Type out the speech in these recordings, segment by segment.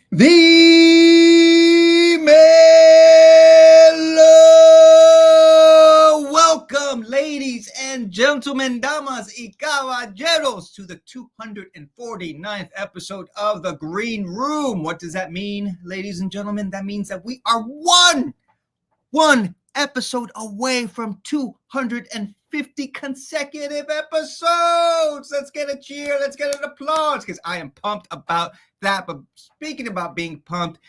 The welcome, ladies and gentlemen, damas y caballeros, to the 249th episode of The Green Room. What does that mean, ladies and gentlemen? That means that we are one episode away from 250 consecutive episodes. Let's get a cheer. Let's get an applause, because I am pumped about that. But speaking about being pumped,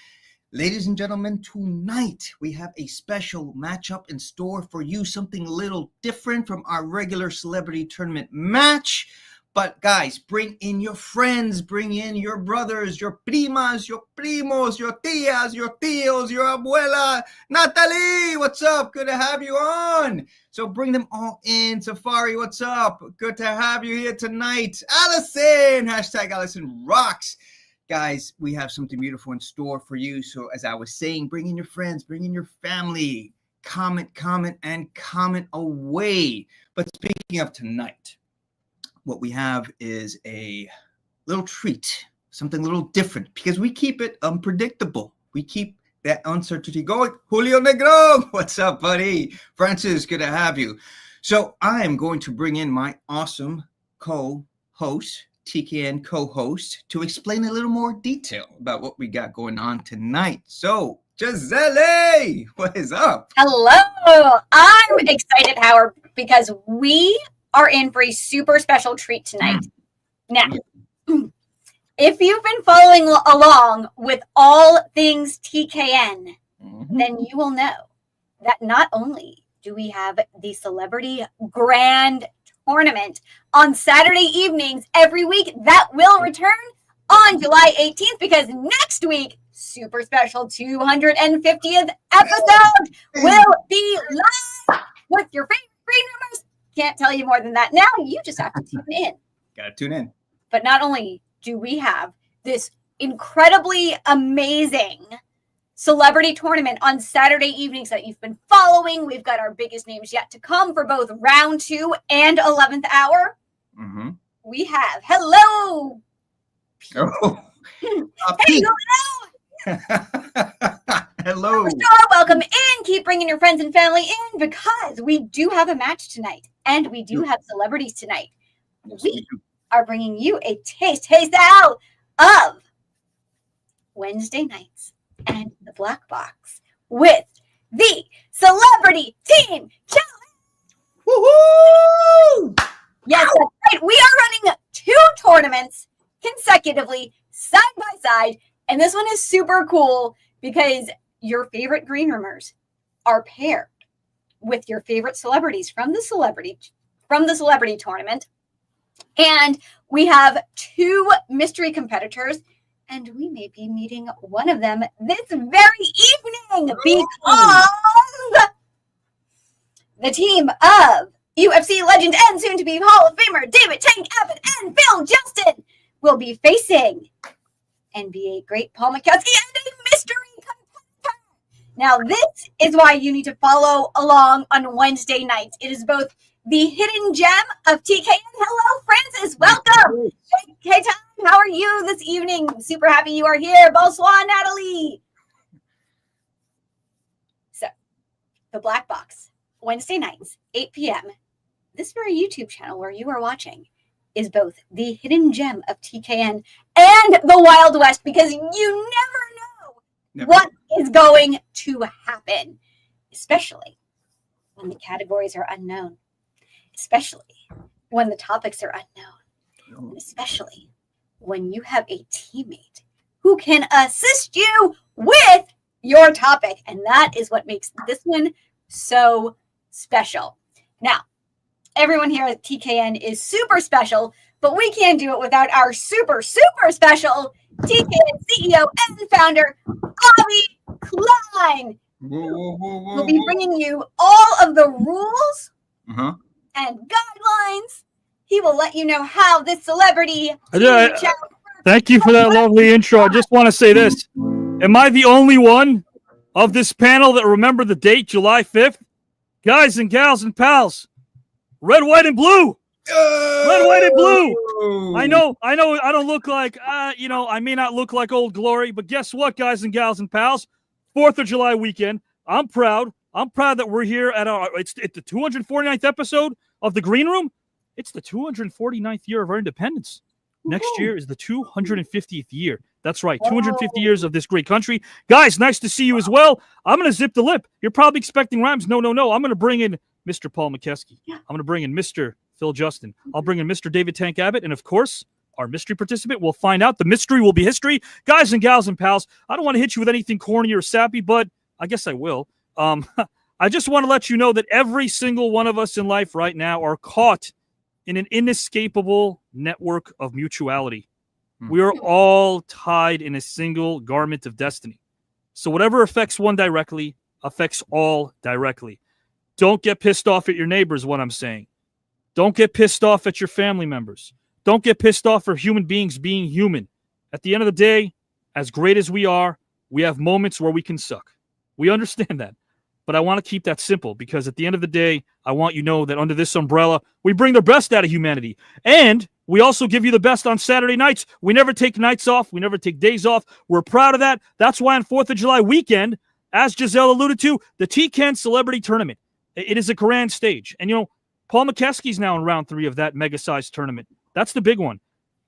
ladies and gentlemen, tonight we have a special matchup in store for you, something a little different from our regular celebrity tournament match. But guys, bring in your friends, bring in your brothers, your primas, your primos, your tias, your tios, your abuela. Natalie, what's up? Good to have you on. So bring them all in. Safari, what's up? Good to have you here tonight. Allison, hashtag Allison rocks. Guys, we have something beautiful in store for you. So as I was saying, bring in your friends, bring in your family. Comment, and comment away. But speaking of tonight, what we have is a little treat, something a little different, because we keep it unpredictable. We keep that uncertainty going. Julio Negro, what's up, buddy? Francis, good to have you. So I am going to bring in my awesome co-host, TKN co-host, to explain a little more detail about what we got going on tonight. So, Gisele, what is up? Hello. I'm excited, Howard, because we are in for a super special treat tonight. Now, if you've been following along with all things TKN, then you will know that not only do we have the Celebrity Grand Tournament on Saturday evenings every week, that will return on July 18th, because next week, super special 250th episode will be live with your favorite green roomers. Can't tell you more than that. Now you just have to tune in. Gotta tune in. But not only do we have this incredibly amazing celebrity tournament on Saturday evenings that you've been following, we've got our biggest names yet to come for both round 2 and 11th hour. We have hello. Oh. Hey, hello. Welcome in. Keep bringing your friends and family in, because we do have a match tonight, and we do have celebrities tonight. We are bringing you a taste out of Wednesday nights and the Black Box with the Celebrity Team Challenge. Woohoo! Yes, that's right. We are running 2 tournaments consecutively, side by side, and this one is super cool because your favorite green roomers are paired with your favorite celebrities from the celebrity tournament. And we have 2 mystery competitors, and we may be meeting one of them this very evening, because the team of UFC legend and soon to be Hall of Famer David Tank Abbott and Phil Justin will be facing NBA great Paul Mokeski and a mystery competitor. Now, this is why you need to follow along on Wednesday nights. It is both the hidden gem of TKN. Hello, Francis. Welcome. Hey, Tom. How are you this evening? Super happy you are here. Bonsoir, Natalie. So, the Black Box, Wednesday nights, 8 p.m. This very YouTube channel where you are watching is both the hidden gem of TKN and the Wild West, because you never know what is going to happen, especially when the categories are unknown, especially when the topics are unknown, and especially when you have a teammate who can assist you with your topic. And that is what makes this one so special. Now, everyone here at TKN is super special, but we can't do it without our super special TKN CEO and founder, Avi Klein. We'll be bringing you all of the rules and guidelines. He will let you know how this celebrity... Thank you for that lovely intro. I just want to say this. Am I the only one of this panel that remember the date, July 5th? Guys and gals and pals, red, white, and blue. Red, white, and blue. I know. I don't look like, I may not look like Old Glory, but guess what, guys and gals and pals? 4th of July weekend. I'm proud. I'm proud that we're here at it's the 249th episode of The Green Room. It's the 249th year of our independence. Next year is the 250th year. That's right, 250 years of this great country. Guys, nice to see you as well. I'm going to zip the lip. You're probably expecting rhymes. No. I'm going to bring in Mr. Paul Mokeski. I'm going to bring in Mr. Phil Justin. I'll bring in Mr. David Tank Abbott. And, of course, our mystery participant. We'll find out. The mystery will be history. Guys and gals and pals, I don't want to hit you with anything corny or sappy, but I guess I will. I just want to let you know that every single one of us in life right now are caught in an inescapable network of mutuality. We are all tied in a single garment of destiny. So whatever affects one directly affects all directly. Don't get pissed off at your neighbors, what I'm saying. Don't get pissed off at your family members. Don't get pissed off for human beings being human. At the end of the day, as great as we are, we have moments where we can suck. We understand that. But I want to keep that simple because at the end of the day, I want you to know that under this umbrella, we bring the best out of humanity. And we also give you the best on Saturday nights. We never take nights off. We never take days off. We're proud of that. That's why on 4th of July weekend, as Giselle alluded to, the TKN Celebrity Tournament. It is a grand stage. And, Paul Mokeski's now in round 3 of that mega-sized tournament. That's the big one.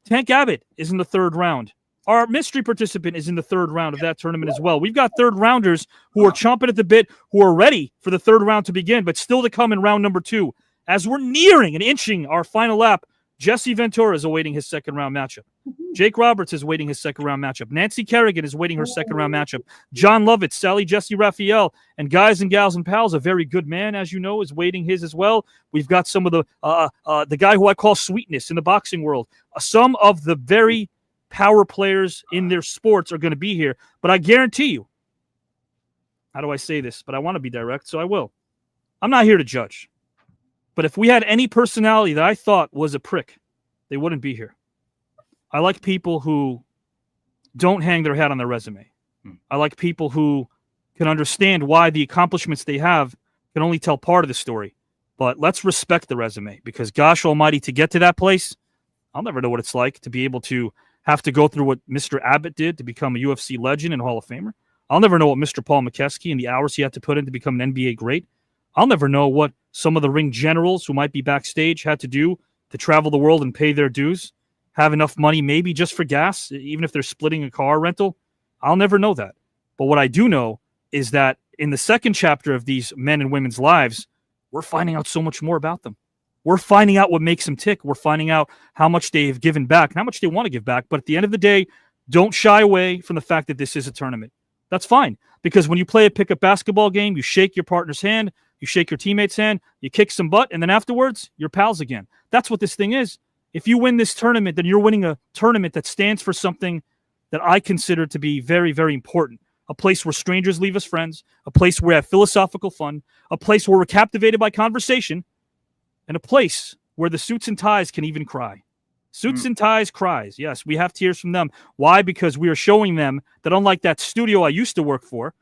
Tank Abbott is in the 3rd round. Our mystery participant is in the 3rd round of that tournament as well. We've got 3rd rounders who are chomping at the bit, who are ready for the 3rd round to begin, but still to come in round number 2. As we're nearing and inching our final lap, Jesse Ventura is awaiting his 2nd round matchup. Jake Roberts is waiting his 2nd round matchup. Nancy Kerrigan is waiting her 2nd round matchup. John Lovett, Sally Jesse Raphael, and guys and gals and pals, a very good man, as you know, is waiting his as well. We've got some of the guy who I call Sweetness in the boxing world. Some of the very power players in their sports are going to be here. But I guarantee you, how do I say this? But I want to be direct, so I will. I'm not here to judge. But if we had any personality that I thought was a prick, they wouldn't be here. I like people who don't hang their hat on their resume. I like people who can understand why the accomplishments they have can only tell part of the story. But let's respect the resume because, gosh almighty, to get to that place, I'll never know what it's like to be able to have to go through what Mr. Abbott did to become a UFC legend and Hall of Famer. I'll never know what Mr. Paul Mokeski and the hours he had to put in to become an NBA great. I'll never know what some of the ring generals who might be backstage had to do to travel the world and pay their dues, have enough money maybe just for gas, even if they're splitting a car rental. I'll never know that. But what I do know is that in the 2nd chapter of these men and women's lives, we're finding out so much more about them. We're finding out what makes them tick. We're finding out how much they've given back and how much they want to give back. But at the end of the day, don't shy away from the fact that this is a tournament. That's fine. Because when you play a pickup basketball game, you shake your partner's hand, you shake your teammate's hand, you kick some butt, and then afterwards, you're pals again. That's what this thing is. If you win this tournament, then you're winning a tournament that stands for something that I consider to be very, very important. A place where strangers leave us friends, a place where we have philosophical fun, a place where we're captivated by conversation, and a place where the suits and ties can even cry. Suits and ties cries. Yes, we have tears from them. Why? Because we are showing them that unlike that studio I used to work for,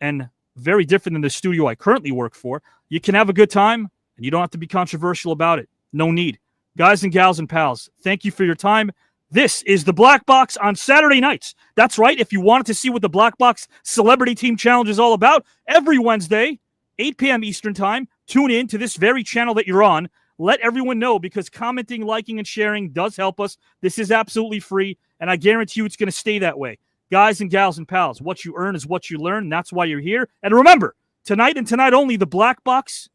and very different than the studio I currently work for, you can have a good time, and you don't have to be controversial about it. No need. Guys and gals and pals, thank you for your time. This is the Black Box on Saturday nights. That's right. If you wanted to see what the Black Box Celebrity Team Challenge is all about, every Wednesday, 8 p.m. Eastern Time, tune in to this very channel that you're on. Let everyone know because commenting, liking, and sharing does help us. This is absolutely free, and I guarantee you it's going to stay that way. Guys and gals and pals, what you earn is what you learn, and that's why you're here. And remember, tonight and tonight only, the Black Box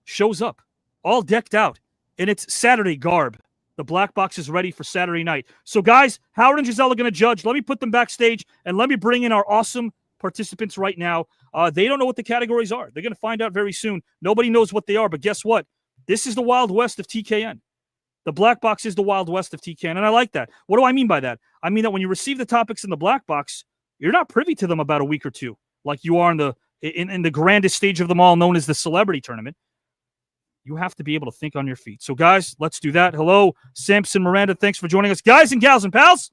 shows up, all decked out in its Saturday garb. The Black Box is ready for Saturday night. So, guys, Howard and Giselle are going to judge. Let me put them backstage, and let me bring in our awesome participants right now. They don't know what the categories are. They're going to find out very soon. Nobody knows what they are, but guess what? This is the Wild West of TKN. The Black Box is the Wild West of TKN, and I like that. What do I mean by that? I mean that when you receive the topics in the Black Box, you're not privy to them about a week or two, like you are in the grandest stage of them all, known as the Celebrity Tournament. You have to be able to think on your feet. So, guys, let's do that. Hello, Samson Miranda. Thanks for joining us. Guys and gals and pals,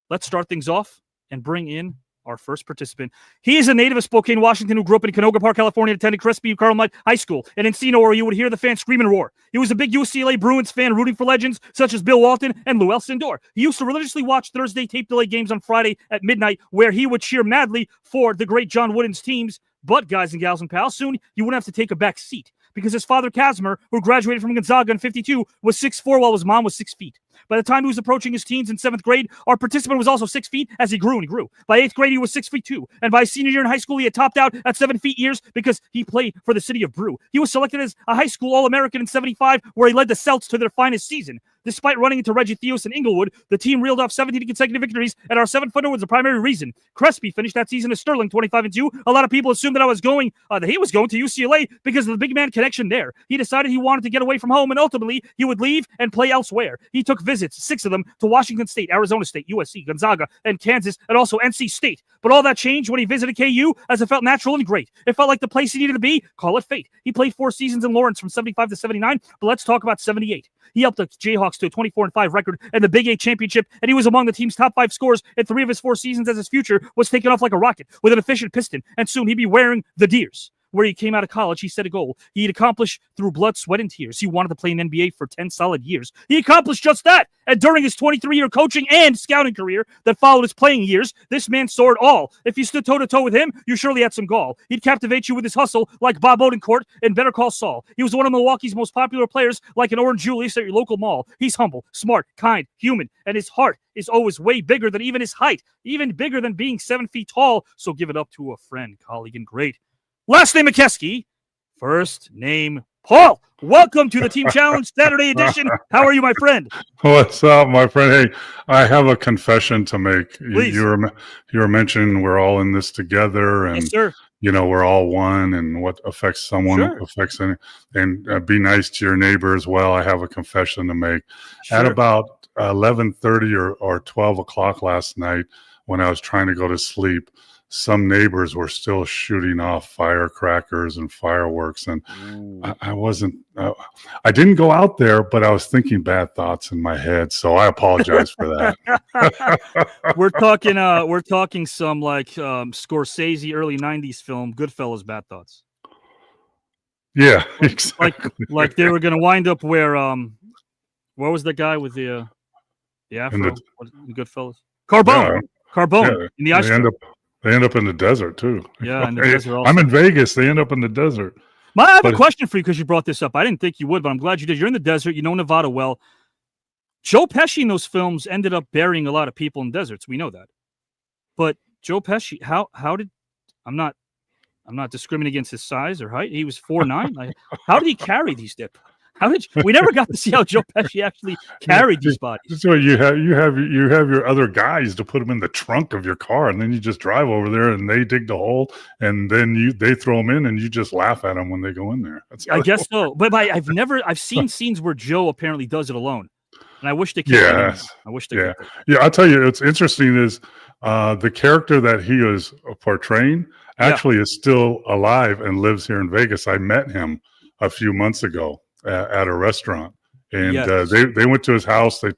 let's start things off and bring in our first participant. He is a native of Spokane, Washington, who grew up in Canoga Park, California, attended Crestview Carmelite High School and Encino, where you would hear the fans scream and roar. He was a big UCLA Bruins fan, rooting for legends such as Bill Walton and Lou Alcindor. He used to religiously watch Thursday tape delay games on Friday at midnight, where he would cheer madly for the great John Wooden's teams. But, guys and gals and pals, soon you wouldn't have to take a back seat, because his father, Casimir, who graduated from Gonzaga in 52, was 6'4", while his mom was 6 feet. By the time he was approaching his teens in 7th grade, our participant was also 6 feet as he grew and grew. By 8th grade, he was 6'2", and by his senior year in high school, he had topped out at 7 feet years because he played for the city of Brew. He was selected as a high school All-American in 75, where he led the Celts to their finest season. Despite running into Reggie Theos in Inglewood, the team reeled off 17 consecutive victories, and our 7-footer was the primary reason. Crespi finished that season as Sterling, 25-2. A lot of people assumed that he was going to UCLA because of the big man connection there. He decided he wanted to get away from home, and ultimately he would leave and play elsewhere. He took visits, 6 of them, to Washington State, Arizona State, USC, Gonzaga, and Kansas, and also NC State. But all that changed when he visited KU, as it felt natural and great. It felt like the place he needed to be. Call it fate. He played 4 seasons in Lawrence from 75 to 79, but let's talk about 78. He helped the Jayhawks to a 24-5 record and the Big 8 championship, and he was among the team's top 5 scorers in 3 of his 4 seasons, as his future was taken off like a rocket with an efficient piston, and soon he'd be wearing the Deers. Where he came out of college, he set a goal he'd accomplish through blood, sweat, and tears. He wanted to play in NBA for 10 solid years. He accomplished just that. And during his 23-year coaching and scouting career that followed his playing years, this man saw it all. If you stood toe-to-toe with him, you surely had some gall. He'd captivate you with his hustle like Bob Odenkirk in Better Call Saul. He was one of Milwaukee's most popular players, like an Orange Julius at your local mall. He's humble, smart, kind, human, and his heart is always way bigger than even his height, even bigger than being 7 feet tall. So give it up to a friend, colleague, and great. Last name Mokeski, first name Paul. Welcome to the Team Challenge Saturday edition. How are you, my friend? What's up, my friend? Hey, I have a confession to make. Please. You were mentioning we're all in this together, and Yes, sir. we're all one, and what affects someone affects any. And be nice to your neighbor as well. I have a confession to make. Sure. At about 11:30 or 12 o'clock last night, when I was trying to go to sleep, some neighbors were still shooting off firecrackers and fireworks, and I didn't go out there, but I was thinking bad thoughts in my head, so I apologize for that. We're talking some like Scorsese early 90s film, Goodfellas bad thoughts. Yeah, exactly. Like they were going to wind up where what was the guy with the afro in Goodfellas? Carbone. Yeah, in the ice cream. They end up in the desert too. Yeah, in the desert also. I'm in Vegas. They end up in the desert. I have a question for you because you brought this up. I didn't think you would, but I'm glad you did. You're in the desert. You know Nevada well. Joe Pesci in those films ended up burying a lot of people in deserts. We know that. But Joe Pesci, how did I'm not discriminating against his size or height. He was 4'9". How did he carry these dip? We never got to see how Joe Pesci actually carried these bodies. So you have your other guys to put them in the trunk of your car, and then you just drive over there, and they dig the hole, and then they throw them in, and you just laugh at them when they go in there. I guess so, but I've seen scenes where Joe apparently does it alone, and I wish they could. Yes. I wish they could. Yeah. I'll tell you, it's interesting is the character that he is portraying actually is still alive and lives here in Vegas. I met him a few months ago at a restaurant, and they went to his house. They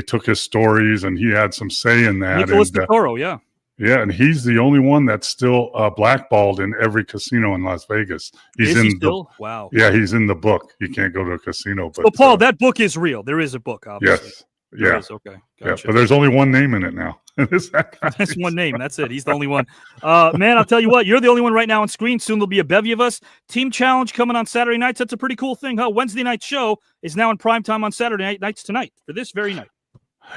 took his stories, and he had some say in that. Nicholas DeToro, yeah, and he's the only one that's still blackballed in every casino in Las Vegas. He's Wow. Yeah, he's in the book. You can't go to a casino. But Paul, that book is real. There is a book, obviously. Yes. There is, okay. Gotcha. Yeah, but there's only one name in it now. That's one name. That's it. He's the only one. Man, I'll tell you what. You're the only one right now on screen. Soon there'll be a bevy of us. Team Challenge coming on Saturday nights. That's a pretty cool thing, huh? Wednesday night show is now in prime time on Saturday nights tonight for this very night.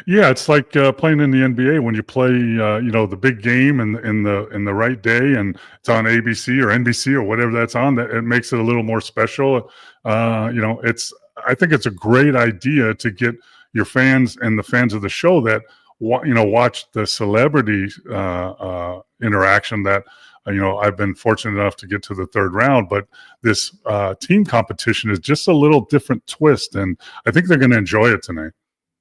Yeah, it's like playing in the NBA when you play, the big game in the right day, and it's on ABC or NBC or whatever that's on. That it makes it a little more special. I think it's a great idea to get your fans and the fans of the show that watch the celebrity interaction that I've been fortunate enough to get to the third round, but this team competition is just a little different twist, and I think they're going to enjoy it tonight.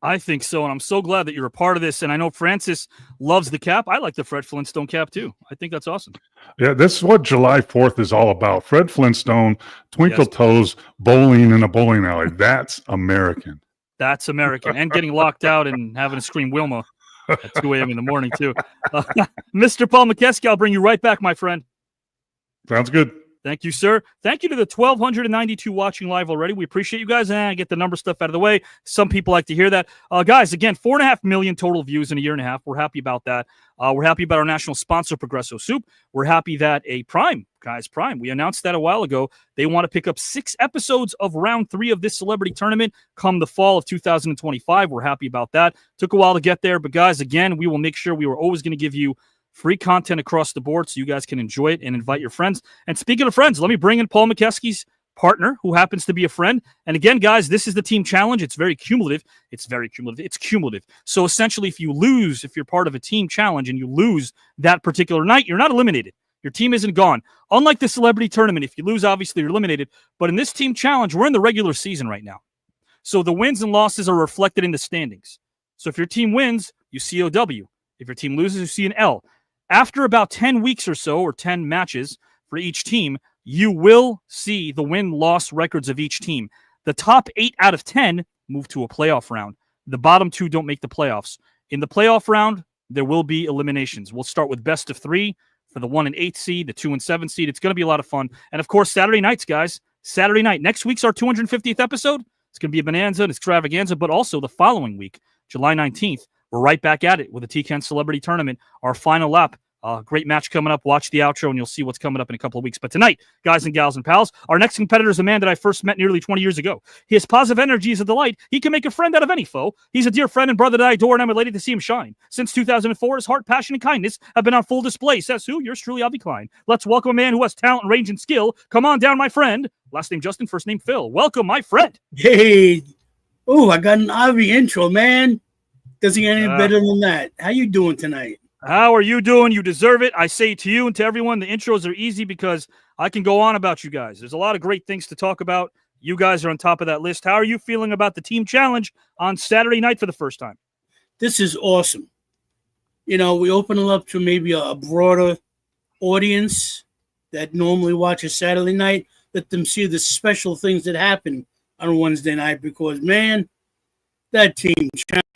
I think so, and I'm so glad that you're a part of this. And I know Francis loves the cap. I like the Fred Flintstone cap too. I think that's awesome. Yeah, this is what July 4th is all about. Fred Flintstone, twinkle toes, bowling in a bowling alley. That's American. That's American. And getting locked out and having to scream Wilma. at 2 a.m. in the morning, too. Mr. Paul Mokeski, I'll bring you right back, my friend. Sounds good. Thank you, sir. Thank you to the 1,292 watching live already. We appreciate you guys. And get the number stuff out of the way. Some people like to hear that. Guys, again, 4.5 million total views in a year and a half. We're happy about that. We're happy about our national sponsor, Progresso Soup. We're happy that Prime, we announced that a while ago. They want to pick up 6 episodes of round 3 of this celebrity tournament come the fall of 2025. We're happy about that. Took a while to get there. But, guys, again, we will make sure we were always going to give you free content across the board so you guys can enjoy it and invite your friends. And speaking of friends, let me bring in Paul Mokeski's partner, who happens to be a friend. And again, guys, this is the team challenge. It's very cumulative. It's cumulative. So essentially, if you're part of a team challenge and you lose that particular night, you're not eliminated. Your team isn't gone. Unlike the celebrity tournament, if you lose, obviously you're eliminated. But in this team challenge, we're in the regular season right now. So the wins and losses are reflected in the standings. So if your team wins, you see OW. If your team loses, you see an L. After about 10 weeks or so, or 10 matches for each team, you will see the win-loss records of each team. The top 8 out of 10 move to a playoff round. The bottom 2 don't make the playoffs. In the playoff round, there will be eliminations. We'll start with best of 3 for the 1 and 8 seed, the 2 and 7 seed. It's going to be a lot of fun. And, of course, Saturday nights, guys. Saturday night. Next week's our 250th episode. It's going to be a bonanza and extravaganza, but also the following week, July 19th, we're right back at it with the TKN Celebrity Tournament, our final lap. Great match coming up. Watch the outro, and you'll see what's coming up in a couple of weeks. But tonight, guys and gals and pals, our next competitor is a man that I first met nearly 20 years ago. His positive energy is a delight. He can make a friend out of any foe. He's a dear friend and brother that I adore, and I'm elated to see him shine. Since 2004, his heart, passion, and kindness have been on full display. Says who? Yours truly, Avi Klein. Let's welcome a man who has talent, range, and skill. Come on down, my friend. Last name Justin, first name Phil. Welcome, my friend. Hey. Oh, I got an Avi intro, man. Doesn't get any better than that. How you doing tonight? How are you doing? You deserve it. I say to you and to everyone, the intros are easy because I can go on about you guys. There's a lot of great things to talk about. You guys are on top of that list. How are you feeling about the team challenge on Saturday night for the first time? This is awesome. You know, we open it up to maybe a broader audience that normally watches Saturday night. Let them see the special things that happen on Wednesday night because, man, that team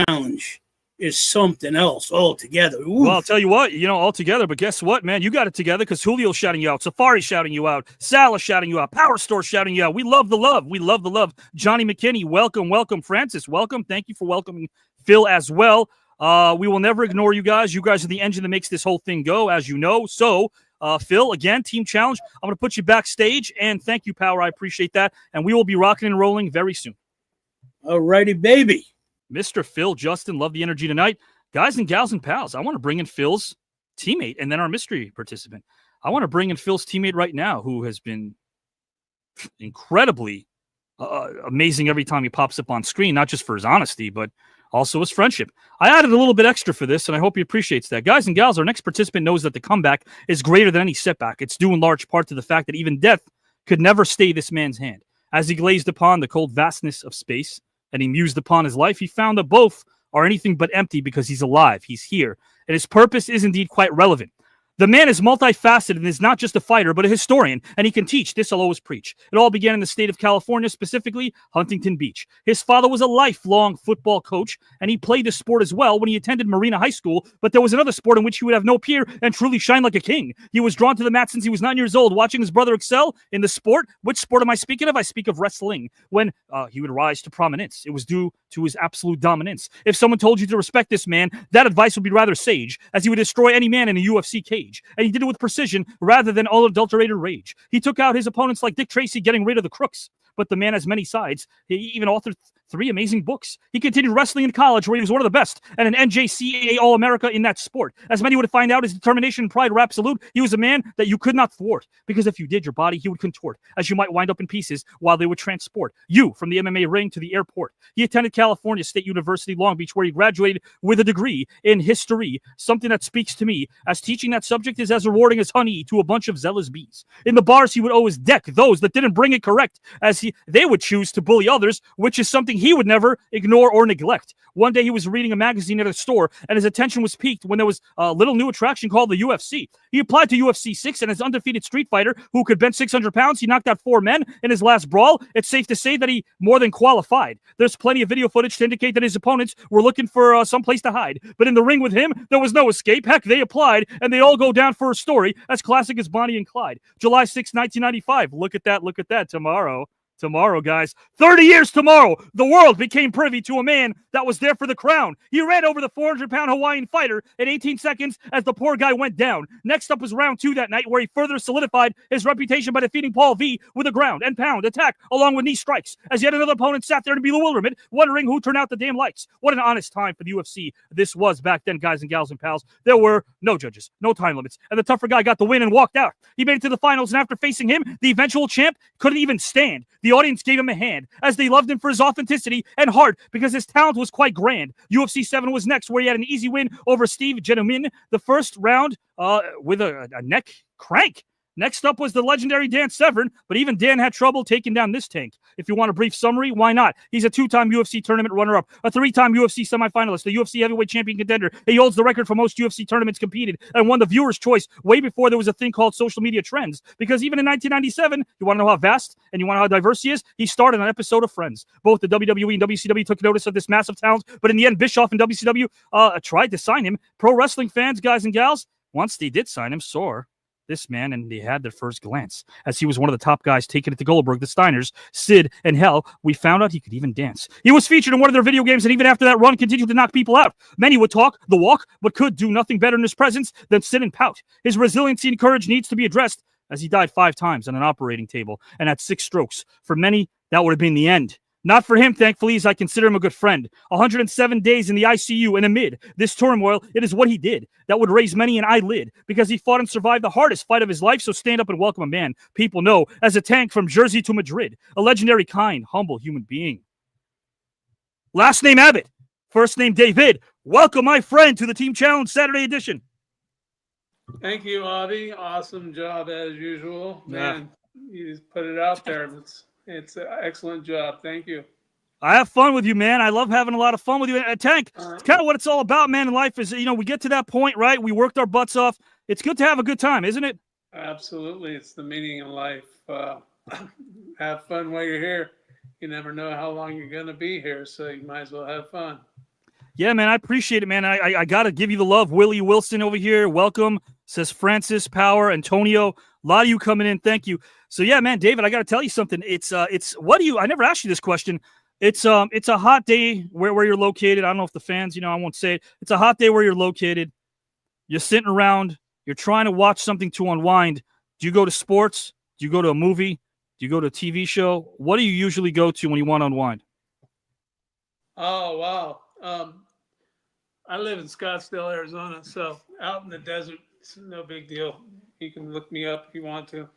challenge is something else altogether. Oof. Well, I'll tell you what, all together, but guess what, man? You got it together because Julio's shouting you out, Safari's shouting you out, Salah's shouting you out, Power Store's shouting you out. We love the love. We love the love. Johnny McKinney, welcome. Francis, welcome. Thank you for welcoming Phil as well. We will never ignore you guys. You guys are the engine that makes this whole thing go, as you know. So, Phil, again, team challenge. I'm going to put you backstage, and thank you, Power. I appreciate that, and we will be rocking and rolling very soon. All righty, baby. Mr. Phil Justin, love the energy tonight. Guys and gals and pals, I want to bring in Phil's teammate and then our mystery participant. I want to bring in Phil's teammate right now who has been incredibly amazing every time he pops up on screen, not just for his honesty, but also his friendship. I added a little bit extra for this, and I hope he appreciates that. Guys and gals, our next participant knows that the comeback is greater than any setback. It's due in large part to the fact that even death could never stay this man's hand. As he glazed upon the cold vastness of space, and he mused upon his life, he found that both are anything but empty because he's alive, he's here, and his purpose is indeed quite relevant. The man is multifaceted and is not just a fighter, but a historian, and he can teach. This I'll always preach. It all began in the state of California, specifically Huntington Beach. His father was a lifelong football coach, and he played the sport as well when he attended Marina High School, but there was another sport in which he would have no peer and truly shine like a king. He was drawn to the mat since he was 9 years old, watching his brother excel in the sport. Which sport am I speaking of? I speak of wrestling. When he would rise to prominence, it was due to his absolute dominance. If someone told you to respect this man, that advice would be rather sage, as he would destroy any man in a UFC cage. And he did it with precision rather than unadulterated rage. He took out his opponents like Dick Tracy, getting rid of the crooks. But the man has many sides. He even authored 3 amazing books. He continued wrestling in college, where he was one of the best and an NJCAA All-America in that sport. As many would find out, his determination and pride were absolute. He was a man that you could not thwart, because if you did, your body he would contort, as you might wind up in pieces while they would transport you from the MMA ring to the airport. He attended California State University, Long Beach, where he graduated with a degree in history, something that speaks to me, as teaching that subject is as rewarding as honey to a bunch of zealous bees. In the bars, he would always deck those that didn't bring it correct, as they would choose to bully others, which is something he would never ignore or neglect. One day he was reading a magazine at a store, and his attention was piqued when there was a little new attraction called the UFC. He applied to UFC 6 and is undefeated street fighter who could bench 600 pounds. He knocked out 4 men in his last brawl. It's safe to say that he more than qualified. There's plenty of video footage to indicate that his opponents were looking for some place to hide. But in the ring with him, there was no escape. Heck, they applied, and they all go down for a story as classic as Bonnie and Clyde. July 6, 1995. Look at that. Tomorrow, guys. 30 years tomorrow, the world became privy to a man that was there for the crown. He ran over the 400-pound Hawaiian fighter in 18 seconds as the poor guy went down. Next up was round 2 that night, where he further solidified his reputation by defeating Paul V with a ground and pound attack along with knee strikes, as yet another opponent sat there in bewilderment, wondering who turned out the damn lights. What an honest time for the UFC this was back then, guys and gals and pals. There were no judges, no time limits, and the tougher guy got the win and walked out. He made it to the finals, and after facing him, the eventual champ couldn't even stand. The audience gave him a hand, as they loved him for his authenticity and heart, because his talent was quite grand. UFC 7 was next, where he had an easy win over Steve Genumin, the first round with a neck crank. Next up was the legendary Dan Severn, but even Dan had trouble taking down this tank. If you want a brief summary, why not? He's a 2-time UFC tournament runner-up, a 3-time UFC semifinalist, a UFC heavyweight champion contender. He holds the record for most UFC tournaments competed and won the viewer's choice way before there was a thing called social media trends. Because even in 1997, you want to know how vast and you want to know how diverse he is? He started an episode of Friends. Both the WWE and WCW took notice of this massive talent, but in the end, Bischoff and WCW tried to sign him. Pro wrestling fans, guys and gals, once they did sign him, this man, and they had their first glance, as he was one of the top guys taking it to Goldberg, the Steiners, Sid, and hell, we found out he could even dance. He was featured in one of their video games, and even after that run, continued to knock people out. Many would talk the walk, but could do nothing better in his presence than sit and pout. His resiliency and courage needs to be addressed, as he died 5 times on an operating table and had 6 strokes. For many, that would have been the end. Not for him, thankfully, as I consider him a good friend. 107 days in the ICU, and amid this turmoil, it is what he did that would raise many an eyelid, because he fought and survived the hardest fight of his life. So stand up and welcome a man people know as a tank from Jersey to Madrid, a legendary, kind, humble human being. Last name Abbott, first name David. Welcome, my friend, to the Team Challenge Saturday edition. Thank you, Avi. Awesome job as usual. Man, you just put it out there. It's an excellent job. Thank you. I have fun with you, man. I love having a lot of fun with you. Tank, it's kind of what it's all about, man, in life is, we get to that point, right? We worked our butts off. It's good to have a good time, isn't it? Absolutely. It's the meaning in life. Have fun while you're here. You never know how long you're going to be here, so you might as well have fun. Yeah, man, I appreciate it, man. I got to give you the love. Willie Wilson over here, welcome, says Francis Power, Antonio. A lot of you coming in. Thank you. So, yeah, man, David, I got to tell you something. I never asked you this question. It's a hot day where you're located. I don't know if the fans, I won't say it. It's a hot day where you're located. You're sitting around. You're trying to watch something to unwind. Do you go to sports? Do you go to a movie? Do you go to a TV show? What do you usually go to when you want to unwind? Oh, wow. I live in Scottsdale, Arizona, so out in the desert, it's no big deal. You can look me up if you want to.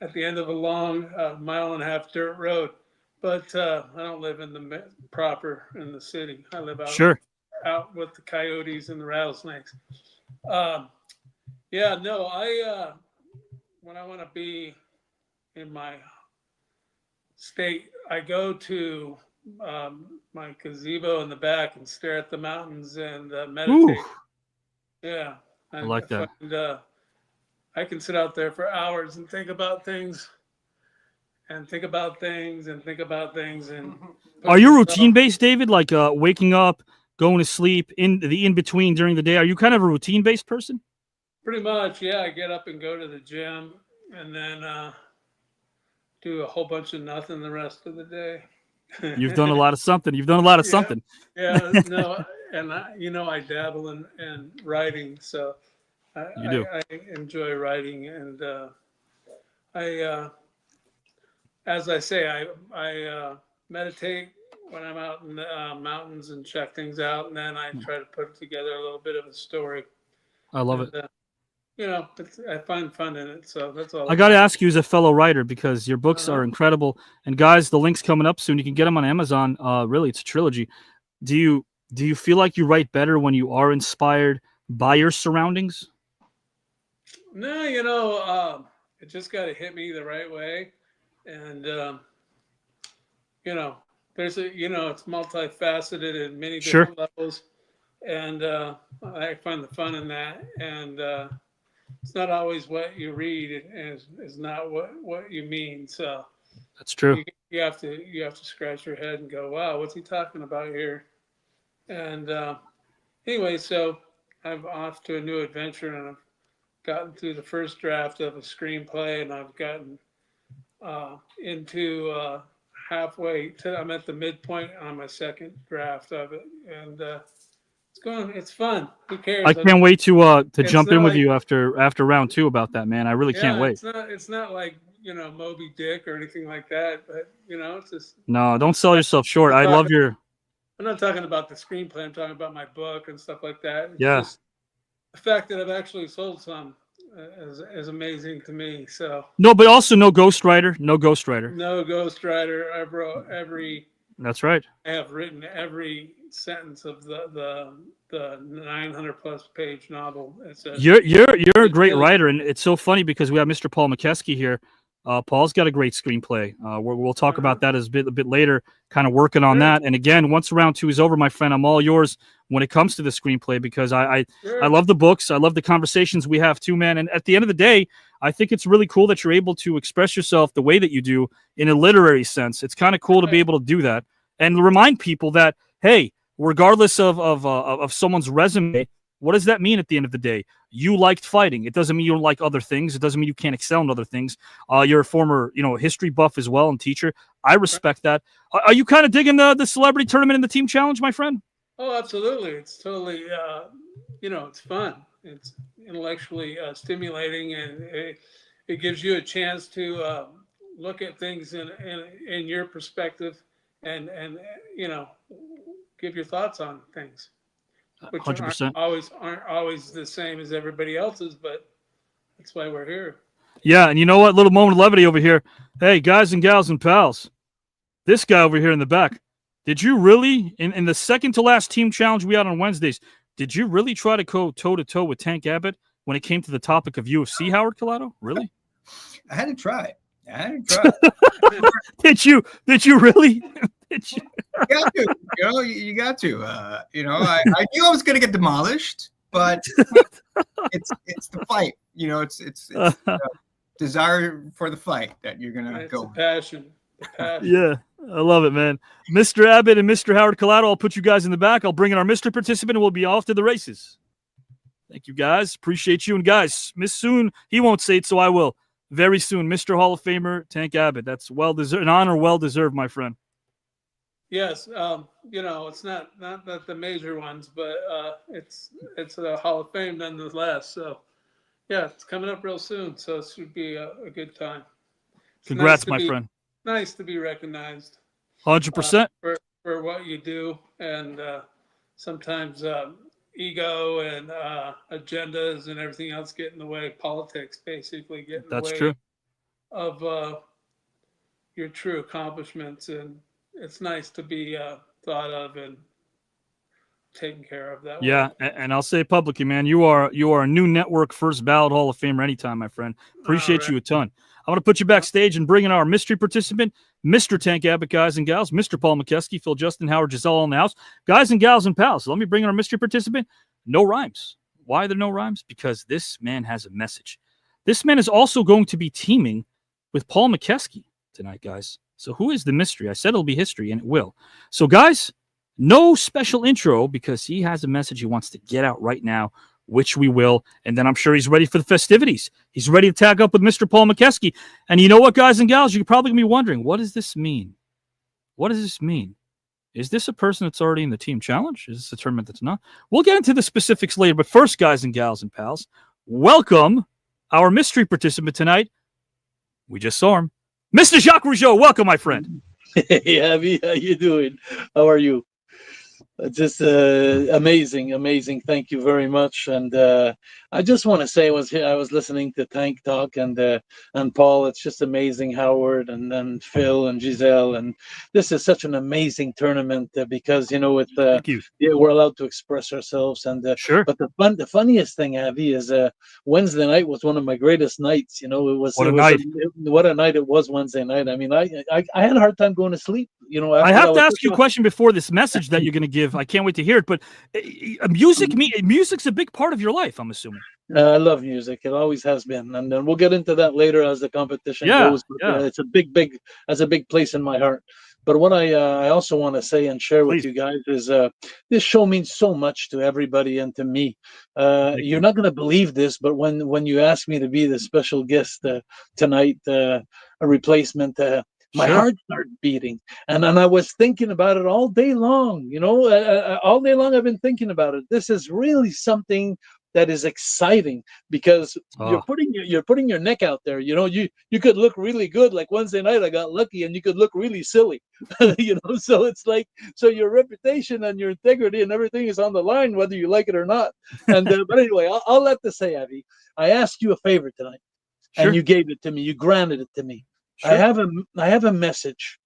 At the end of a long 1.5-mile dirt road. But I don't live in the proper in the city. I live out with the coyotes and the rattlesnakes. When I want to be in my state, I go to my gazebo in the back and stare at the mountains and meditate. Ooh. Yeah. I like that. And, I can sit out there for hours and think about things. And think about things. And are you routine based, David? Like waking up, going to sleep, in between during the day? Are you kind of a routine based person? Pretty much, yeah. I get up and go to the gym, and then do a whole bunch of nothing the rest of the day. You've done a lot of something. Something. Yeah, no, and I dabble in writing, so I enjoy writing, and as I say, I meditate when I'm out in the mountains and check things out, and then I try to put together a little bit of a story. I love it. I find fun in it, so that's all. I got to ask you as a fellow writer, because your books are incredible. And guys, the link's coming up soon. You can get them on Amazon. Really, it's a trilogy. Do you feel like you write better when you are inspired by your surroundings? No, it just got to hit me the right way. And, there's it's multifaceted in many different levels. And I find the fun in that. And, it's not always what you read is not what you mean. So That's true. you have to scratch your head and go, wow, what's he talking about here? And anyway, so I'm off to a new adventure, and I've gotten through the first draft of a screenplay, and I've gotten into halfway to, I'm at the midpoint on my second draft of it, and it's fun. Who cares? I can't wait to It's jump in not with like- you after round 2 about that, man. I really can't wait. It's not like, Moby Dick or anything like that, but it's just, No, don't sell yourself short. I love your. I'm not talking about the screenplay. I'm talking about my book and stuff like that. It's Yeah. just the fact that I've actually sold some is amazing to me. So No, but also no ghostwriter. No ghostwriter. no ghostwriter. I wrote That's right. I have written every sentence of the 900 plus page novel. You're a great writer, and it's so funny because we have Mr. Paul Mokeski here. Paul's got a great screenplay. We'll talk about that a bit later, kind of working on that. And again, once round 2 is over, my friend, I'm all yours when it comes to the screenplay, because I love the books. I love the conversations we have too, man. And at the end of the day, I think it's really cool that you're able to express yourself the way that you do in a literary sense. It's kind of cool to be able to do that and remind people that, hey, regardless of someone's resume, what does that mean at the end of the day? You liked fighting. It doesn't mean you don't like other things. It doesn't mean you can't excel in other things. You're a former, history buff as well and teacher. I respect that. Are you kind of digging the celebrity tournament and the team challenge, my friend? Oh, absolutely. It's totally, it's fun. It's intellectually stimulating, and it gives you a chance to look at things in your perspective and give your thoughts on things, which 100%. aren't always the same as everybody else's, but that's why we're here. Yeah, and you know what? Little moment of levity over here. Hey, guys and gals and pals, this guy over here in the back, did you really, in the second to last team challenge we had on Wednesdays, did you really try to go toe-to-toe with Tank Abbott when it came to the topic of UFC, Howard Collado? Really? I had to try. Did you really? Did you? You got to. I knew I was going to get demolished, but it's the fight. It's desire for the fight that you're going to go. The passion. Yeah, I love it, man. Mr. Abbott and Mr. Howard Collado, I'll put you guys in the back. I'll bring in our Mr. Participant, and we'll be off to the races. Thank you, guys. Appreciate you. And, guys, Miss Soon, he won't say it, so I will. Very soon, Mr. Hall of Famer, Tank Abbott. That's well-deserved, an honor well-deserved, my friend. Yes, it's not the major ones, but it's a Hall of Fame nonetheless. So, yeah, it's coming up real soon, so it should be a good time. Congrats, my friend. Nice to be recognized. 100%. For what you do, and sometimes ego and agendas and everything else get in the way. Politics basically get in the way. That's true. Of your true accomplishments, and it's nice to be thought of and taken care of that way. Yeah, and I'll say publicly, man, you are a new network first ballot Hall of Famer anytime, my friend. Appreciate you a ton. I'm going to put you backstage and bring in our mystery participant, Mr. Tank Abbott, guys and gals, Mr. Paul Mokeski, Phil Justin, Howard Giselle all in the house. Guys and gals and pals, let me bring in our mystery participant. No rhymes. Why are there no rhymes? Because this man has a message. This man is also going to be teaming with Paul Mokeski tonight, guys. So who is the mystery? I said it'll be history, and it will. So, guys, no special intro because he has a message he wants to get out right now, which we will. And then I'm sure he's ready for the festivities. He's ready to tag up with Mr. Paul Mokeski. And you know what, guys and gals? You're probably going to be wondering, what does this mean? What does this mean? Is this a person that's already in the team challenge? Is this a tournament that's not? We'll get into the specifics later. But first, guys and gals and pals, welcome our mystery participant tonight. We just saw him. Mr. Jacques Rougeau, welcome, my friend. Hey, Avi, how you doing? How are you? Just amazing. Thank you very much. And I just want to say, I was listening to Tank talk and Paul. It's just amazing, Howard and Phil and Giselle. And this is such an amazing tournament because Thank you. we're allowed to express ourselves. And Sure. But the funniest thing, Avi, is Wednesday night was one of my greatest nights. What a night it was Wednesday night. I mean, I had a hard time going to sleep. I have to ask you a question before this message that you're going to give narrative. I can't wait to hear it. But music's a big part of your life, I'm assuming. I love music. It always has been, and then we'll get into that later as the competition goes. But, it's a big place in my heart. But what I also want to say and share with you guys is this show means so much to everybody and to me. You're not going to believe this, but when you asked me to be the special guest tonight, a replacement, my heart started beating, and I was thinking about it all day long. You know, all day long I've been thinking about it. This is really something that is exciting because you're putting your neck out there. You know, you could look really good. Like Wednesday night, I got lucky, and you could look really silly. You know, so it's like, so your reputation and your integrity and everything is on the line, whether you like it or not. And but anyway, I'll let this say, Avi, I asked you a favor tonight, and you gave it to me. You granted it to me. I have a message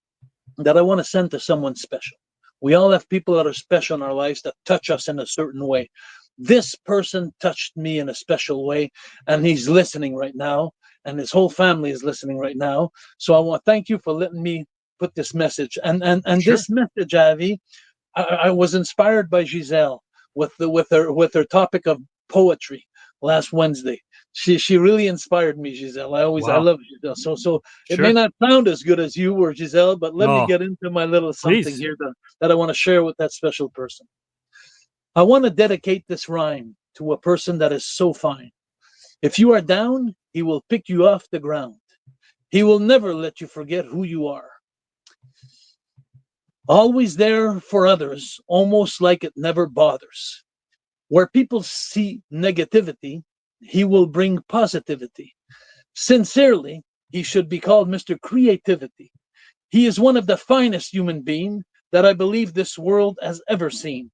that I want to send to someone special. We all have people that are special in our lives that touch us in a certain way. This person touched me in a special way, and he's listening right now, and his whole family is listening right now. So I want to thank you for letting me put this message. And this message, Avi, I was inspired by Giselle with her topic of poetry last Wednesday. She really inspired me, Giselle. I love Giselle. So it may not sound as good as you or Giselle, but let me get into my little something here that I want to share with that special person. I want to dedicate this rhyme to a person that is so fine. If you are down, he will pick you off the ground. He will never let you forget who you are. Always there for others, almost like it never bothers. Where people see negativity, he will bring positivity. Sincerely, he should be called Mr. Creativity. He is one of the finest human beings that I believe this world has ever seen.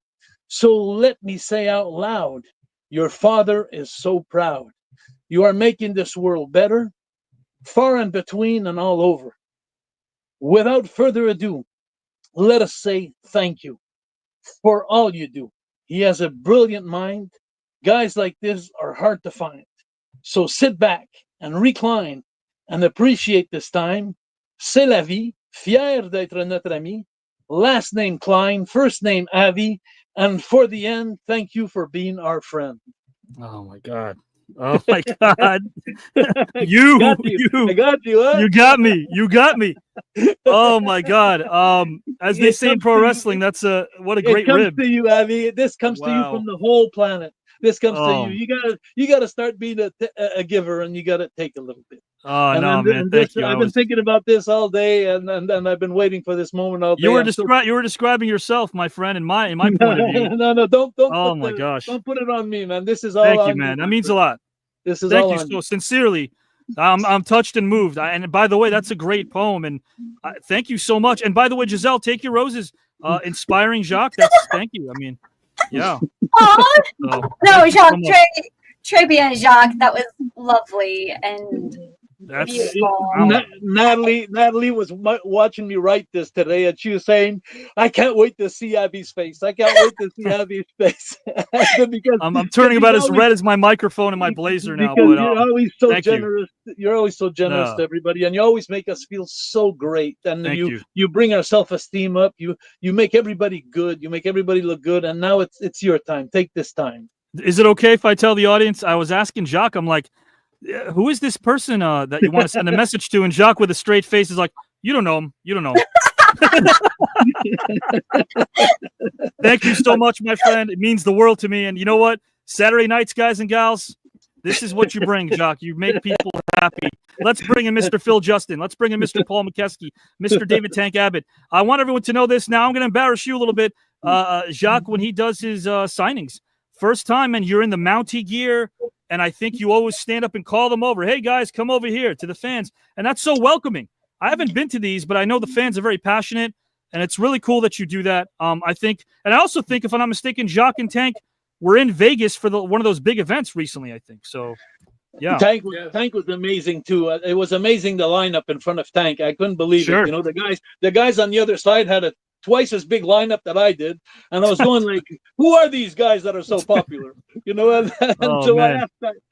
So let me say out loud, your father is so proud. You are making this world better, far and between and all over. Without further ado, let us say thank you for all you do. He has a brilliant mind. Guys like this are hard to find. So sit back and recline and appreciate this time. C'est la vie, fier d'être notre ami. Last name Klein, first name Avi. And for the end, thank you for being our friend. Oh my God. Oh my God. I got you. Huh? You got me. You got me. Oh my God. As they say in pro wrestling, that's what a great rib. It comes to you, Avi. This comes to you from the whole planet. This comes to you. You gotta start being a giver, and you gotta take a little bit. Oh no, man! Thank you. I've been thinking about this all day, and I've been waiting for this moment all day. You were describing yourself, my friend, in my point of view. No, don't. Oh my gosh! Don't put it on me, man. This is all. Thank you, man. That means a lot. This is Thank all you on so sincerely. I'm touched and moved. And by the way, that's a great poem. And thank you so much. And by the way, Giselle, take your roses. Inspiring Jacques. Thank you. I mean, yeah. So, no, Jacques, très bien, Jacques. That was lovely and beautiful. Natalie was watching me write this today, and she was saying, "I can't wait to see Abby's face. I can't wait to see Abby's face." Because I'm turning about as red as my microphone and my blazer now. Because you're always so generous. You're always so generous to everybody, and you always make us feel so great. And you bring our self-esteem up. You make everybody good. You make everybody look good. And now it's your time. Take this time. Is it okay if I tell the audience? I was asking Jacques. I'm like, who is this person that you want to send a message to? And Jacques, with a straight face, is like, you don't know him. You don't know him. Thank you so much, my friend. It means the world to me. And you know what? Saturday nights, guys and gals, this is what you bring, Jacques. You make people happy. Let's bring in Mr. Phil Justin. Let's bring in Mr. Paul Mokeski, Mr. David Tank Abbott. I want everyone to know this. Now I'm going to embarrass you a little bit. Jacques, when he does his signings, first time, and you're in the Mountie gear, and I think you always stand up and call them over. Hey, guys, come over here to the fans. And that's so welcoming. I haven't been to these, but I know the fans are very passionate, and it's really cool that you do that. I think, and I also think, if I'm not mistaken, Jacques and Tank were in Vegas for one of those big events recently, I think. So, yeah. Tank was amazing, too. It was amazing, the lineup in front of Tank. I couldn't believe it. You know, the guys on the other side had a twice as big lineup that I did, and I was going like, who are these guys that are so popular? You know, and so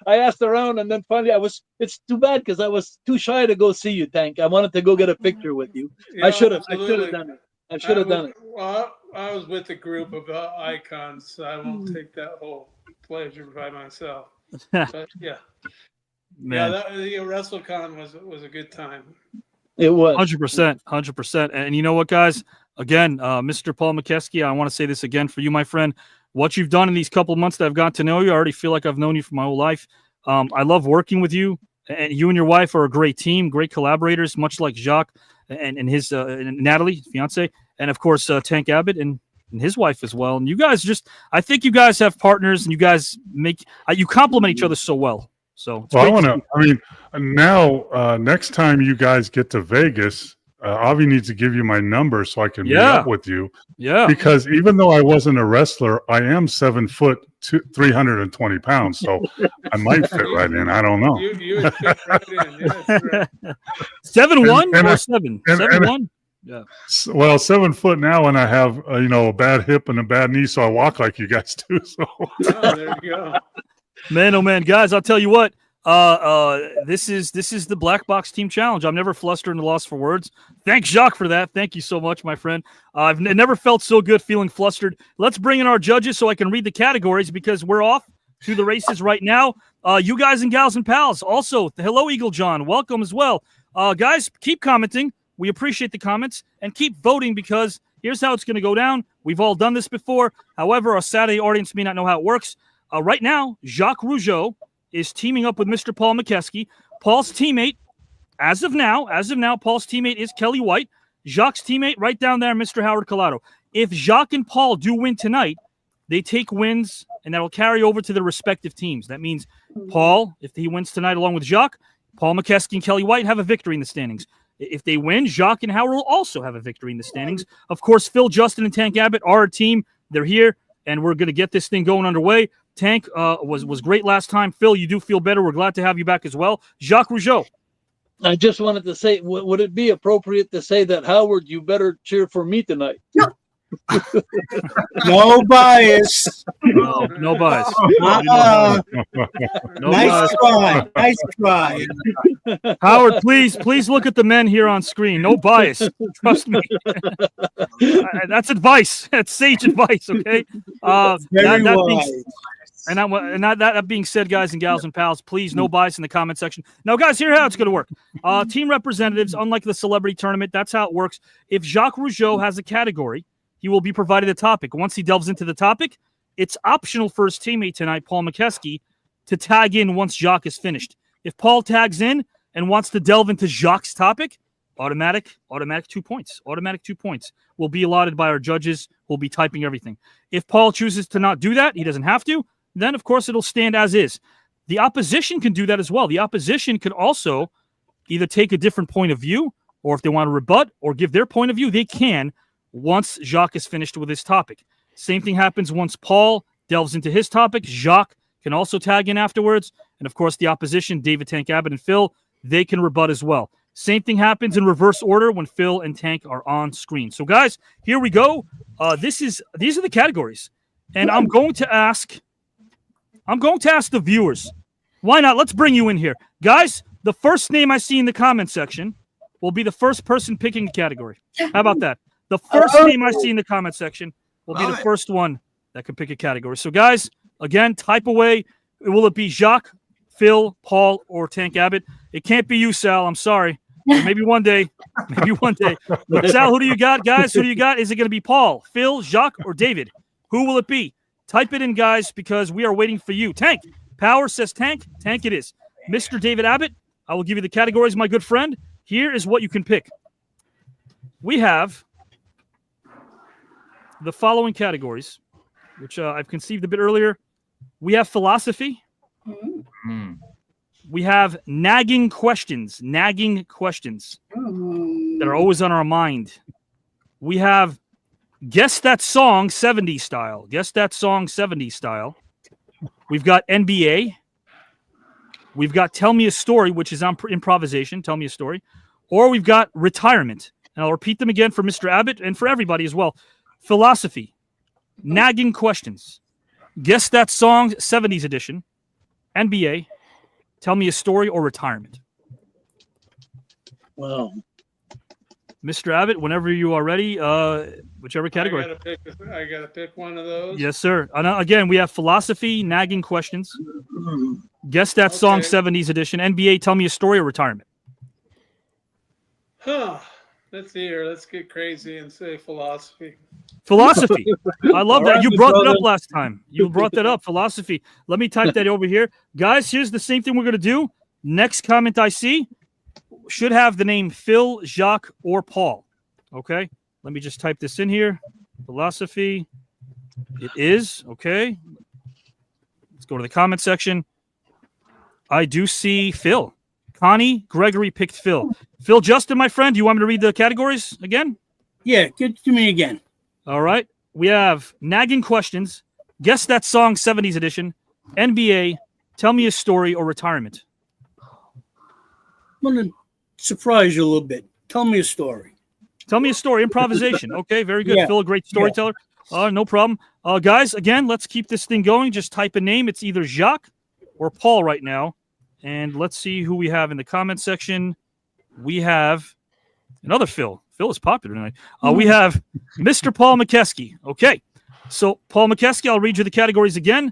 I asked around, and then finally it's too bad because I was too shy to go see you, Tank. I wanted to go get a picture with you. Yeah, I should have done it. I should have done it. Well, I was with a group of icons, so I won't take that whole pleasure by myself. But yeah, Man. WrestleCon was a good time. It was 100%. And you know what, guys? Again, Mr. Paul Mokeski, I want to say this again for you, my friend. What you've done in these couple of months that I've gotten to know you, I already feel like I've known you for my whole life. I love working with you, and you and your wife are a great team, great collaborators, much like Jacques and his and Natalie, his fiance, and of course Tank Abbott and his wife as well. And you guys I think you guys have partners, and you guys you complement each other so well. So now next time you guys get to Vegas, Avi needs to give you my number so I can meet up with you. Yeah. Because even though I wasn't a wrestler, I am 7 foot 320 pounds. So I might fit right in. I don't know. You would fit right in. Yeah, that's right. 7'1" or 7? 7'1"? Yeah. Well, 7 foot now, and I have a bad hip and a bad knee, so I walk like you guys do. So there you go. Man, oh man, guys, I'll tell you what. This is the Black Box Team Challenge. I'm never flustered and lost for words. Thanks, Jacques, for that. Thank you so much, my friend. I've never felt so good feeling flustered. Let's bring in our judges so I can read the categories because we're off to the races right now. You guys and gals and pals. Also, hello, Eagle John. Welcome as well. Guys, keep commenting. We appreciate the comments and keep voting because here's how it's going to go down. We've all done this before. However, our Saturday audience may not know how it works. Right now, Jacques Rougeau is teaming up with Mr. Paul Mokeski. Paul's teammate, as of now, Paul's teammate is Kelly White. Jacques' teammate right down there, Mr. Howard Collado. If Jacques and Paul do win tonight, they take wins, and that'll carry over to their respective teams. That means Paul, if he wins tonight along with Jacques, Paul Mokeski and Kelly White have a victory in the standings. If they win, Jacques and Howard will also have a victory in the standings. Of course, Phil Justin and Tank Abbott are a team. They're here, and we're going to get this thing going underway. Tank was great last time. Phil, you do feel better. We're glad to have you back as well. Jacques Rougeau. I just wanted to say, would it be appropriate to say that, Howard, you better cheer for me tonight? No bias. No bias. Nice try. Howard, please look at the men here on screen. No bias. Trust me. That's advice. That's sage advice, okay? That being said, guys and gals and pals, please, no bias in the comment section. Now, guys, here's how it's going to work. Team representatives, unlike the celebrity tournament, that's how it works. If Jacques Rougeau has a category, he will be provided a topic. Once he delves into the topic, it's optional for his teammate tonight, Paul Mokeski, to tag in once Jacques is finished. If Paul tags in and wants to delve into Jacques' topic, automatic 2 points. Automatic 2 points will be allotted by our judges who will be typing everything. If Paul chooses to not do that, he doesn't have to, then, of course, it'll stand as is. The opposition can do that as well. The opposition could also either take a different point of view, or if they want to rebut or give their point of view, they can once Jacques is finished with his topic. Same thing happens once Paul delves into his topic. Jacques can also tag in afterwards. And, of course, the opposition, David, Tank, Abbott, and Phil, they can rebut as well. Same thing happens in reverse order when Phil and Tank are on screen. So, guys, here we go. These are the categories. And I'm going to ask the viewers. Why not? Let's bring you in here. Guys, the first name I see in the comment section will be the first person picking a category. How about that? The first name I see in the comment section will be the first one that can pick a category. So, guys, again, type away. Will it be Jacques, Phil, Paul, or Tank Abbott? It can't be you, Sal. I'm sorry. Maybe one day. But Sal, who do you got, guys? Who do you got? Is it going to be Paul, Phil, Jacques, or David? Who will it be? Type it in, guys, because we are waiting for you. Tank. Power says Tank. Tank it is. Mr. David Abbott, I will give you the categories, my good friend. Here is what you can pick. We have the following categories, which I've conceived a bit earlier. We have philosophy. We have nagging questions that are always on our mind. We have guess that song 70s style. We've got NBA. We've got tell me a story, which is on improvisation. Tell me a story. Or we've got retirement. And I'll repeat them again for Mr. Abbott and for everybody as well. Philosophy, nagging questions, guess that song 70s edition, NBA, tell me a story, or retirement. Well, Mr. Abbott, whenever you are ready, whichever category. I gotta pick one of those. Yes, sir. And again, we have philosophy, nagging questions. Guess that song, 70s edition. NBA, tell me a story, or retirement. Huh. Let's see here. Let's get crazy and say philosophy. Philosophy. I love that. right, You brought brother. that up last time. You brought that up. Philosophy. Let me type that over here. Guys, here's the same thing we're going to do. Next comment I see should have the name Phil, Jacques, or Paul. Okay? Let me just type this in here. Philosophy. It is. Okay. Let's go to the comment section. I do see Phil. Connie Gregory picked Phil. Phil Justin, my friend, do you want me to read the categories again? Yeah, give it to me again. All right. We have nagging questions, guess that song 70s edition, NBA, tell me a story, or retirement. I'm going to surprise you a little bit. Tell me a story. Tell me a story, improvisation. Okay, very good. Yeah. Phil, a great storyteller. No problem. Guys, again, let's keep this thing going. Just type a name. It's either Jacques or Paul right now. And let's see who we have in the comment section. We have another Phil. Phil is popular tonight. We have Mr. Paul Mokeski. Okay. So, Paul Mokeski, I'll read you the categories again.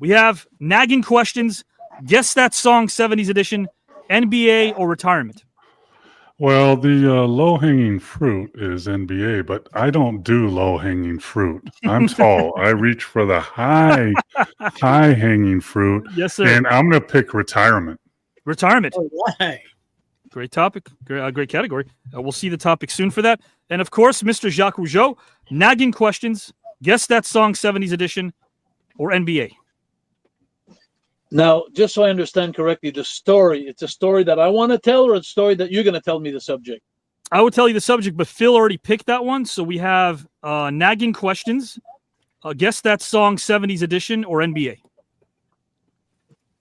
We have nagging questions, guess that song 70s edition, NBA, or retirement. Well, the low-hanging fruit is NBA, but I don't do low-hanging fruit. I'm tall. I reach for the high-hanging fruit. Yes, sir. And I'm going to pick retirement. Retirement. All right. Great topic. Great category. We'll see the topic soon for that. And, of course, Mr. Jacques Rougeau, nagging questions, guess that song 70s edition, or NBA. Now, just so I understand correctly, the story, it's a story that I want to tell, or a story that you're going to tell me the subject? I would tell you the subject, but Phil already picked that one. So we have nagging questions, guess that song 70s edition, or NBA.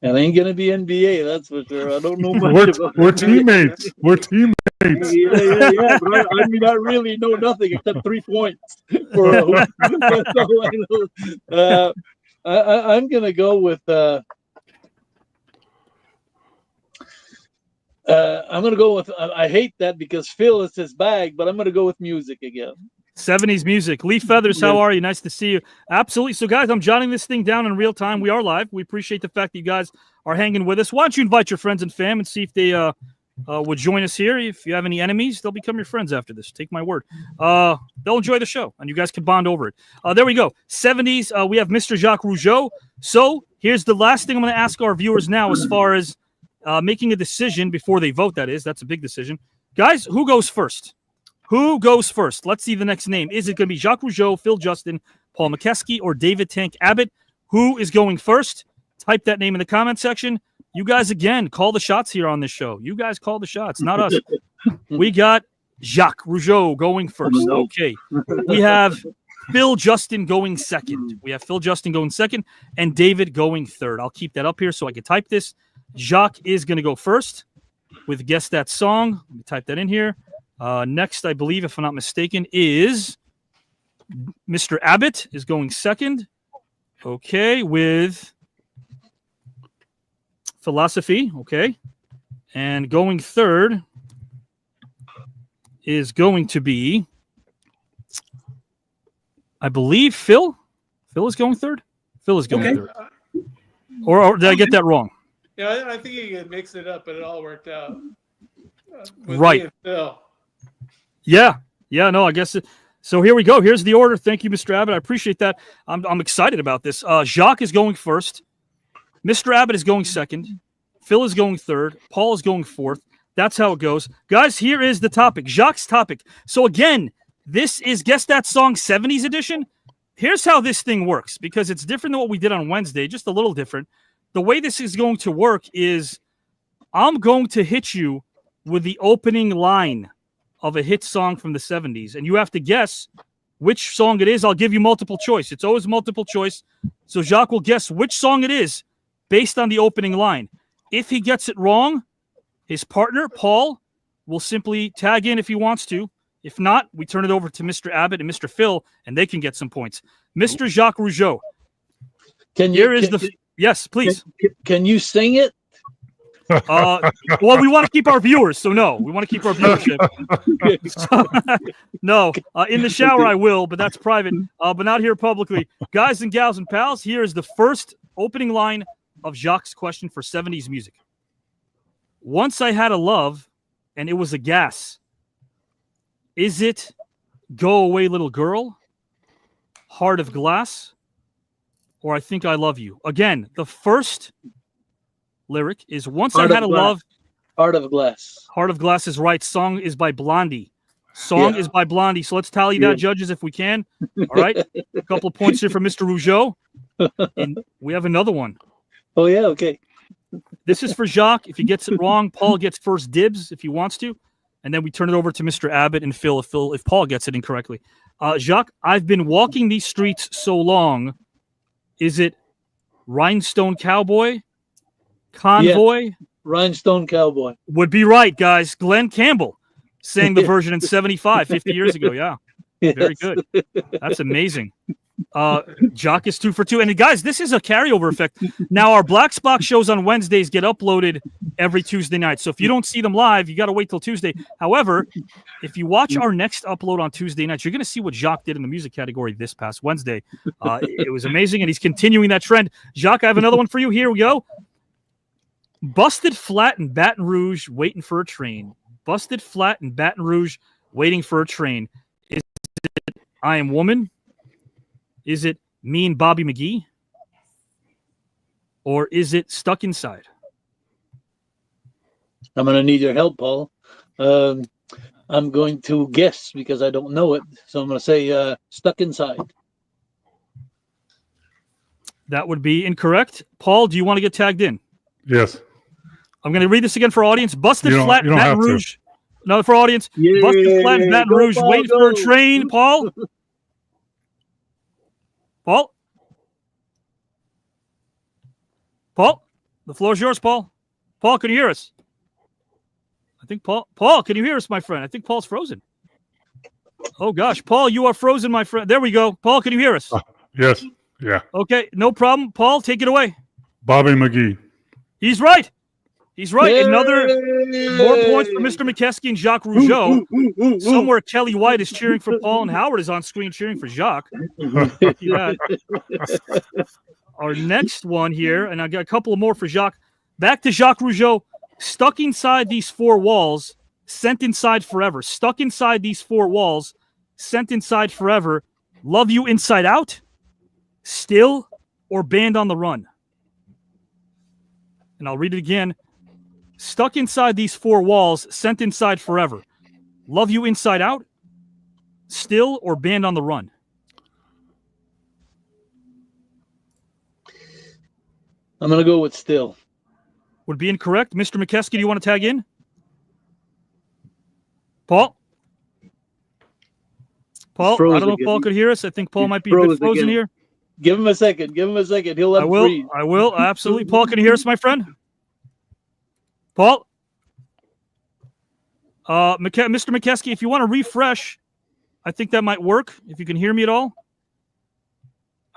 It ain't going to be NBA, that's for sure. I don't know much about We're teammates. We're teammates. Yeah. But I mean, I really know nothing except 3 points. That's all I know. I'm going to go with... I'm going to go with, I hate that because Phil is his bag, but I'm going to go with music again. 70s music. Lee Feathers, how are you? Nice to see you. Absolutely. So, guys, I'm jotting this thing down in real time. We are live. We appreciate the fact that you guys are hanging with us. Why don't you invite your friends and fam and see if they would join us here. If you have any enemies, they'll become your friends after this. Take my word. They'll enjoy the show, and you guys can bond over it. There we go. 70s. We have Mr. Jacques Rougeau. So here's the last thing I'm going to ask our viewers now as far as making a decision before they vote, that is. That's a big decision. Guys, who goes first? Who goes first? Let's see the next name. Is it going to be Jacques Rougeau, Phil Justin, Paul Mokeski, or David Tank Abbott? Who is going first? Type that name in the comment section. You guys, again, call the shots here on this show. You guys call the shots, not us. We got Jacques Rougeau going first. Okay. We have Phil Justin going second. And David going third. I'll keep that up here so I can type this. Jacques is going to go first with Guess That Song. Let me type that in here. Next, I believe, if I'm not mistaken, is Mr. Abbott is going second. Okay, with philosophy. Okay. And going third is going to be, I believe, Phil. Phil is going third? Phil is going third. Or did I get that wrong? Yeah, I think you could mix it up, but it all worked out. With Right. me and Phil. Yeah, no, I guess. So here we go. Here's the order. Thank you, Mr. Abbott. I appreciate that. I'm excited about this. Jacques is going first. Mr. Abbott is going second. Phil is going third. Paul is going fourth. That's how it goes. Guys, here is the topic. Jacques' topic. So again, this is Guess That Song 70s edition. Here's how this thing works, because it's different than what we did on Wednesday, just a little different. The way this is going to work is I'm going to hit you with the opening line of a hit song from the 70s, and you have to guess which song it is. I'll give you multiple choice. It's always multiple choice. So Jacques will guess which song it is based on the opening line. If he gets it wrong, his partner, Paul, will simply tag in if he wants to. If not, we turn it over to Mr. Abbott and Mr. Phil, and they can get some points. Mr. Jacques Rougeau. Yes, please. Can you sing it? Well, we want to keep our viewers, so no, we want to keep our viewership. So, no, in the shower I will, but that's private. But not here publicly. Guys and gals and pals, here is the first opening line of Jacques' question for 70s music. Once I had a love, and it was a gas. Is it Go Away Little Girl, Heart of Glass, or I Think I Love You? Again, the first lyric is Once I Had a Love. Heart of Glass. Heart of Glass is right. Song is by Blondie. Song is by Blondie. So let's tally that, judges, if we can. All right. A couple of points here for Mr. Rougeau. And we have another one. Oh, yeah. Okay. This is for Jacques. If he gets it wrong, Paul gets first dibs if he wants to. And then we turn it over to Mr. Abbott and Phil if Paul gets it incorrectly. Jacques, I've been walking these streets so long. Is it Rhinestone Cowboy? Convoy? Yeah. Rhinestone Cowboy. Would be right, guys. Glenn Campbell sang the version in 75, 50 years ago. Yeah. Yes. Very good. That's amazing. Jacques is 2 for 2. And guys, this is a carryover effect. Now, our Black Box shows on Wednesdays get uploaded every Tuesday night. So if you don't see them live, you got to wait till Tuesday. However, if you watch our next upload on Tuesday nights, you're going to see what Jacques did in the music category this past Wednesday. It was amazing, and he's continuing that trend. Jacques, I have another one for you. Here we go. Busted flat in Baton Rouge, waiting for a train. Busted flat in Baton Rouge, waiting for a train. Is it I Am Woman? Is it Me and Bobby McGee? Or is it Stuck Inside? I'm going to need your help, Paul. I'm going to guess because I don't know it. So I'm going to say Stuck Inside. That would be incorrect. Paul, do you want to get tagged in? Yes. I'm going to read this again for audience. Busted You don't- flat you don't Baton have to. Rouge. No, for audience. Yeah, Busted flat Baton go, Rouge, Paul, waiting go. for a train. Paul? Paul? Paul? The floor is yours, Paul. Paul, can you hear us? I think Paul, can you hear us, my friend? I think Paul's frozen. Oh, gosh. Paul, you are frozen, my friend. There we go. Paul, can you hear us? Yes. Yeah. Okay, no problem. Paul, take it away. Bobby McGee. He's right. He's right. Another Yay! more points for Mr. Mokeski and Jacques Rougeau. Somewhere Kelly White is cheering for Paul and Howard is on screen cheering for Jacques. See that. Our next one here, and I got a couple more for Jacques. Back to Jacques Rougeau. Stuck inside these four walls, sent inside forever. Stuck inside these four walls, sent inside forever. Love you inside out, still, or banned on the run. And I'll read it again. Stuck inside these four walls, sent inside forever. Love you inside out, still, or banned on the run. I'm going to go with still. Would be incorrect. Mr. Mokeski, do you want to tag in? Paul? Paul, I don't know if Paul could hear us. I think Paul might be a bit frozen here. Give him a second. Give him a second. He'll let breathe. I will. Absolutely. Paul, can you hear us, my friend? Paul? Mr. Mokeski, if you want to refresh, I think that might work, if you can hear me at all.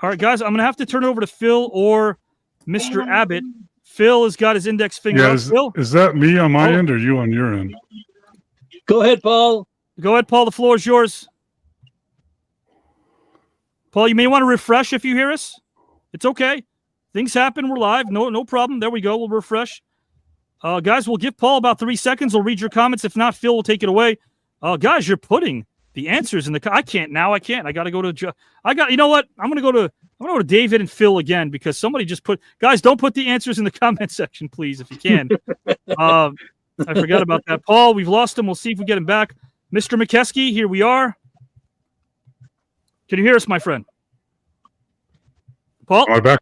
All right, guys, I'm going to have to turn it over to Phil or Mr. Abbott. Phil has got his index finger up. Phil? Is that me on my end or you on your end? Go ahead, Paul. Go ahead, Paul. The floor is yours. Paul, you may want to refresh if you hear us. It's okay. Things happen. We're live. No problem. There we go. We'll refresh. Guys, we'll give Paul about 3 seconds. We'll read your comments. If not, Phil will take it away. Guys, you're putting the answers in the. I can't now. I can't. I got to go to. You know what? I'm going to go to David and Phil again because somebody just put. Guys, don't put the answers in the comment section, please, if you can. I forgot about that. Paul, we've lost him. We'll see if we get him back. Mr. Mokeski, here we are. Can you hear us, my friend? Paul? Am I back?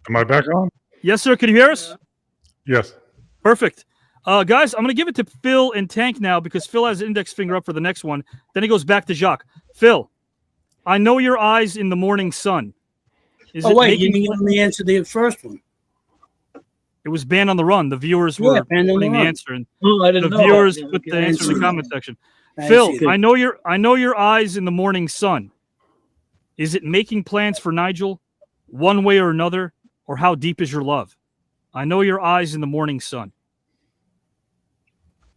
Am I back on? Yes, sir. Can you hear us? Yes. Perfect. Guys, I'm going to give it to Phil and Tank now because Phil has index finger up for the next one. Then he goes back to Jacques. Phil, I know your eyes in the morning sun. You didn't give me the answer to the first one. It was banned on the run. The viewers were putting the answer, and I didn't know. The viewers put the answer in the comment section. Phil, I know your eyes in the morning sun. Is it making plans for Nigel, one way or another, or how deep is your love? I know your eyes in the morning sun.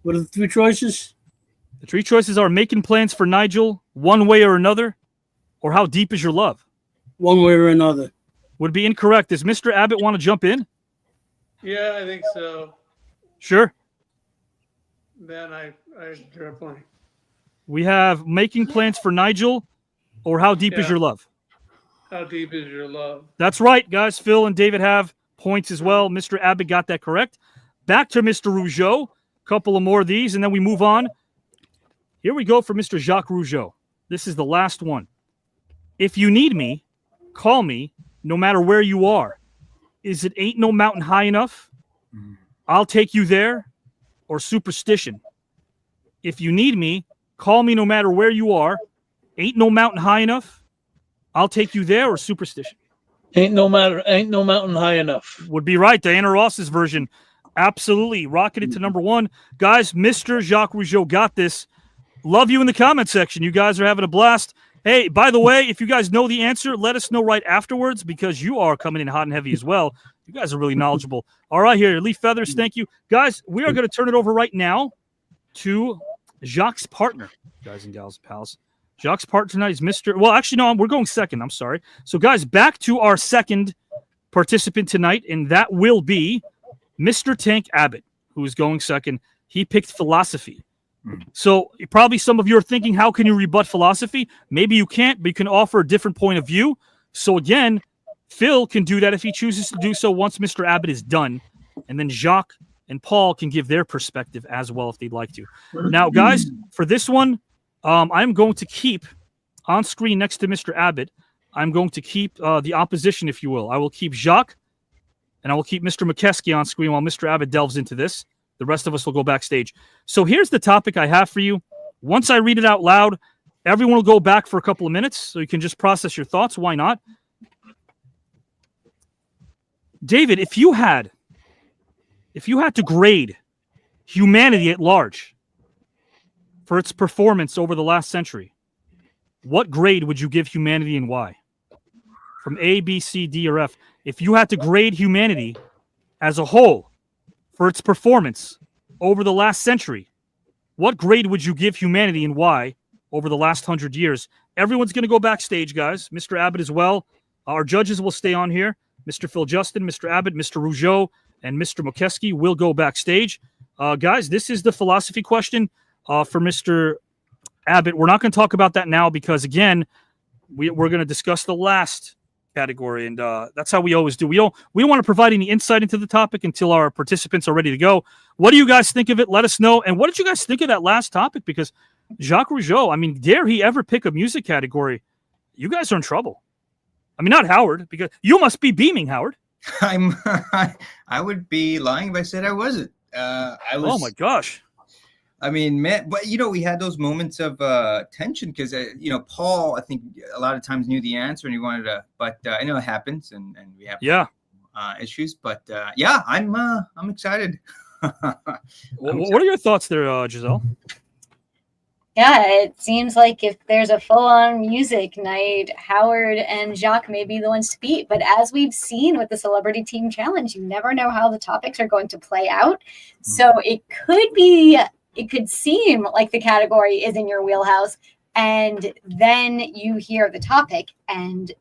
What are the three choices? The three choices are making plans for Nigel, one way or another, or how deep is your love? One way or another. Would be incorrect. Does Mr. Abbott want to jump in? Yeah, I think so. Sure. Then I draw a blank. We have making plans for Nigel, or how deep is Yeah. your love? How deep is your love? That's right, guys. Phil and David have points as well. Mr. Abbott got that correct. Back to Mr. Rougeau. A couple of more of these, and then we move on. Here we go for Mr. Jacques Rougeau. This is the last one. If you need me, call me, no matter where you are. Is it ain't no mountain high enough? I'll take you there, or superstition? If you need me, call me no matter where you are. Ain't no mountain high enough? I'll take you there, or superstition? Ain't no mountain high enough. Would be right. Diana Ross's version. Absolutely. Rocketed to number one. Guys, Mr. Jacques Rougeau got this. Love you in the comment section. You guys are having a blast. Hey, by the way, if you guys know the answer, let us know right afterwards because you are coming in hot and heavy as well. You guys are really knowledgeable. All right, here, Leaf Feathers, thank you. Guys, we are going to turn it over right now to Jacques' partner, guys and gals and pals. Jacques' partner tonight is Mr. Well, actually, no, we're going second. I'm sorry. So, guys, back to our second participant tonight, and that will be Mr. Tank Abbott, who is going second. He picked philosophy. So probably some of you are thinking, how can you rebut philosophy? Maybe you can't, but you can offer a different point of view. So again, Phil can do that if he chooses to do so once Mr. Abbott is done. And then Jacques and Paul can give their perspective as well if they'd like to. Now, guys, for this one, I'm going to keep on screen next to Mr. Abbott. I'm going to keep the opposition, if you will. I will keep Jacques, and I will keep Mr. Mokeski on screen while Mr. Abbott delves into this. The rest of us will go backstage. So here's the topic I have for you. Once I read it out loud, everyone will go back for a couple of minutes so you can just process your thoughts. Why not? David, if you had to grade humanity at large for its performance over the last century, what grade would you give humanity and why? From A, B, C, D, or F. If you had to grade humanity as a whole for its performance over the last century, what grade would you give humanity and why over the last 100 years? Everyone's going to go backstage, guys. Mr. Abbott as well. Our judges will stay on here. Mr. Phil Justin, Mr. Abbott, Mr. Rougeau, and Mr. Mokeski will go backstage. Guys, this is the philosophy question for Mr. Abbott. We're not going to talk about that now because, again, we're going to discuss the last category, and that's how we always do. We don't want to provide any insight into the topic until our participants are ready to go. What do you guys think of it? Let us know. And what did you guys think of that last topic? Because Jacques Rougeau, I mean, dare he ever pick a music category? You guys are in trouble. I mean, not Howard, because you must be beaming, Howard. I would be lying if I said I wasn't. Oh my gosh. I mean, man, but we had those moments of tension because Paul, I think a lot of times knew the answer and he wanted to, but I know it happens and we have issues. But yeah, I'm excited. What are your thoughts there, Giselle? Yeah, it seems like if there's a full-on music night, Howard and Jacques may be the ones to beat. But as we've seen with the Celebrity Team Challenge, you never know how the topics are going to play out. So it could seem like the category is in your wheelhouse, and then you hear the topic, and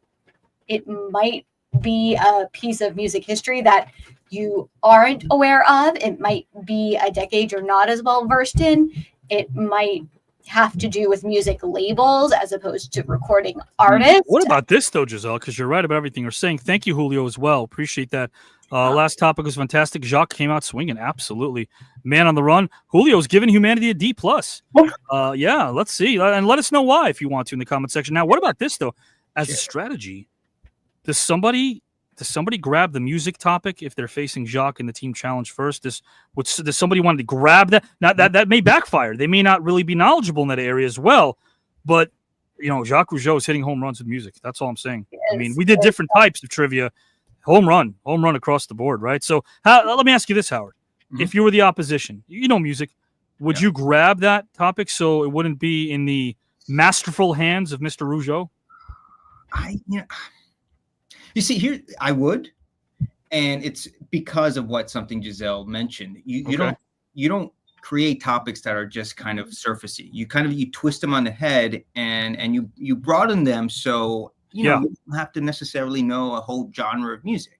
it might be a piece of music history that you aren't aware of. It might be a decade you're not as well versed in. It might have to do with music labels as opposed to recording artists. What about this, though, Giselle? Because you're right about everything you're saying. Thank you, Julio, as well. Appreciate that. Last topic was fantastic. Jacques came out swinging. Absolutely. Man on the run. Julio's giving humanity a D+. Yeah, let's see. And let us know why if you want to in the comment section. Now, what about this, though? As a strategy, does somebody grab the music topic if they're facing Jacques in the team challenge first? Does somebody want to grab that? Now, that may backfire. They may not really be knowledgeable in that area as well. But, Jacques Rougeau is hitting home runs with music. That's all I'm saying. I mean, we did different types of trivia. Home run across the board, right? So let me ask you this, Howard. Mm-hmm. If you were the opposition, music, would you grab that topic so it wouldn't be in the masterful hands of Mr. Rougeau? You see, here I would, and it's because of something Giselle mentioned. You don't create topics that are just kind of surfacey. You twist them on the head and you broaden them, so you don't have to necessarily know a whole genre of music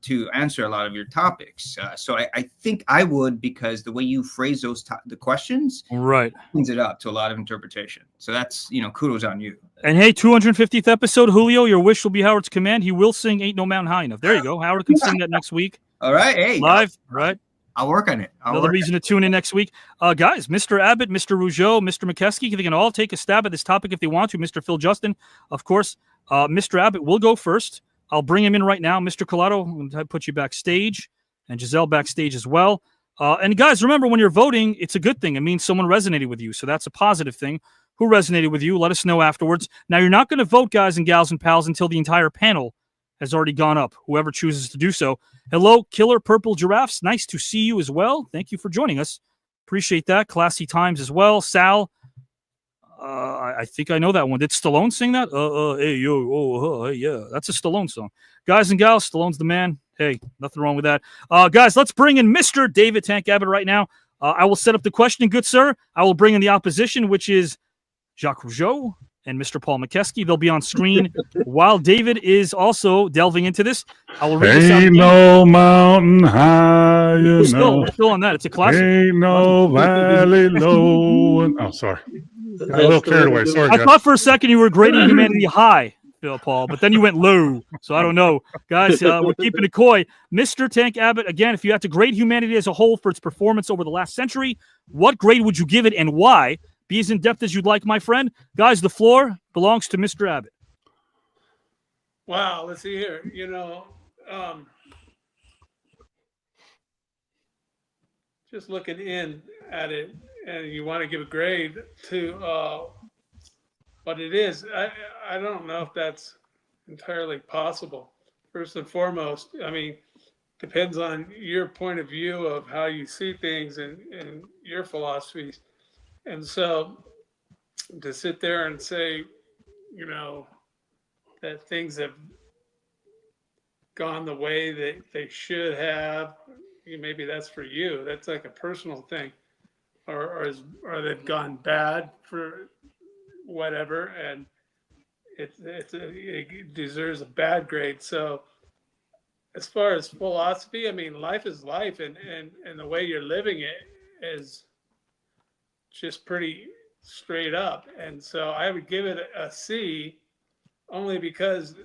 to answer a lot of your topics. So I think I would, because the way you phrase the questions opens it up to a lot of interpretation. So that's, kudos on you. And hey, 250th episode, Julio, your wish will be Howard's command. He will sing Ain't No Mountain High Enough. There you go. Howard can sing that next week. All right. Hey, live, right? I'll work on it. Another reason to tune in next week. Guys, Mr. Abbott, Mr. Rougeau, Mr. Mokeski, they can all take a stab at this topic if they want to. Mr. Phil Justin, of course. Mr. Abbott will go first. I'll bring him in right now. Mr. Collado, I'll put you backstage, and Giselle backstage as well. And guys, remember, when you're voting, it's a good thing. It means someone resonated with you, so that's a positive thing. Who resonated with you? Let us know afterwards. Now, you're not going to vote, guys and gals and pals, until the entire panel has already gone up, whoever chooses to do so. Hello, Killer Purple Giraffes. Nice to see you as well. Thank you for joining us. Appreciate that. Classy Times as well. Sal, I think I know that one. Did Stallone sing that? Hey, yo, hey, yeah. That's a Stallone song. Guys and gals, Stallone's the man. Hey, nothing wrong with that. Guys, let's bring in Mr. David Tank Abbott right now. I will set up the question, good sir. I will bring in the opposition, which is Jacques Rougeau and Mr. Paul Mokeski. They'll be on screen while David is also delving into this. I will read this out. Ain't no mountain high we're still on that. It's a classic. Ain't no valley low. Oh, sorry. Got a little carried away. Sorry, I thought for a second you were grading humanity high, Paul, but then you went low. So I don't know. Guys, we're keeping it coy. Mr. Tank Abbott, again, if you had to grade humanity as a whole for its performance over the last century, what grade would you give it and why? Be as in-depth as you'd like, my friend. Guys, the floor belongs to Mr. Abbott. Wow, let's see here. Just looking in at it, and you want to give a grade to what it is. I don't know if that's entirely possible. First and foremost, I mean, depends on your point of view of how you see things and your philosophies. And so to sit there and say, that things have gone the way that they should have, maybe that's for you. That's like a personal thing. Or they've gone bad for whatever, and it deserves a bad grade. So as far as philosophy, I mean, life is life, and the way you're living it is just pretty straight up. And so I would give it a C, only because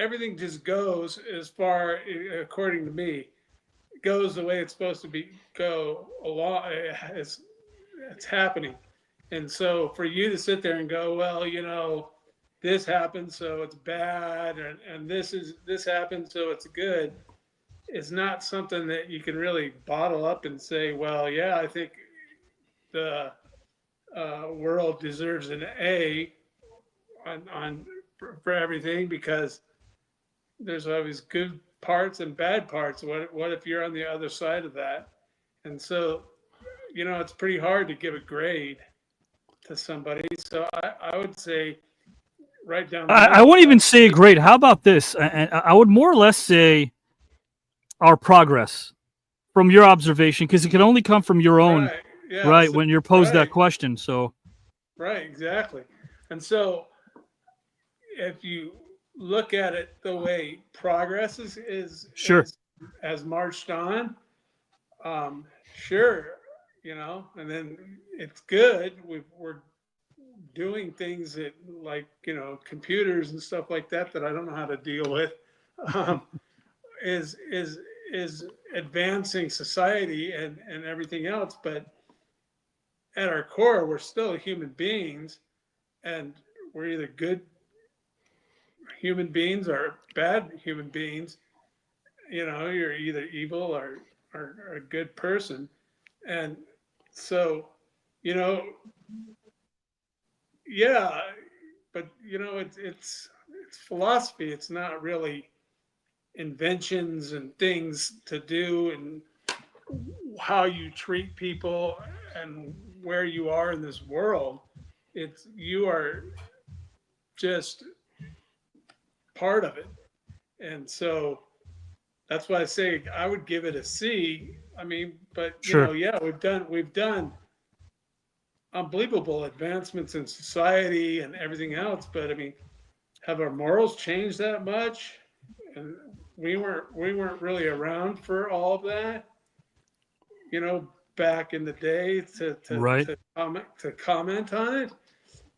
everything just goes as far, according to me, goes the way it's supposed to go along. It's happening. And so for you to sit there and go, well, this happened, so it's bad, and this happened, so it's good, is not something that you can really bottle up and say, well, yeah, I think the world deserves an A for everything, because there's always good parts and bad parts. What if you're on the other side of that? And so, it's pretty hard to give a grade to somebody. So I would say right down. I wouldn't even say a grade. How about this? And I would more or less say our progress from your observation, because it can only come from your own, right? So, when you're posed that question. So, right, exactly. And so, if you look at it the way progress is has marched on, sure, and then it's good. We're doing things that, like, computers and stuff like that I don't know how to deal with. Is advancing society and everything else, but at our core, we're still human beings, and we're either good human beings or bad human beings. You're either evil or a good person. And so, yeah, but it's philosophy. It's not really inventions and things to do and how you treat people and where you are in this world. You are just part of it. And so that's why I say I would give it a C. I mean, but Sure. yeah, we've done unbelievable advancements in society and everything else. But I mean, have our morals changed that much? And we weren't really around for all of that, back in the day Right. to comment on it.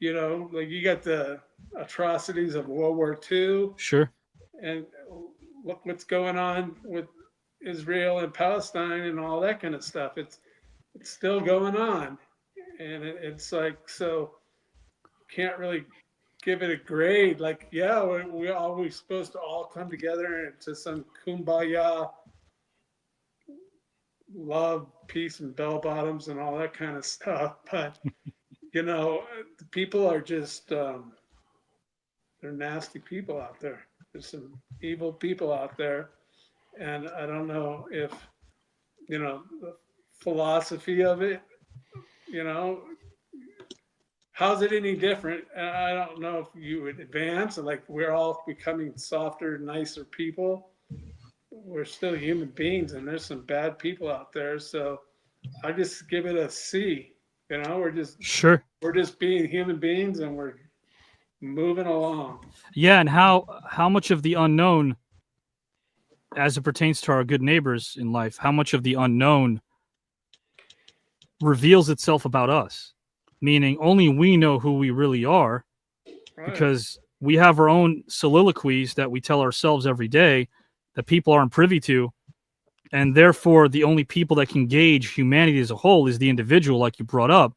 Like you got the atrocities of World War II, Sure. and look what's going on with Israel and Palestine and all that kind of stuff. It's still going on, and it's like, so can't really give it a grade. Like, yeah, we're always supposed to all come together into some kumbaya, love, peace, and bell bottoms and all that kind of stuff. But the people are just they're nasty people out there. There's some evil people out there, and I don't know if the philosophy of it, how's it any different? I don't know if you would advance, like we're all becoming softer, nicer people. We're still human beings, and there's some bad people out there. So I just give it a C. We're just being human beings, and we're moving along. Yeah, and how much of the unknown, as it pertains to our good neighbors in life, how much of the unknown reveals itself about us? Meaning only we know who we really are, Right. because we have our own soliloquies that we tell ourselves every day that people aren't privy to. And therefore, the only people that can gauge humanity as a whole is the individual, like you brought up.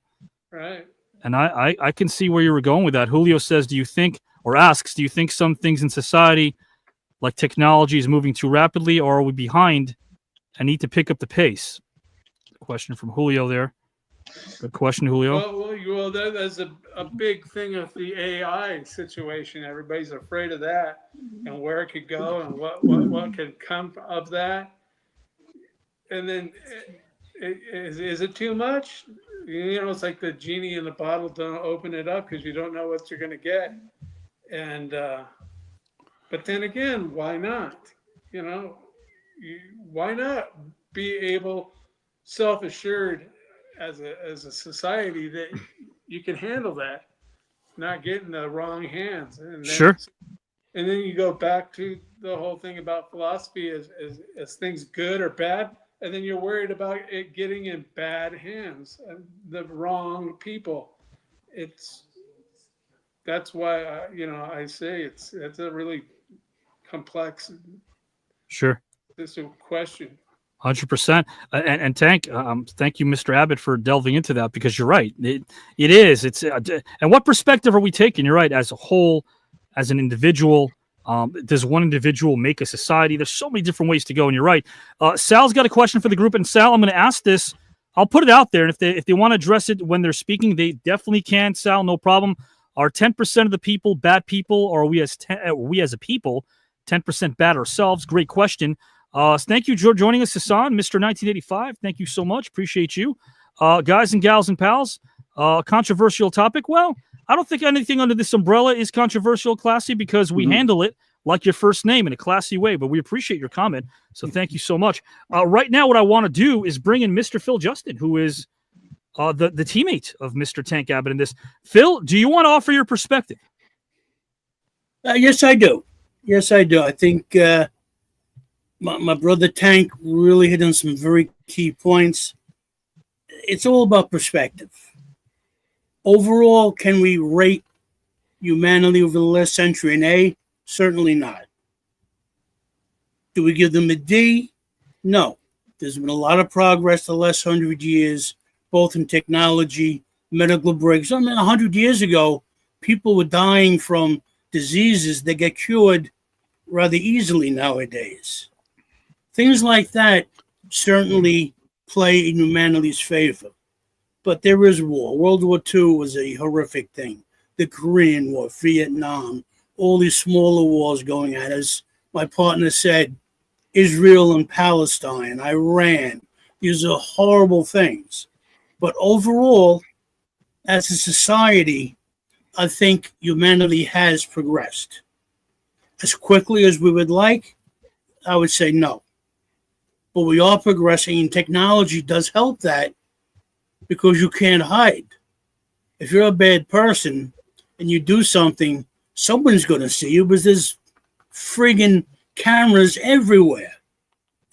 Right. And I can see where you were going with that. Julio says, do you think some things in society, like technology, is moving too rapidly, or are we behind and need to pick up the pace? Question from Julio there. Good question, Julio. Well, that's a big thing of the AI situation. Everybody's afraid of that and where it could go and what could come of that. And then, is it too much? It's like the genie in the bottle. Don't open it up because you don't know what you're going to get. And but then again, why not? Why not be able, self-assured as a society, that you can handle that, not get in the wrong hands. And then, Sure. And then you go back to the whole thing about philosophy as things good or bad, and then you're worried about it getting in bad hands and the wrong people. That's why I say it's a really complex, Sure. this question. 100%. And thank you, Mr. Abbott, for delving into that, because you're right. It is. And what perspective are we taking? You're right. As a whole, as an individual, does one individual make a society? There's so many different ways to go. And you're right. Sal's got a question for the group. And Sal, I'm going to ask this. I'll put it out there. And if they want to address it when they're speaking, they definitely can. Sal, no problem. Are 10% of the people bad people, or are we as a people 10% bad ourselves? Great question. Thank you for joining us, Hassan, Mr. 1985. Thank you so much. Appreciate you. Guys and gals and pals, controversial topic. Well, I don't think anything under this umbrella is controversial, classy, because we handle it like your first name in a classy way, but we appreciate your comment. So thank you so much. Right now, what I want to do is bring in Mr. Phil Justin, who is the teammate of Mr. Tank Abbott in this. Phil, do you want to offer your perspective? Yes, I do. I think my brother Tank really hit on some very key points. It's all about perspective. Overall, can we rate humanity over the last century an A? Certainly not. Do we give them a D? No. There's been a lot of progress the last 100 years, both in technology, medical breaks. 100 years ago, people were dying from diseases that get cured rather easily nowadays. Things like that certainly play in humanity's favor. But there is war. World War II was a horrific thing. The Korean War, Vietnam, all these smaller wars going on. As my partner said, Israel and Palestine, Iran. These are horrible things. But overall, as a society, I think humanity has progressed. As quickly as we would like, I would say no. But we are progressing, and technology does help that because you can't hide. If you're a bad person and you do something, someone's going to see you because there's friggin' cameras everywhere.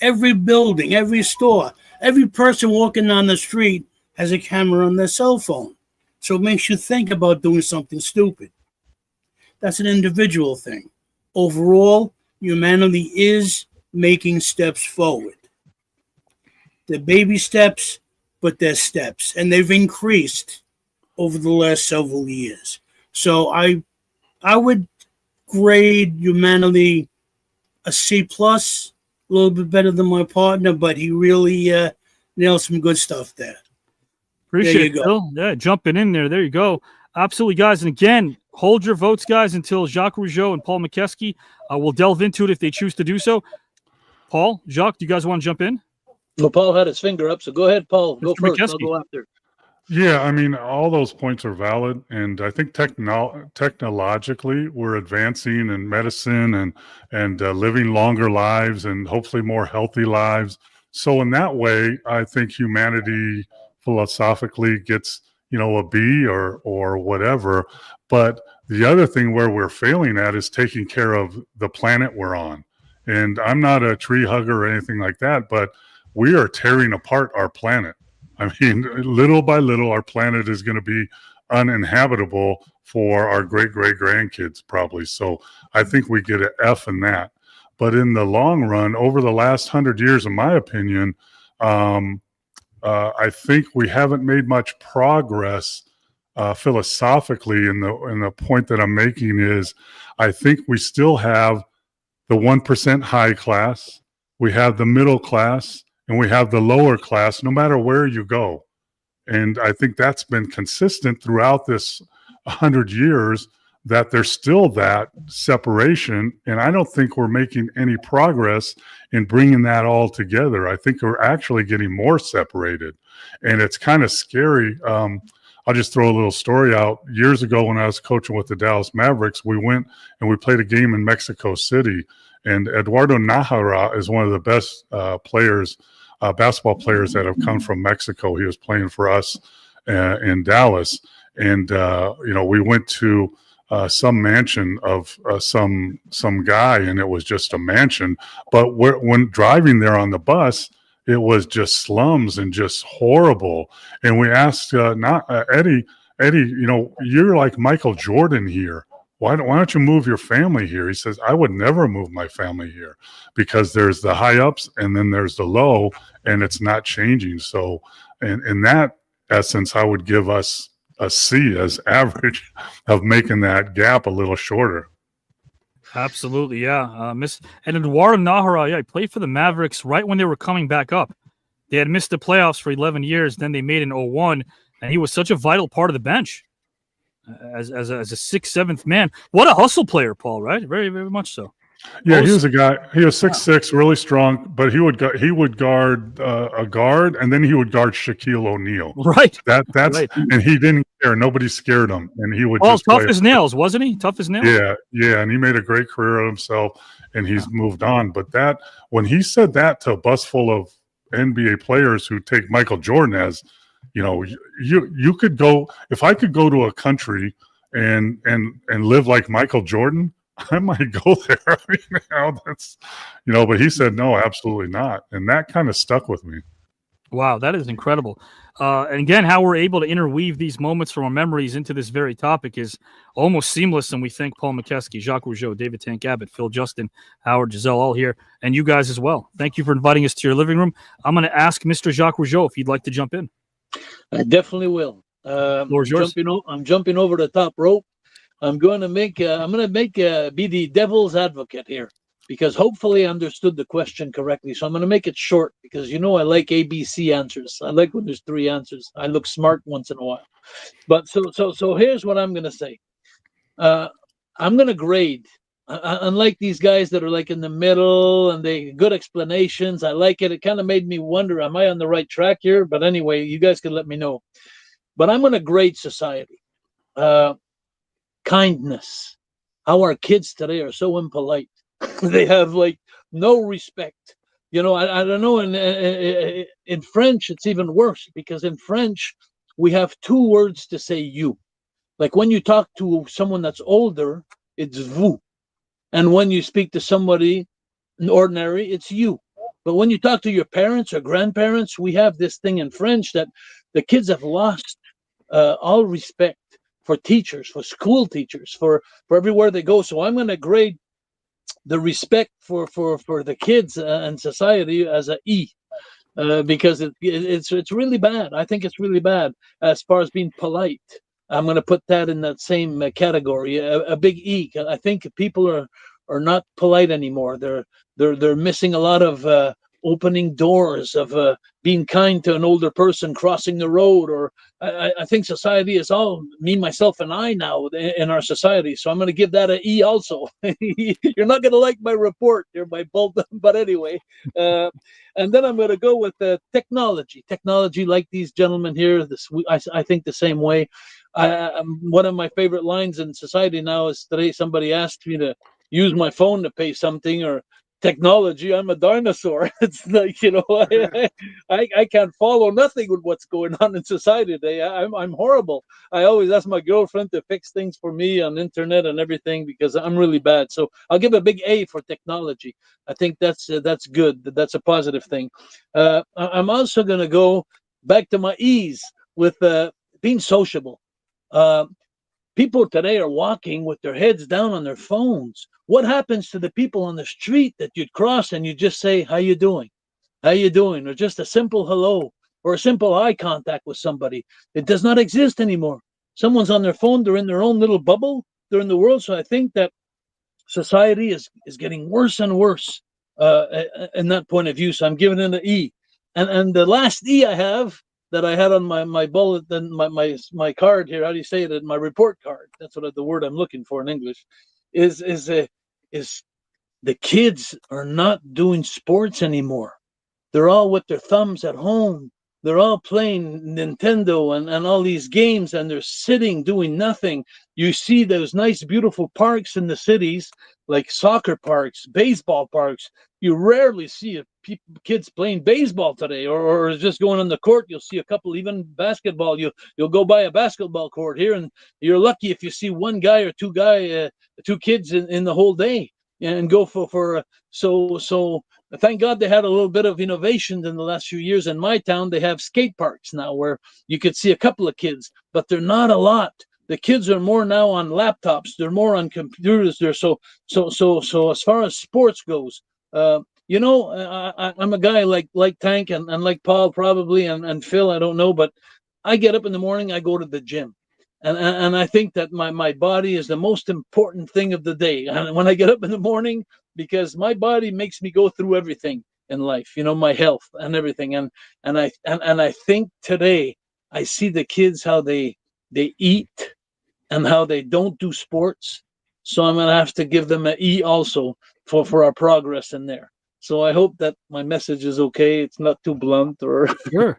Every building, every store, every person walking down the street has a camera on their cell phone. So it makes you think about doing something stupid. That's an individual thing. Overall, humanity is making steps forward. They're baby steps, but they're steps. And they've increased over the last several years. So I would grade humanity a C+, a little bit better than my partner, but he really nailed some good stuff there. Appreciate it, Phil. Yeah, jumping in there. There you go. Absolutely, guys. And again, hold your votes, guys, until Jacques Rougeau and Paul Mokeski will delve into it if they choose to do so. Paul, Jacques, do you guys want to jump in? Well, Paul had his finger up, so go ahead, Paul. Go Mr. first. I'll Mokeski. go after. Yeah, I mean, all those points are valid, and I think technologically we're advancing in medicine and living longer lives and hopefully more healthy lives. So in that way, I think humanity philosophically gets, a B or whatever. But the other thing where we're failing at is taking care of the planet we're on. And I'm not a tree hugger or anything like that, but we are tearing apart our planet. I mean, little by little, our planet is going to be uninhabitable for our great-great-grandkids probably. So I think we get an F in that. But in the long run, over the last 100 years, in my opinion, I think we haven't made much progress philosophically. And the point that I'm making is I think we still have the 1% high class, we have the middle class, and we have the lower class, no matter where you go. And I think that's been consistent throughout this 100 years, that there's still that separation. And I don't think we're making any progress in bringing that all together. I think we're actually getting more separated. And it's kind of scary. I'll just throw a little story out. Years ago, when I was coaching with the Dallas Mavericks, we went and we played a game in Mexico City. And Eduardo Nájera is one of the best basketball players that have come from Mexico. He was playing for us in Dallas. And, we went to some mansion of some guy, and it was just a mansion. But when driving there on the bus, it was just slums and just horrible. And we asked Eddie, you're like Michael Jordan here. Why don't you move your family here? He says, I would never move my family here because there's the high ups and then there's the low, and it's not changing. So in that essence, I would give us a C as average of making that gap a little shorter. Absolutely, yeah. And Eduardo Nájera, he played for the Mavericks right when they were coming back up. They had missed the playoffs for 11 years. Then they made an 0-1, and he was such a vital part of the bench as a 6th, 7th man. What a hustle player, Paul, right? Very, very much so. Yeah, he was a guy. He was 6'6", really strong, but he would guard a guard, and then he would guard Shaquille O'Neal. Right. That's right. And he didn't care. Nobody scared him, and he would. Well, tough as nails, wasn't he? Tough as nails. Yeah, and he made a great career of himself, and he's moved on. But when he said that to a bus full of NBA players who take Michael Jordan as, you could go. If I could go to a country and live like Michael Jordan, I might go there. I mean, that's, but he said, no, absolutely not. And that kind of stuck with me. Wow, that is incredible. And again, how we're able to interweave these moments from our memories into this very topic is almost seamless. And we thank Paul Mokeski, Jacques Rougeau, David Tank Abbott, Phil Justin, Howard, Giselle, all here, and you guys as well. Thank you for inviting us to your living room. I'm going to ask Mr. Jacques Rougeau if you'd like to jump in. I definitely will. Floor's yours. I'm jumping over the top rope. I'm going to be the devil's advocate here, because hopefully I understood the question correctly. So I'm going to make it short, because I like ABC answers. I like when there's 3 answers. I look smart once in a while. But so here's what I'm going to say. I'm going to grade. Unlike these guys that are like in the middle and they good explanations, I like it. It kind of made me wonder, am I on the right track here? But anyway, you guys can let me know. But I'm going to grade society. Kindness. How our kids today are so impolite. They have like no respect. You know, I don't know. In French, it's even worse because in French, we have two words to say you. Like when you talk to someone that's older, it's vous. And when you speak to somebody ordinary, it's you. But when you talk to your parents or grandparents, we have this thing in French that the kids have lost all respect for teachers, for school teachers, for everywhere they go. So I'm going to grade the respect for the kids and society as a E. Because it's really bad. I think it's really bad as far as being polite. I'm going to put that in that same category, a big E. I think people are not polite anymore. They're missing a lot of opening doors, of being kind to an older person crossing the road. Or I think society is all me, myself, and I now in our society. So I'm going to give that an E also. You're not going to like my report here, my bold, but anyway. And then I'm going to go with technology. Technology, like these gentlemen here, I think the same way. One of my favorite lines in society now is today somebody asked me to use my phone to pay something, or technology, I'm a dinosaur. It's like, you know, I can't follow nothing with what's going on in society today. I'm horrible. I always ask my girlfriend to fix things for me on internet and everything because I'm really bad. So I'll give a big A for technology. I think that's good. That's a positive thing. I'm also going to go back to my E's with being sociable. People today are walking with their heads down on their phones. What happens to the people on the street that you'd cross and you just say, how you doing? How you doing? Or just a simple hello or a simple eye contact with somebody. It does not exist anymore. Someone's on their phone. They're in their own little bubble. They're in the world. So I think that society is getting worse and worse in that point of view. So I'm giving it an E. And the last E I have that I had on my bullet, then my card here. How do you say it? My report card. That's the word I'm looking for in English. Is the kids are not doing sports anymore. They're all with their thumbs at home. They're all playing Nintendo and all these games, and they're sitting doing nothing. You see those nice, beautiful parks in the cities, like soccer parks, baseball parks. You rarely see kids playing baseball today, or just going on the court. You'll see a couple, even basketball. You'll go by a basketball court here, and you're lucky if you see one guy or two kids in the whole day, and go for so. Thank God they had a little bit of innovation in the last few years. In my town, they have skate parks now where you could see a couple of kids, but they're not a lot. The kids are more now on laptops. They're more on computers. They're so as far as sports goes, you know, I'm a guy like Tank and like Paul probably and Phil. I don't know, but I get up in the morning. I go to the gym. And I think that my body is the most important thing of the day. And when I get up in the morning, because my body makes me go through everything in life, you know, my health and everything. And I think today I see the kids, how they eat and how they don't do sports. So I'm going to have to give them an E also for our progress in there. So I hope that my message is okay. It's not too blunt or sure.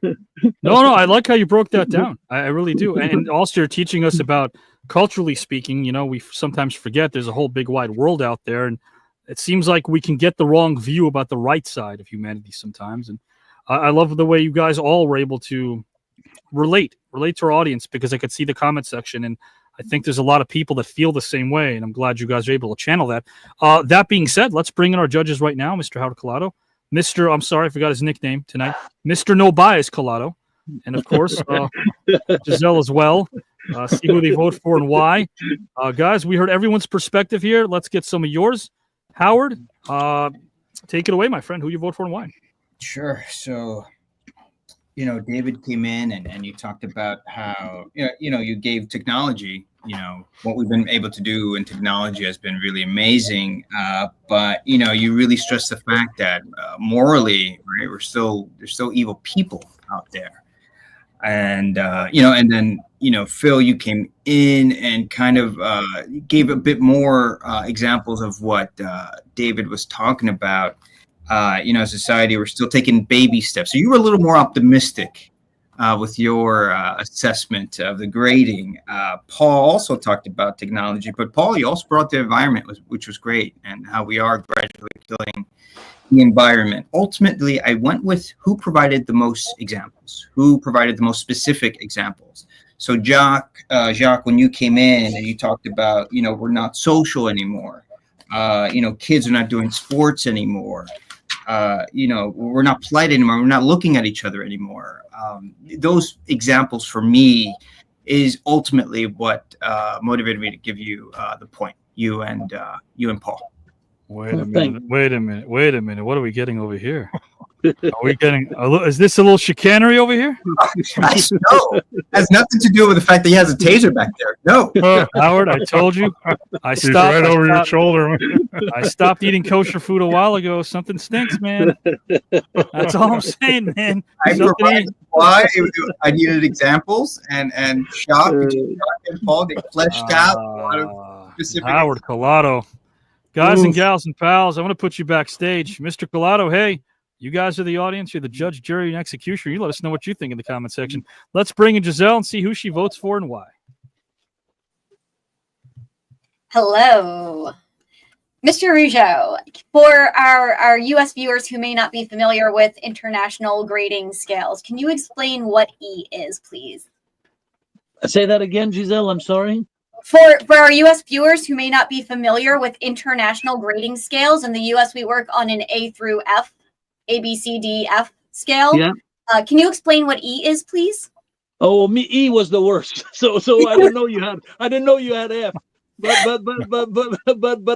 No, I like how you broke that down. I really do. And also you're teaching us about, culturally speaking, you know, we sometimes forget there's a whole big wide world out there. And it seems like we can get the wrong view about the right side of humanity sometimes. And I love the way you guys all were able to relate to our audience, because I could see the comment section. And I think there's a lot of people that feel the same way, and I'm glad you guys are able to channel that. That being said, let's bring in our judges right now, Mr. Howard Collado, I'm sorry, I forgot his nickname tonight, Mr. No Bias Collado, and of course, Giselle as well. See who they vote for and why. Guys, we heard everyone's perspective here. Let's get some of yours. Howard, take it away, my friend. Who you vote for and why? Sure. So, you know, David came in and you talked about how, you know, you gave technology, you know, what we've been able to do in technology has been really amazing. But, you know, you really stress the fact that morally, right, there's still evil people out there. And, you know, and then, you know, Phil, you came in and kind of gave a bit more examples of what David was talking about. You know, society, we're still taking baby steps. So you were a little more optimistic with your assessment of the grading. Paul also talked about technology, but Paul, you also brought the environment, which was great, and how we are gradually killing the environment. Ultimately, I went with who provided the most examples, who provided the most specific examples. So Jacques, when you came in and you talked about, we're not social anymore. Kids are not doing sports anymore. We're not polite anymore. We're not looking at each other anymore. Those examples for me is ultimately what motivated me to give you the point, you and Paul. Wait a minute. What are we getting over here? Are we getting? Is this a little chicanery over here? No, has nothing to do with the fact that he has a taser back there. No, Howard, I told you. I He's right over your shoulder. I stopped eating kosher food a while ago. Something stinks, man. That's all I'm saying, man. I provided why I needed examples, and Jacques and Paul, they fleshed out a lot of specific. Howard Collado, guys and gals and pals, I want to put you backstage, Mr. Collado. Hey. You guys are the audience. You're the judge, jury, and executioner. You let us know what you think in the comment section. Let's bring in Giselle and see who she votes for and why. Hello. Mr. Rougeau, for our U.S. viewers who may not be familiar with international grading scales, can you explain what E is, please? Say that again, Giselle. I'm sorry. For our U.S. viewers who may not be familiar with international grading scales, in the U.S. we work on an A through F. A, B, C, D, F scale. Yeah. Can you explain what E is, please? Oh, E was the worst. So I didn't know you had F. But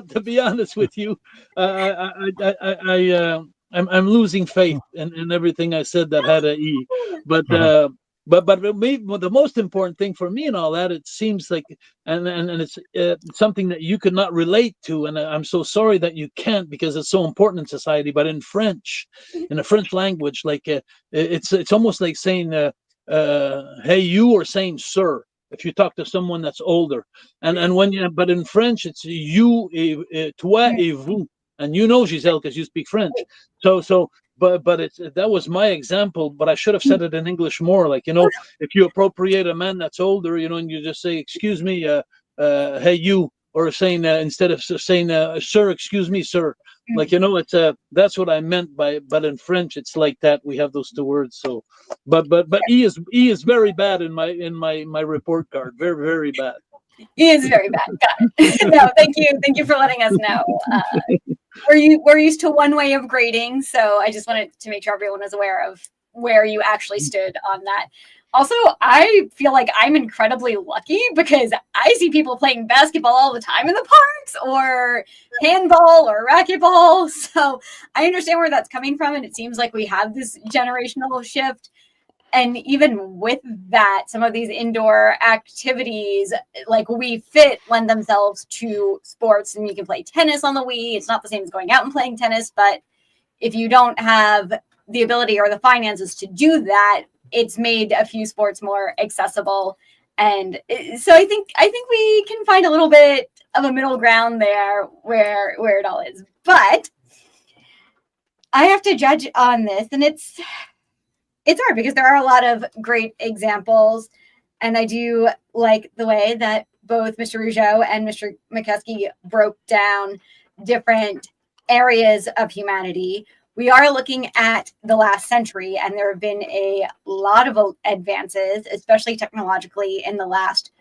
to be honest with you, I'm losing faith in everything I said that had an E. But the most important thing for me and all that, it seems like, and it's something that you could not relate to, and I'm so sorry that you can't because it's so important in society. But in French, in the French language, like it's almost like saying "hey you" or saying "sir" if you talk to someone that's older. And but in French it's "you," "toi" et "vous," and Giselle, because you speak French. But that was my example, but I should have said it in English more. Like, if you appropriate a man that's older, and you just say, "Excuse me, hey you," or saying instead of saying "sir," "Excuse me, sir." Like, it's that's what I meant by. But in French, it's like that. We have those two words. So, but E is very bad in my report card. Very, very bad. E is very bad. Got it. No, thank you for letting us know. We're used to one way of grading, so I just wanted to make sure everyone was aware of where you actually stood on that. Also, I feel like I'm incredibly lucky because I see people playing basketball all the time in the parks, or handball or racquetball. So I understand where that's coming from, and it seems like we have this generational shift. And even with that, some of these indoor activities, like Wii Fit, lend themselves to sports. And you can play tennis on the Wii. It's not the same as going out and playing tennis. But if you don't have the ability or the finances to do that, it's made a few sports more accessible. And so I think we can find a little bit of a middle ground there where it all is. But I have to judge on this, and it's hard because there are a lot of great examples, and I do like the way that both Mr. Rougeau and Mr. Mokeski broke down different areas of humanity. We are looking at the last century, and there have been a lot of advances, especially technologically, in the last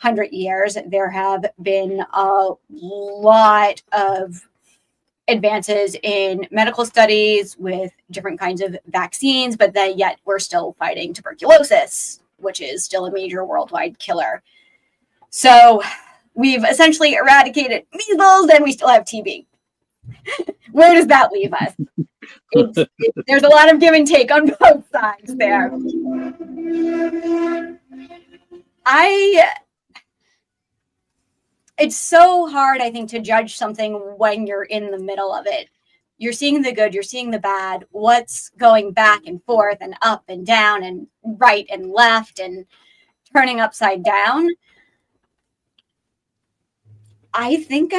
100 years. There have been a lot of advances in medical studies with different kinds of vaccines, but then yet we're still fighting tuberculosis, which is still a major worldwide killer. So we've essentially eradicated measles, and we still have TB. Where does that leave us? There's a lot of give and take on both sides there. It's so hard, I think, to judge something when you're in the middle of it. You're seeing the good, you're seeing the bad, what's going back and forth and up and down and right and left and turning upside down. I think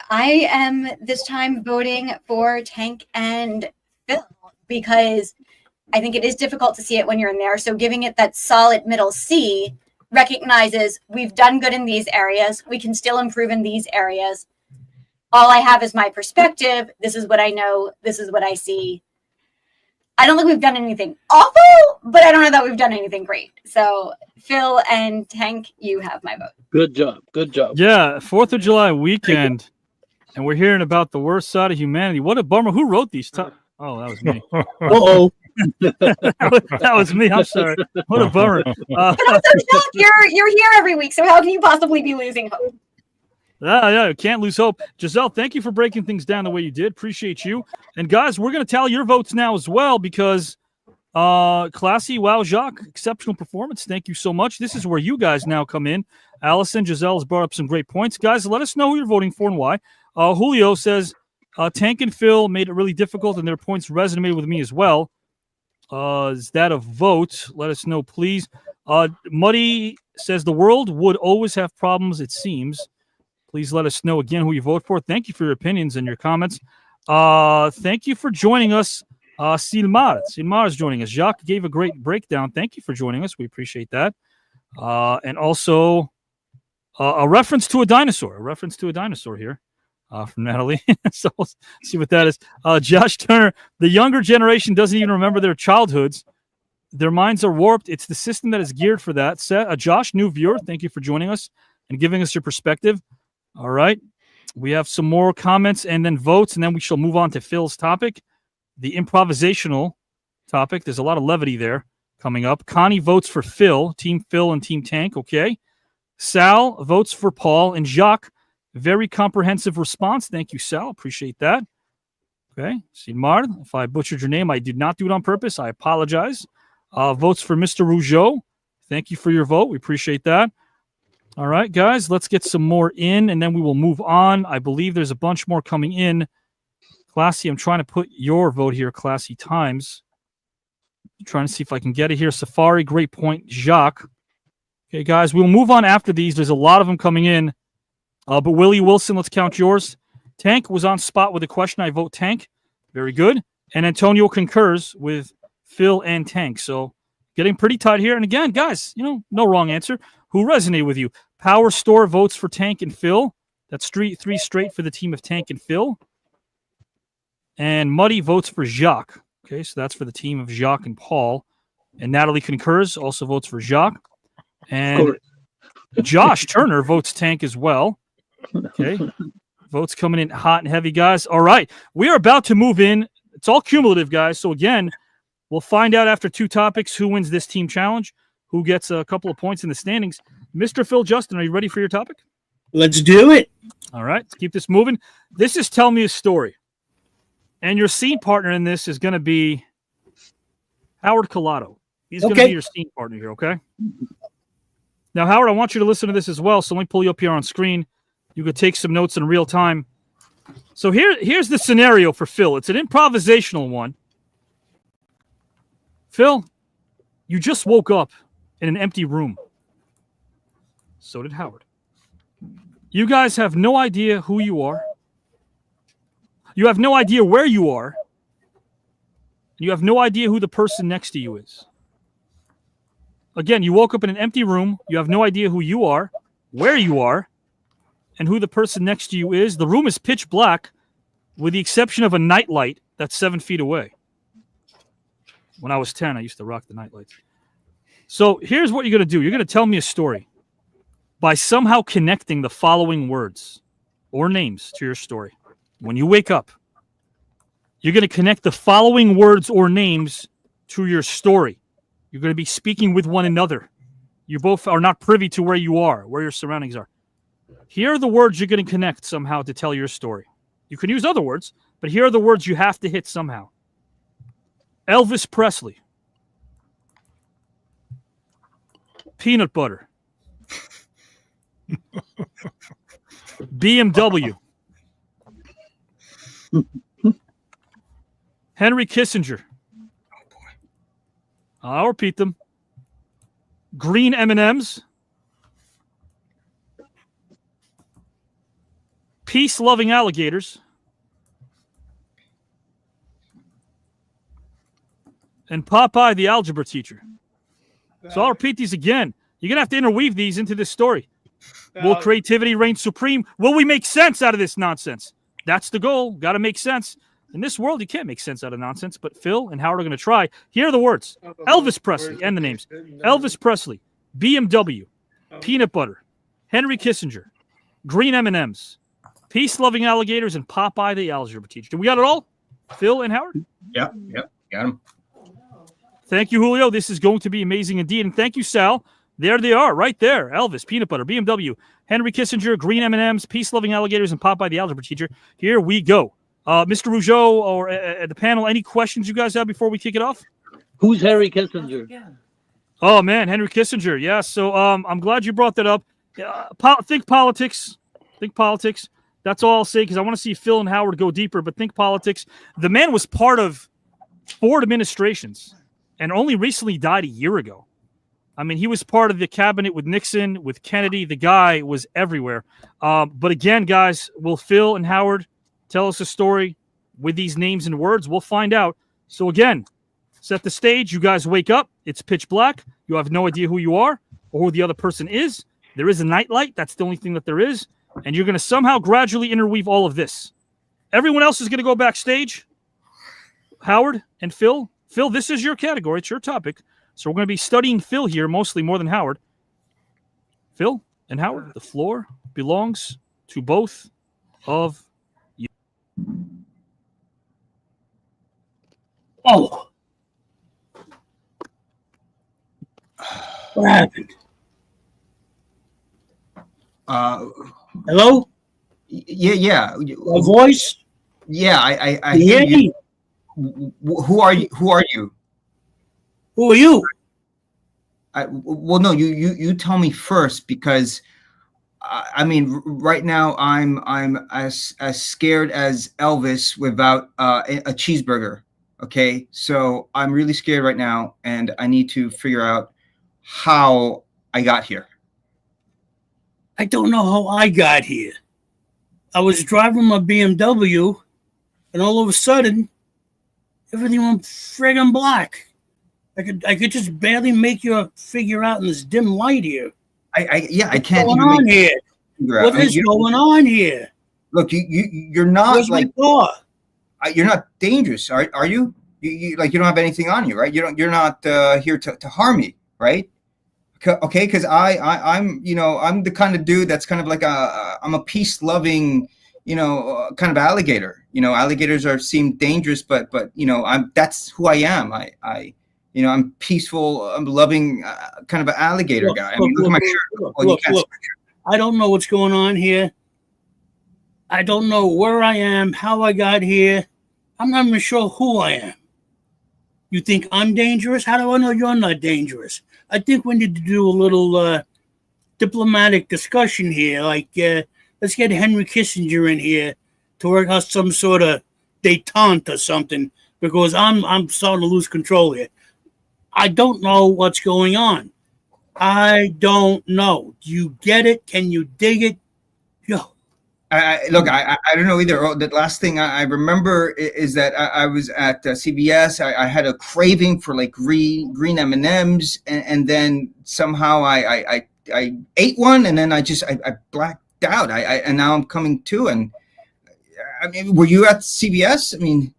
I am this time voting for Tank and Phil because I think it is difficult to see it when you're in there. So giving it that solid middle C recognizes we've done good in these areas. We can still improve in these areas. all I have is my perspective. This is what I know. This is what I see. I don't think we've done anything awful, but I don't know that we've done anything great. So Phil and Tank, you have my vote. Good job. Good job. Yeah, 4th of July weekend, and we're hearing about the worst side of humanity. What a bummer. Who wrote these? Oh, that was me. Uh-oh. That was me. I'm sorry. What a bummer. But also, Jacques, you're here every week, so how can you possibly be losing hope? Yeah, can't lose hope. Giselle, thank you for breaking things down the way you did. Appreciate you. And guys, we're going to tally your votes now as well because classy, wow, Jacques, exceptional performance. Thank you so much. This is where you guys now come in. Allison, Giselle has brought up some great points. Guys, let us know who you're voting for and why. Julio says, Tank and Phil made it really difficult, and their points resonated with me as well. Is that a vote? Let us know, please. Muddy says, the world would always have problems, it seems. Please let us know again who you vote for. Thank you for your opinions and your comments. Thank you for joining us, Silmar. Silmar is joining us. Jacques gave a great breakdown. Thank you for joining us. We appreciate that. And also a reference to a dinosaur. A reference to a dinosaur here. From Natalie. So we'll see what that is. Josh Turner, the younger generation doesn't even remember their childhoods. Their minds are warped. It's the system that is geared for that. Josh, new viewer, thank you for joining us and giving us your perspective. All right. We have some more comments and then votes, and then we shall move on to Phil's topic, the improvisational topic. There's a lot of levity there coming up. Connie votes for Phil, Team Phil and Team Tank. Okay. Sal votes for Paul and Jacques. Very comprehensive response. Thank you, Sal. Appreciate that. Okay. Silmar, if I butchered your name, I did not do it on purpose. I apologize. Votes for Mr. Rougeau. Thank you for your vote. We appreciate that. All right, guys, let's get some more in, and then we will move on. I believe there's a bunch more coming in. Classy, I'm trying to put your vote here, Classy Times. I'm trying to see if I can get it here. Safari, great point. Jacques. Okay, guys, we'll move on after these. There's a lot of them coming in. But Willie Wilson, let's count yours. Tank was on spot with a question. I vote Tank. Very good. And Antonio concurs with Phil and Tank. So getting pretty tight here. And again, guys, no wrong answer. Who resonated with you? Power Store votes for Tank and Phil. That's three straight for the team of Tank and Phil. And Muddy votes for Jacques. Okay, so that's for the team of Jacques and Paul. And Natalie concurs, also votes for Jacques. And Josh Turner votes Tank as well. Okay. Votes coming in hot and heavy, guys. All right. We are about to move in. It's all cumulative, guys. So, again, we'll find out after two topics who wins this team challenge, who gets a couple of points in the standings. Mr. Phil Justin, are you ready for your topic? Let's do it. All right. Let's keep this moving. This is Tell Me a Story. And your scene partner in this is going to be Howard Collado. He's going to be your scene partner here, okay? Now, Howard, I want you to listen to this as well. So let me pull you up here on screen. You could take some notes in real time. So here's the scenario for Phil. It's an improvisational one. Phil, you just woke up in an empty room. So did Howard. You guys have no idea who you are. You have no idea where you are. You have no idea who the person next to you is. Again, you woke up in an empty room. You have no idea who you are, where you are, and who the person next to you is. The room is pitch black with the exception of a nightlight that's 7 feet away. When I was 10, I used to rock the nightlights. So here's what you're going to do. You're going to tell me a story by somehow connecting the following words or names to your story. When you wake up, you're going to connect the following words or names to your story. You're going to be speaking with one another. You both are not privy to where you are, where your surroundings are. Here are the words you're going to connect somehow to tell your story. You can use other words, but here are the words you have to hit somehow. Elvis Presley. Peanut butter. BMW. Henry Kissinger. I'll repeat them. Green M&Ms. Peace-loving alligators. And Popeye the algebra teacher. So I'll repeat these again. You're going to have to interweave these into this story. Will creativity reign supreme? Will we make sense out of this nonsense? That's the goal. Got to make sense. In this world, you can't make sense out of nonsense, but Phil and Howard are going to try. Here are the words. Elvis Presley, and the names. Elvis Presley, BMW, peanut butter, Henry Kissinger, green M&Ms, peace-loving alligators, and Popeye the algebra teacher. Do we got it all? Phil and Howard? Yep, got him. Thank you, Julio. This is going to be amazing indeed. And thank you, Sal. There they are, right there. Elvis, peanut butter, BMW, Henry Kissinger, green M&Ms, peace-loving alligators, and Popeye the algebra teacher. Here we go. Mr. Rougeau or at the panel, any questions you guys have before we kick it off? Who's Harry Kissinger? Oh, man, Henry Kissinger. Yeah, so I'm glad you brought that up. Think politics. Think politics. That's all I'll say because I want to see Phil and Howard go deeper, but think politics. The man was part of 4 administrations and only recently died a year ago. I mean, he was part of the cabinet with Nixon, with Kennedy. The guy was everywhere. But again, guys, will Phil and Howard tell us a story with these names and words? We'll find out. So again, set the stage. You guys wake up. It's pitch black. You have no idea who you are or who the other person is. There is a nightlight. That's the only thing that there is. And you're going to somehow gradually interweave all of this. Everyone else is going to go backstage. Howard and Phil. Phil, this is your category. It's your topic. So we're going to be studying Phil here, mostly more than Howard. Phil and Howard, the floor belongs to both of you. Oh. What happened? Hello? Yeah. A voice? Yeah, I hear you. Who are you? Who are you? Who are you? Well, no, you tell me first because I mean, right now I'm as scared as Elvis without a cheeseburger. Okay, so I'm really scared right now, and I need to figure out how I got here. I don't know how I got here. I was driving my BMW, and all of a sudden, everything went friggin' black. I could just barely make you figure out in this dim light here. I can't. What's going on here? What is going on here? Look, you're not Where's like my car? you're not dangerous, are you? You like you don't have anything on you, right? You're not here to harm me, right? Okay, because I'm I'm the kind of dude that's kind of like I'm a peace loving kind of alligator. Alligators seem dangerous, but that's who I am. I'm peaceful. I'm loving kind of an alligator guy. Look at my shirt. Look. I don't know what's going on here. I don't know where I am, how I got here. I'm not even sure who I am. You think I'm dangerous? How do I know you're not dangerous? I think we need to do a little diplomatic discussion here. Like, let's get Henry Kissinger in here to work out some sort of detente or something, because I'm starting to lose control here. I don't know what's going on. I don't know. Do you get it? Can you dig it? Yo. Look, I don't know either. The last thing I remember is that I was at CBS. I had a craving for like green M&Ms, and then somehow I ate one, and then I blacked out. And now I'm coming to. And I mean, were you at CBS? I mean,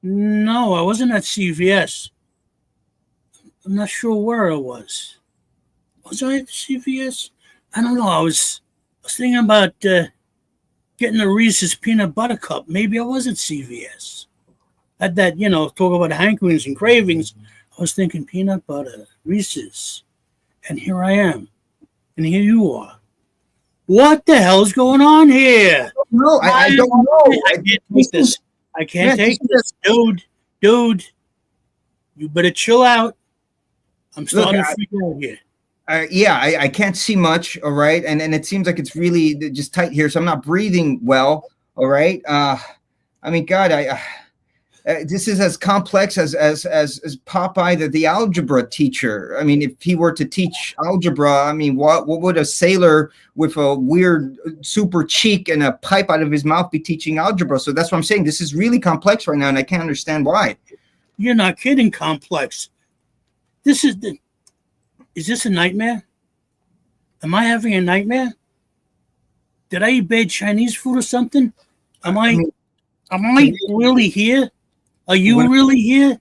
no, I wasn't at CVS. I'm not sure where I was. Was I at CVS? I don't know. I was thinking about getting a Reese's peanut butter cup. Maybe I was at CVS. Had that, talk about hankerings and cravings. I was thinking peanut butter, Reese's. And here I am. And here you are. What the hell's going on here? No, I don't know. I can't take this. I can't take this. Dude, you better chill out. I'm starting to freak out here. I can't see much, all right, and it seems like it's really just tight here, so I'm not breathing well, all right. I mean, God, this is as complex as Popeye the algebra teacher. I mean, if he were to teach algebra, I mean, what would a sailor with a weird super cheek and a pipe out of his mouth be teaching algebra? So that's what I'm saying. This is really complex right now, and I can't understand why. You're not kidding. Complex. Is this a nightmare? Am I having a nightmare? Did I eat bad Chinese food or something? Am I really here? Are you really here?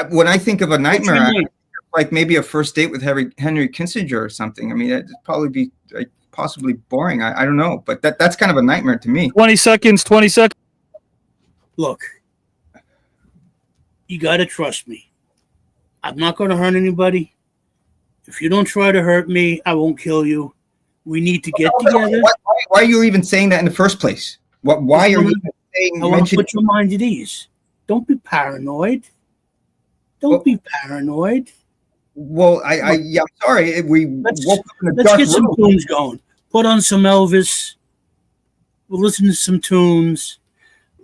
When I think of a nightmare, What's your name? like maybe a first date with Henry Kissinger or something. I mean, it'd probably be like possibly boring. I don't know, but that's kind of a nightmare to me. 20 seconds. Look, you got to trust me. I'm not going to hurt anybody. If you don't try to hurt me, I won't kill you. We need to get together. Why are you even saying that in the first place? Why are you saying? I want to put your mind at ease. Don't be paranoid. Don't be paranoid. Well, I'm sorry. We Let's woke up in a let's dark get some room. tunes going. Put on some Elvis. We'll listen to some tunes.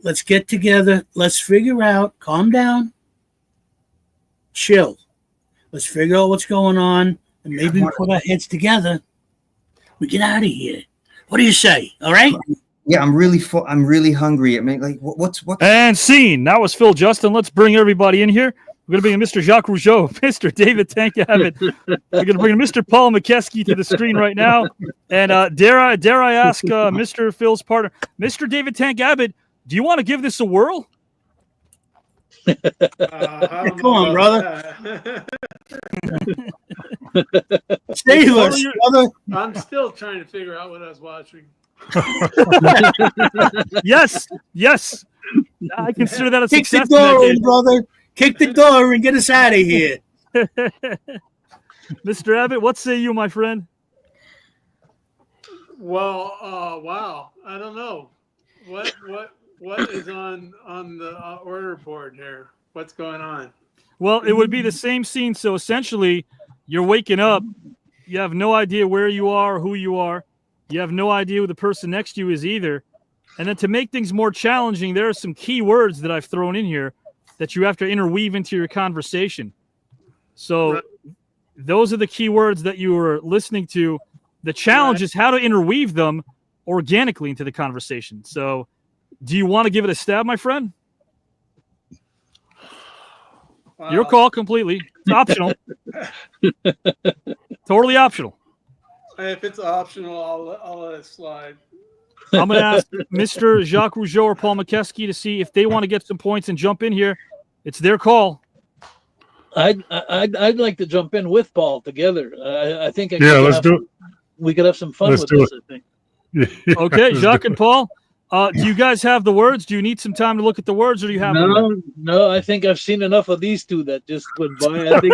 Let's get together. Let's figure out. Calm down. Chill. Let's figure out what's going on, and maybe we put our heads together. We get out of here. What do you say? All right? Yeah, I'm really full. I'm really hungry. I mean, like, what's? And scene. That was Phil Justin. Let's bring everybody in here. We're going to bring in Mr. Jacques Rougeau, Mr. David Tank Abbott. We're going to bring in Mr. Paul Mokeski to the screen right now. And dare I ask Mr. Phil's partner, Mr. David Tank Abbott, do you want to give this a whirl? Come on, brother. Save us, brother. I'm still trying to figure out what I was watching. Yes. I consider that a Kick success. the door in, brother. Kick the door and get us out of here. Mr. Abbott, what say you, my friend? Well, wow. I don't know. What is on the order board here? What's going on? Well, it would be the same scene. So essentially, you're waking up. You have no idea where you are, who you are. You have no idea who the person next to you is either. And then to make things more challenging, there are some key words that I've thrown in here that you have to interweave into your conversation. So those are the key words that you were listening to. The challenge is how to interweave them organically into the conversation. So do you want to give it a stab, my friend? Wow. Your call completely. It's optional. Totally optional. If it's optional, I'll let it slide. I'm going to ask Mr. Jacques Rougeau or Paul Mokeski to see if they want to get some points and jump in here. It's their call. I'd like to jump in with Paul together. I think let's do it. We could have some fun with this. I think. Okay, Jacques and Paul. Do you guys have the words? Do you need some time to look at the words, or do you have them? No. I think I've seen enough of these two that just went by. I think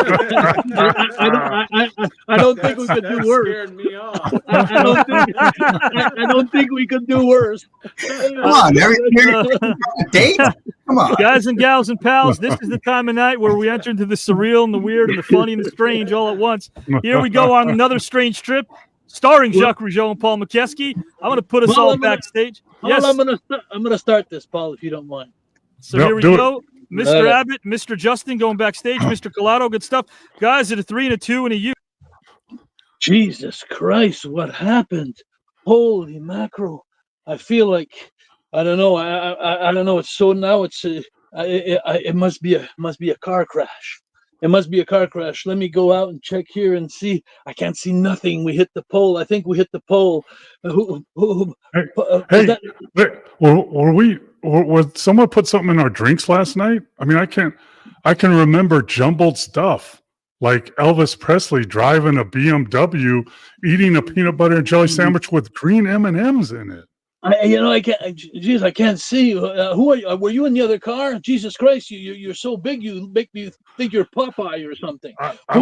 I don't think we could do worse. Scared me off. I don't think we could do worse. Come on, date. Come on, guys and gals and pals. This is the time of night where we enter into the surreal and the weird and the funny and the strange all at once. Here we go on another strange trip. Starring Jacques Rougeau and Paul Mokeski. I'm going to put us all backstage. Yes. I'm gonna start this, Paul, if you don't mind. So here we go. Mr. Abbott, Mr. Justin going backstage, Mr. Collado, good stuff. Guys, at a 3 and a 2 and a U. Jesus Christ, what happened? Holy mackerel. I feel like I don't know. I don't know. It's so now it's it must be a car crash. It must be a car crash. Let me go out and check here and see. I can't see nothing. We hit the pole. I think we hit the pole. Was someone put something in our drinks last night? I mean, I can remember jumbled stuff like Elvis Presley driving a BMW, eating a peanut butter and jelly sandwich with green M&Ms in it. I can't. Geez, I can't see. Who are you? Were you in the other car? Jesus Christ, you're so big. You make me think you're Popeye or something. I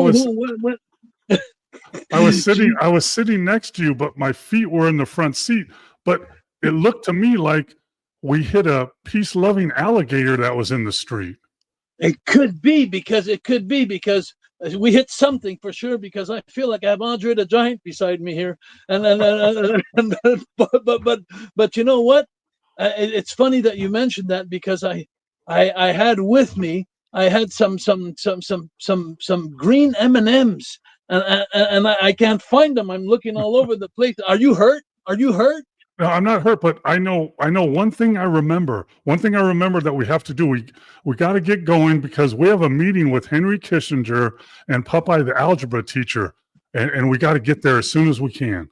was sitting next to you, but my feet were in the front seat. But it looked to me like we hit a peace-loving alligator that was in the street. It could be because we hit something for sure, because I feel like I have Andre the Giant beside me here, but you know what? It's funny that you mentioned that, because I had with me, I had some green M&Ms, and I can't find them. I'm looking all over the place. Are you hurt? No, I'm not hurt, but I know one thing I remember. One thing I remember that we have to do, we got to get going, because we have a meeting with Henry Kissinger and Popeye the algebra teacher, and we got to get there as soon as we can.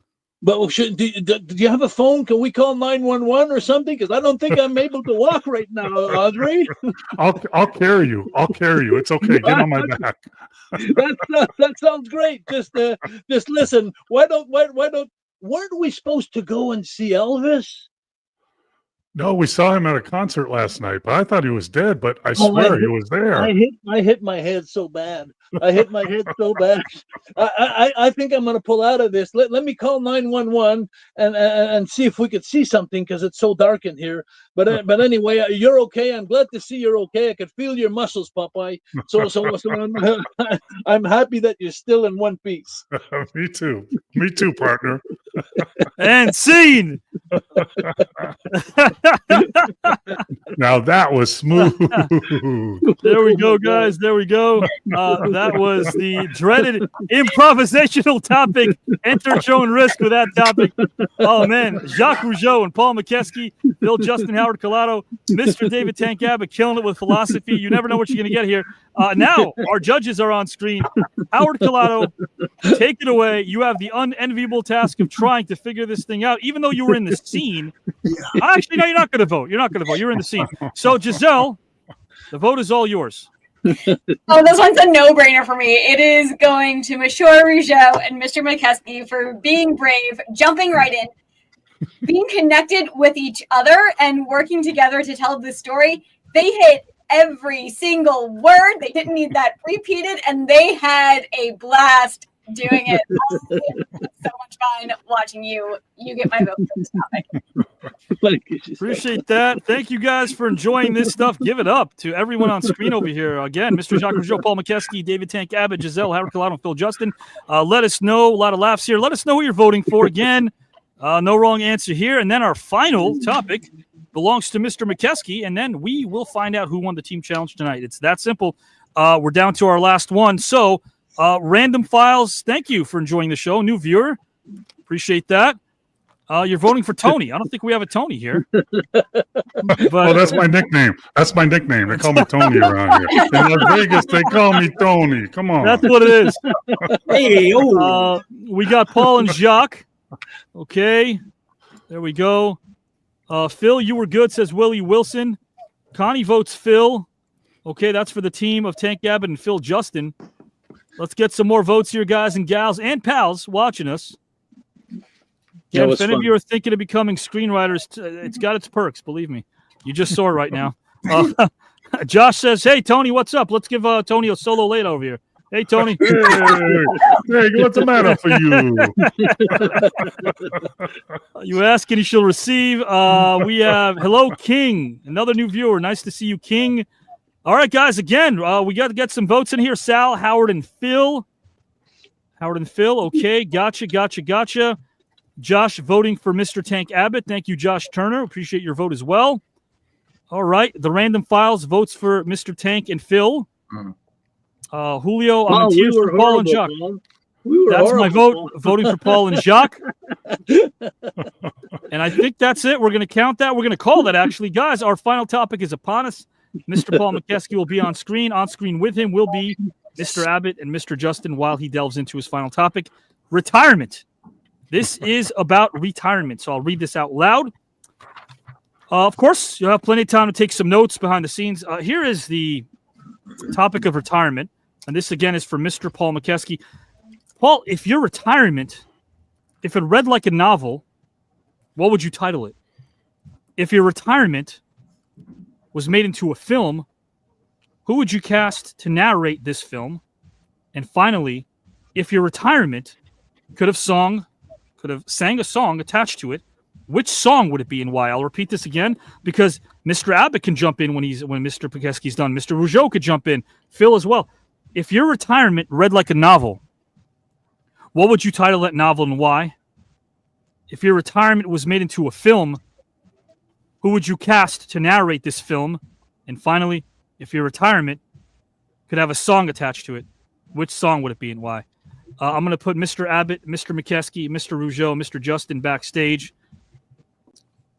But do you have a phone? Can we call 911 or something? Because I don't think I'm able to walk right now, Audrey. I'll carry you. I'll carry you. It's okay. Get on my back. That sounds great. Just listen. Weren't we supposed to go and see Elvis? No, we saw him at a concert last night, but I thought he was dead. But I swear he was there. I hit my head so bad. I think I'm going to pull out of this. Let me call 911 and see if we could see something because it's so dark in here. But anyway, you're okay. I'm glad to see you're okay. I could feel your muscles, Popeye. So I'm happy that you're still in one piece. Me too, partner. And scene. Now that was smooth. There we go, guys. There we go. That was the dreaded improvisational topic. Enter Joan Risk with that topic. Oh, man. Jacques Rougeau and Paul Mokeski, Phil Justin, Howard Collado, Mr. David Tank Abbott killing it with philosophy. You never know what you're going to get here. Now, our judges are on screen. Howard Collado, take it away. You have the unenviable task of trying to figure this thing out, even though you were in the scene. Actually, no, you're not going to vote. You're in the scene. So, Giselle, the vote is all yours. Oh, this one's a no-brainer for me. It is going to Monsieur Rougeau and Mr. Mokeski for being brave, jumping right in, being connected with each other, and working together to tell this story. They hit every single word. They didn't need that repeated, and they had a blast doing it. So much fun watching you. You get my vote for this topic. Appreciate that. Thank you guys for enjoying this stuff. Give it up to everyone on screen over here. Again, Mr. Jacques Rougeau, Paul Mokeski, David Tank Abbott, Giselle, Howard Collado, and Phil Justin. Let us know. A lot of laughs here. Let us know who you're voting for. Again, no wrong answer here. And then our final topic belongs to Mr. Mokeski, and then we will find out who won the team challenge tonight. It's that simple. We're down to our last one. So, Random Files, thank you for enjoying the show. New viewer, appreciate that. You're voting for Tony. I don't think we have a Tony here. But, that's my nickname. They call me Tony around here. In Las Vegas, they call me Tony. Come on. That's what it is. Hey, we got Paul and Jacques. Okay. There we go. Phil, you were good, says Willie Wilson. Connie votes Phil. Okay, that's for the team of Tank Abbott and Phil Justin. Let's get some more votes here, guys and gals and pals watching us. Yeah, if any of you are thinking of becoming screenwriters, it's got its perks, believe me. You just saw it right now. Josh says, hey, Tony, what's up? Let's give Tony a solo late over here. Hey, Tony. Hey, what's the matter for you? You ask and he shall receive. We have Hello King, another new viewer. Nice to see you, King. All right, guys, again, we got to get some votes in here. Sal, Howard, and Phil. Okay, gotcha. Josh voting for Mr. Tank Abbott. Thank you, Josh Turner. Appreciate your vote as well. All right, the Random Files votes for Mr. Tank and Phil. Julio, I'm in tears for Paul and Jacques. That's my vote, voting for Paul and Jacques. And I think that's it. We're going to count that. We're going to call that, actually. Guys, our final topic is upon us. Mr. Paul Mokeski will be on screen. On screen with him will be Mr. Abbott and Mr. Justin while he delves into his final topic, retirement. This is about retirement, so I'll read this out loud. Of course, you'll have plenty of time to take some notes behind the scenes. Here is the topic of retirement, and this, again, is for Mr. Paul Mokeski. Paul, if your retirement, if it read like a novel, what would you title it? If your retirement was made into a film, who would you cast to narrate this film? And finally, if your retirement could have sang a song attached to it, which song would it be and why? I'll repeat this again because Mr. Abbott can jump in when Mr. Mokeski's done. Mr. Rougeau could jump in. Phil as well. If your retirement read like a novel, what would you title that novel and why? If your retirement was made into a film, who would you cast to narrate this film? And finally, if your retirement could have a song attached to it, which song would it be and why? I'm going to put Mr. Abbott, Mr. Mokeski, Mr. Rougeau, Mr. Justin backstage.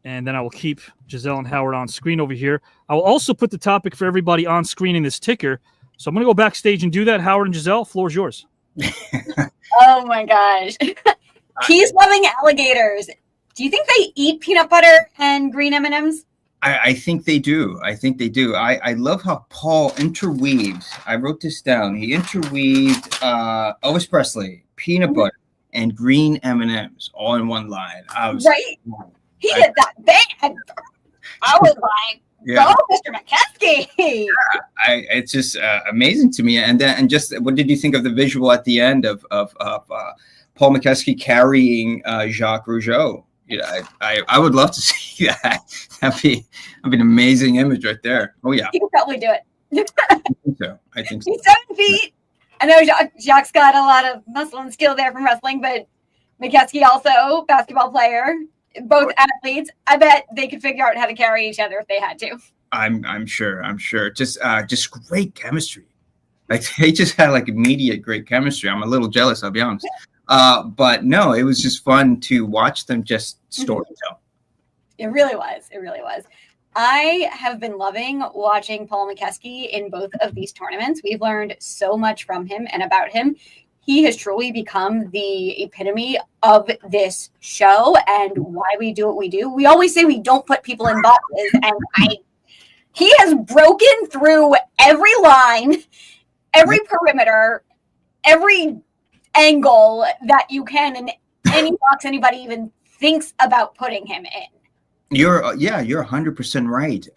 And then I will keep Giselle and Howard on screen over here. I will also put the topic for everybody on screen in this ticker. So I'm going to go backstage and do that. Howard and Giselle, floor is yours. Oh, my gosh. peace-loving alligators. Do you think they eat peanut butter and green M&Ms? I think they do. I love how Paul interweaved. I wrote this down. He interweaved Elvis Presley, peanut butter, and green M&Ms all in one line. Right? He did that bad. I was like, yeah. "Go, Mr. Mokeski!" It's just amazing to me. And just what did you think of the visual at the end of Paul Mokeski carrying Jacques Rougeau? I would love to see that. That'd be an amazing image right there. Oh yeah, He could probably do it. I think so. He's 7 feet. I know Jacques got a lot of muscle and skill there from wrestling, but Mokeski also basketball player, both athletes. I bet they could figure out how to carry each other if they had to. I'm sure. Just great chemistry. Like they just had like immediate great chemistry. I'm a little jealous, I'll be honest. But no, it was just fun to watch them just storytell. It really was. I have been loving watching Paul Mokeski in both of these tournaments. We've learned so much from him and about him. He has truly become the epitome of this show and why we do what we do. We always say we don't put people in boxes, and he has broken through every line, every perimeter, every angle that you can in any box anybody even thinks about putting him in. You're 100% right.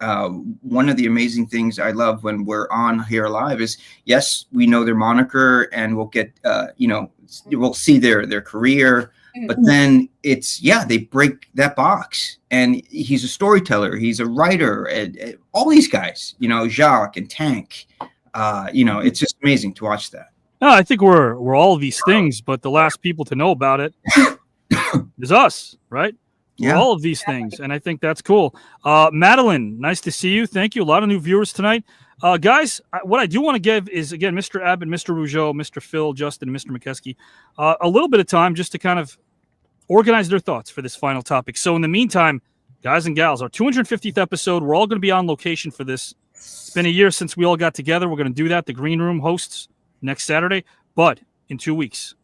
One of the amazing things I love when we're on here live is, yes, we know their moniker and we'll get, we'll see their career, but then they break that box, and he's a storyteller, he's a writer, and all these guys, Jacques and Tank, it's just amazing to watch that. No, I think we're all of these things, but the last people to know about it is us, right? Yeah. All of these things, and I think that's cool. Madeline, nice to see you. Thank you. A lot of new viewers tonight. Guys, what I do want to give is, again, Mr. Abbott, Mr. Rougeau, Mr. Phil Justin, Mr. Mokeski, a little bit of time just to kind of organize their thoughts for this final topic. So in the meantime, guys and gals, our 250th episode, we're all going to be on location for this. It's been a year since we all got together. We're going to do that. The Green Room hosts next Saturday, but in 2 weeks,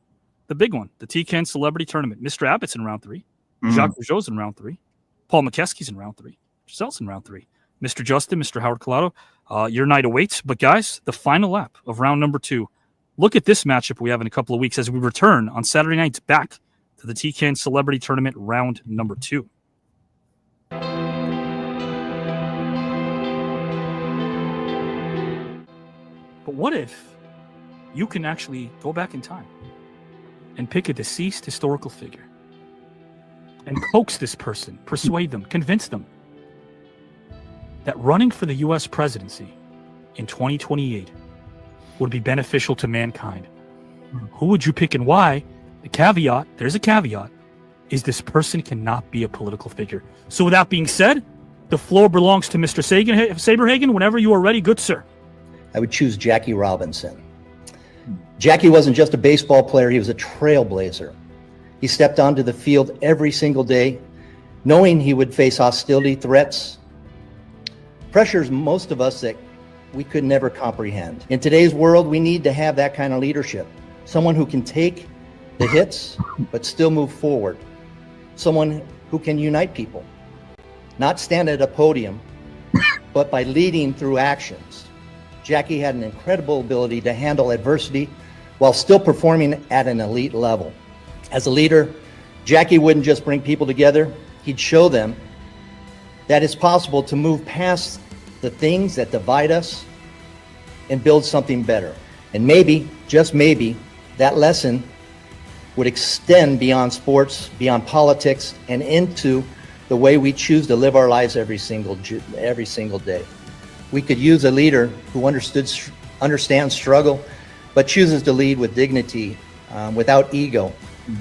the big one, the TKN Celebrity Tournament. Mr. Abbott's in round 3. Jacques Rougeau's in round 3. Paul Mokeski's in round 3. Giselle's in round 3. Mr. Justin, Mr. Howard Collado, your night awaits. But guys, the final lap of round number 2. Look at this matchup we have in a couple of weeks as we return on Saturday nights back to the TKN Celebrity Tournament round number 2. But what if you can actually go back in time and pick a deceased historical figure and coax this person, persuade them, convince them that running for the U.S. presidency in 2028 would be beneficial to mankind? Who would you pick and why? The caveat, there's a caveat, is this person cannot be a political figure. So with that being said, the floor belongs to Mr. Saberhagen. Whenever you are ready, good sir. I would choose Jackie Robinson. Jackie wasn't just a baseball player, he was a trailblazer. He stepped onto the field every single day, knowing he would face hostility, threats, pressures most of us that we could never comprehend. In today's world, we need to have that kind of leadership. Someone who can take the hits, but still move forward. Someone who can unite people. Not stand at a podium, but by leading through actions. Jackie had an incredible ability to handle adversity while still performing at an elite level. As a leader, Jackie wouldn't just bring people together, he'd show them that it's possible to move past the things that divide us and build something better. And maybe, just maybe, that lesson would extend beyond sports, beyond politics, and into the way we choose to live our lives every single day. We could use a leader who understands struggle, but chooses to lead with dignity, without ego.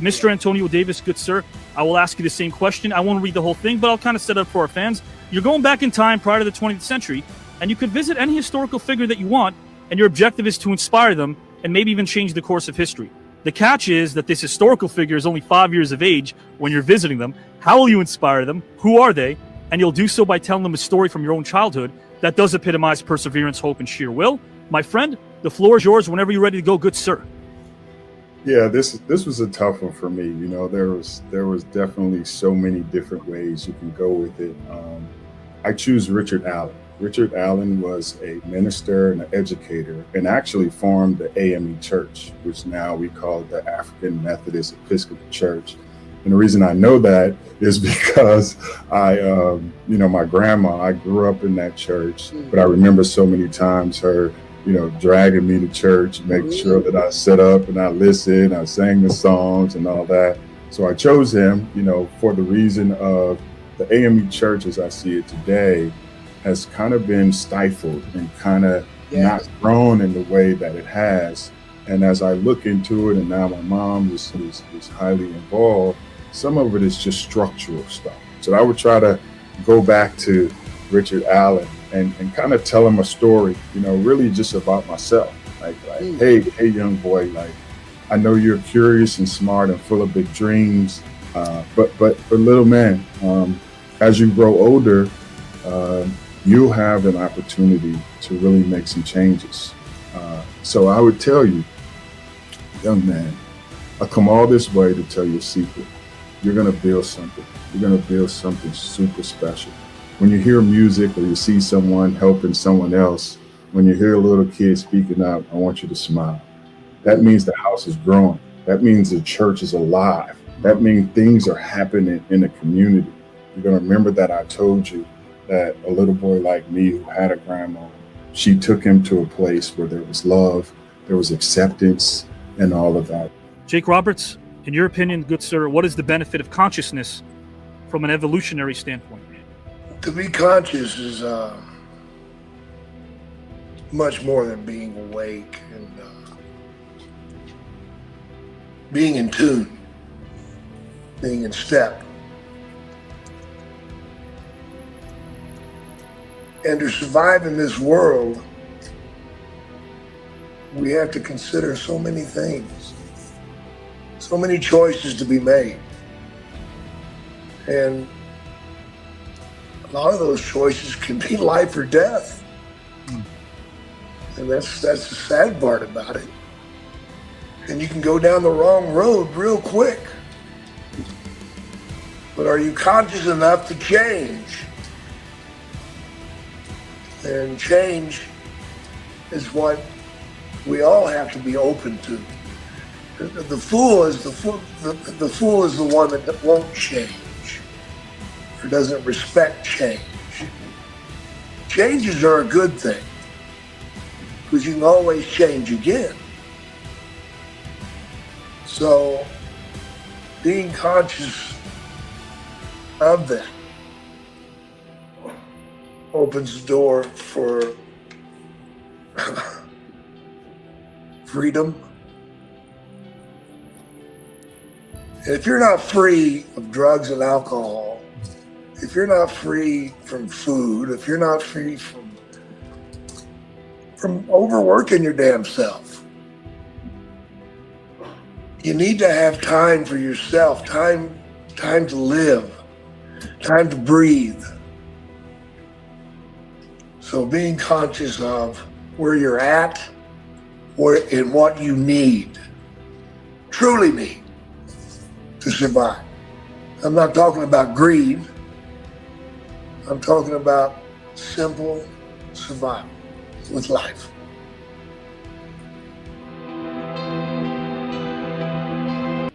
Mr. Antonio Davis, good sir, I will ask you the same question. I won't read the whole thing, but I'll kind of set it up for our fans. You're going back in time prior to the 20th century, and you could visit any historical figure that you want, and your objective is to inspire them and maybe even change the course of history. The catch is that this historical figure is only 5 years of age when you're visiting them. How will you inspire them? Who are they? And you'll do so by telling them a story from your own childhood that does epitomize perseverance, hope, and sheer will. My friend, the floor is yours whenever you're ready to go, good sir. Yeah, this was a tough one for me. You know, there was definitely so many different ways you can go with it. I choose Richard Allen. Richard Allen was a minister and an educator, and actually formed the AME Church, which now we call the African Methodist Episcopal Church. And the reason I know that is because my grandma, I grew up in that church, but I remember so many times her, dragging me to church, making sure that I set up and I listened, I sang the songs and all that. So I chose him, for the reason of the AME Church as I see it today has kind of been stifled and kind of not grown in the way that it has. And as I look into it, and now my mom is highly involved, some of it is just structural stuff. So I would try to go back to Richard Allen and kind of tell him a story, really just about myself. Like, hey, young boy, I know you're curious and smart and full of big dreams, but little man, as you grow older, you'll have an opportunity to really make some changes. So I would tell you, young man, I come all this way to tell you a secret. You're going to build something. You're going to build something super special. When you hear music or you see someone helping someone else, when you hear a little kid speaking out, I want you to smile. That means the house is growing. That means the church is alive. That means things are happening in the community. You're going to remember that I told you that a little boy like me who had a grandma, she took him to a place where there was love, there was acceptance, and all of that. Jake Roberts, in your opinion, good sir, what is the benefit of consciousness from an evolutionary standpoint? To be conscious is much more than being awake and being in tune, being in step. And to survive in this world, we have to consider so many things, so many choices to be made. And a lot of those choices can be life or death. And that's the sad part about it. And you can go down the wrong road real quick. But are you conscious enough to change? And change is what we all have to be open to. The fool is the one that won't change or doesn't respect change. Changes are a good thing because you can always change again. So being conscious of that opens the door for freedom. And if you're not free of drugs and alcohol, if you're not free from food, if you're not free from overworking your damn self, you need to have time for yourself, time to live, time to breathe. So being conscious of where you're at and what you need, truly need to survive. I'm not talking about greed. I'm talking about simple survival with life.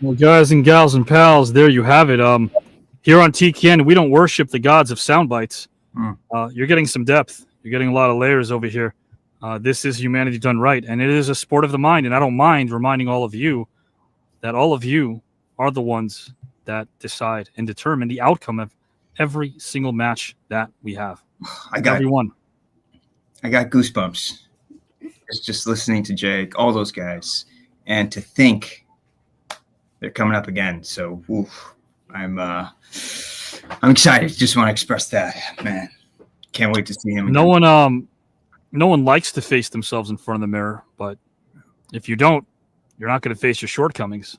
Well, guys and gals and pals, there you have it. Here on TKN, we don't worship the gods of sound bites. You're getting some depth. You're getting a lot of layers over here. This is humanity done right, and it is a sport of the mind. And I don't mind reminding all of you that all of you are the ones that decide and determine the outcome of every single match that we have. I got goosebumps just listening to Jake, all those guys, and to think they're coming up again. So I'm excited. Just want to express that, man. Can't wait to see him again. No one likes to face themselves in front of the mirror, but if you don't, you're not going to face your shortcomings.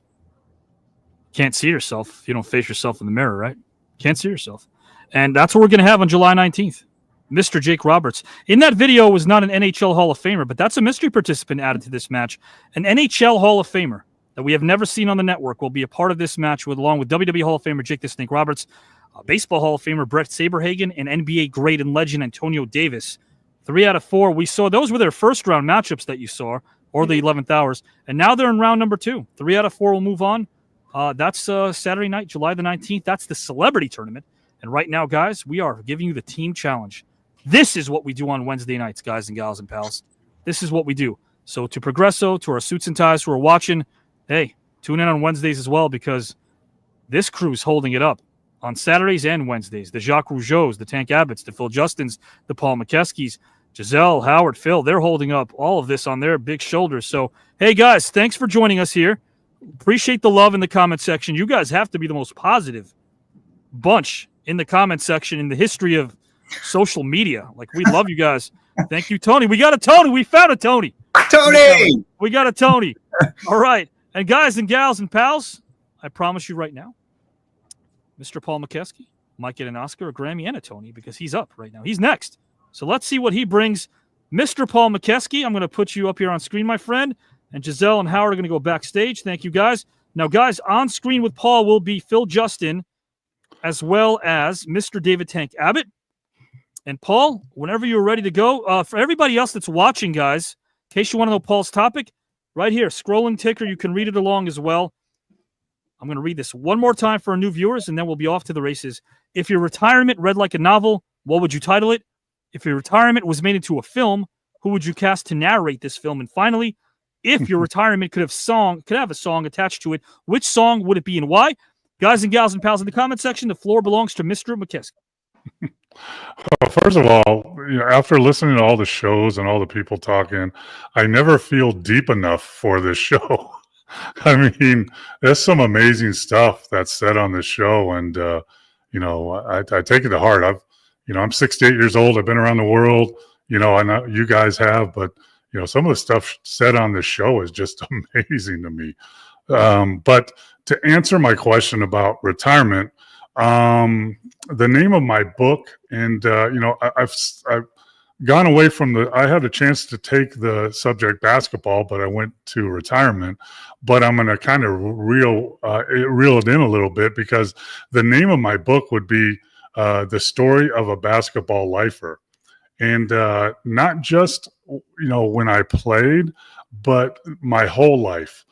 Can't see yourself if you don't face yourself in the mirror, right? Can't see yourself. And that's what we're going to have on July 19th. Mr. Jake Roberts. In that video was not an NHL Hall of Famer, but that's a mystery participant added to this match. An NHL Hall of Famer. that we have never seen on the network will be a part of this match along with WWE Hall of Famer Jake the Snake Roberts, Baseball Hall of Famer Brett Saberhagen, and NBA great and legend Antonio Davis. 3 out of 4 we saw. Those were their first round matchups that you saw, or the 11th hours. And now they're in round number 2. 3 out of 4 will move on. That's Saturday night, July the 19th. That's the celebrity tournament. And right now, guys, we are giving you the team challenge. This is what we do on Wednesday nights, guys and gals and pals. This is what we do. So to Progresso, to our suits and ties who are watching, hey, tune in on Wednesdays as well, because this crew's holding it up on Saturdays and Wednesdays. The Jacques Rougeaus, the Tank Abbotts, the Phil Justins, the Paul Mokeskis, Giselle, Howard, Phil, they're holding up all of this on their big shoulders. So, hey, guys, thanks for joining us here. Appreciate the love in the comment section. You guys have to be the most positive bunch in the comment section in the history of social media. Like, we love you guys. Thank you, Tony. We got a Tony. We found a Tony. Tony! We got a Tony. All right. And guys and gals and pals, I promise you right now, Mr. Paul Mokeski might get an Oscar, a Grammy, and a Tony because he's up right now. He's next. So let's see what he brings. Mr. Paul Mokeski, I'm going to put you up here on screen, my friend. And Giselle and Howard are going to go backstage. Thank you, guys. Now, guys, on screen with Paul will be Phil Justin as well as Mr. David Tank Abbott. And Paul, whenever you're ready to go, for everybody else that's watching, guys, in case you want to know Paul's topic, right here, scrolling ticker, you can read it along as well. I'm going to read this one more time for our new viewers, and then we'll be off to the races. If your retirement read like a novel, what would you title it? If your retirement was made into a film, who would you cast to narrate this film? And finally, if your retirement could have a song attached to it, which song would it be and why? Guys and gals and pals in the comment section, the floor belongs to Mr. Mokeski. Well, first of all, after listening to all the shows and all the people talking, I never feel deep enough for this show. I mean, there's some amazing stuff that's said on this show, and I take it to heart. I'm 68 years old. I've been around the world. I know you guys have, but some of the stuff said on this show is just amazing to me. But to answer my question about retirement, the name of my book, and I've gone away from I had a chance to take the subject basketball, but I went to retirement. But I'm going to kind of reel it in a little bit, because the name of my book would be The Story of a Basketball Lifer. And not just, when I played, but my whole life.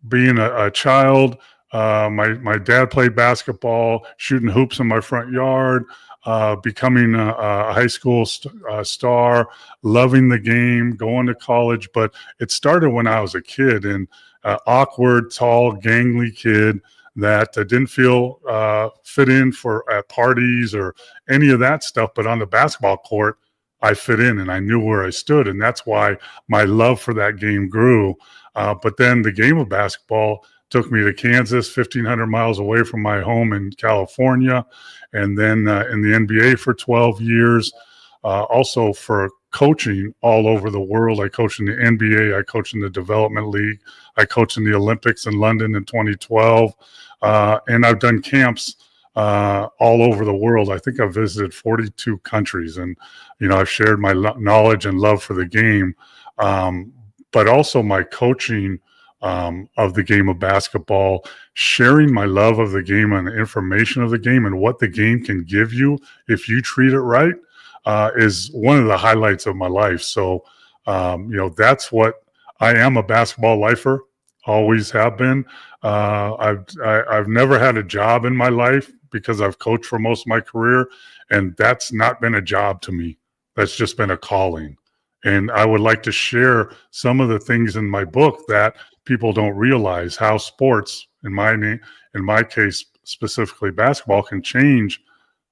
Being a child, my dad played basketball, shooting hoops in my front yard, becoming a high school star, loving the game, going to college. But it started when I was a kid, and awkward, tall, gangly kid that didn't feel fit in at parties or any of that stuff. But on the basketball court, I fit in and I knew where I stood. And that's why my love for that game grew. But then the game of basketball took me to Kansas, 1,500 miles away from my home in California. And then in the NBA for 12 years, also for coaching all over the world. I coached in the NBA. I coached in the Development League. I coached in the Olympics in London in 2012. And I've done camps all over the world. I think I've visited 42 countries, and I've shared my knowledge and love for the game, but also my coaching of the game of basketball, sharing my love of the game and the information of the game and what the game can give you if you treat it right, is one of the highlights of my life. So that's what I am, a basketball lifer. Always have been. I've never had a job in my life because I've coached for most of my career, and that's not been a job to me. That's just been a calling. And I would like to share some of the things in my book that people don't realize, how sports, in my case specifically basketball, can change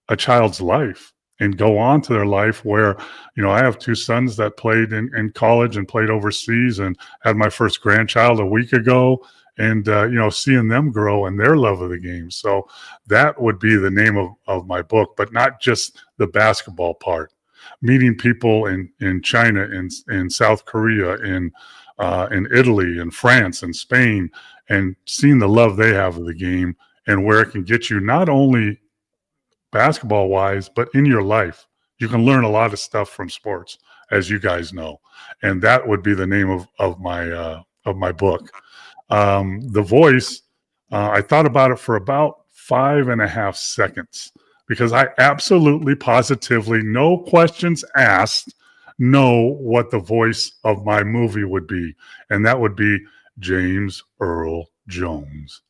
a child's life and go on to their life. Where I have 2 sons that played in college and played overseas, and had my first grandchild a week ago, and seeing them grow and their love of the game. So that would be the name of my book, but not just the basketball part. Meeting people in China, in South Korea, in Italy, in France, and Spain, and seeing the love they have of the game and where it can get you, not only basketball wise, but in your life. You can learn a lot of stuff from sports, as you guys know, and that would be the name of my book. The voice, I thought about it for about 5.5 seconds because I absolutely, positively, no questions asked, know what the voice of my movie would be. And that would be James Earl Jones.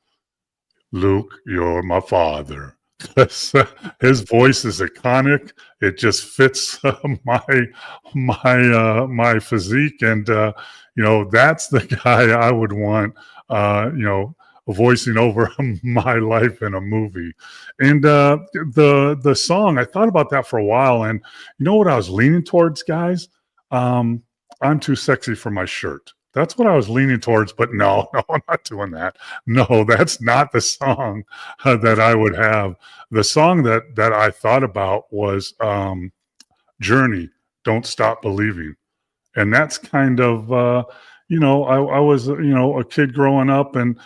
Luke, you're my father. His voice is iconic. It just fits my physique, and that's the guy I would want. Voicing over my life in a movie. And the song, I thought about that for a while, and you know what I was leaning towards, guys? I'm too sexy for my shirt. That's what I was leaning towards, but no, I'm not doing that. No, that's not the song that I would have. The song that I thought about was Journey, Don't Stop Believing. And that's kind of, I was, a kid growing up, and,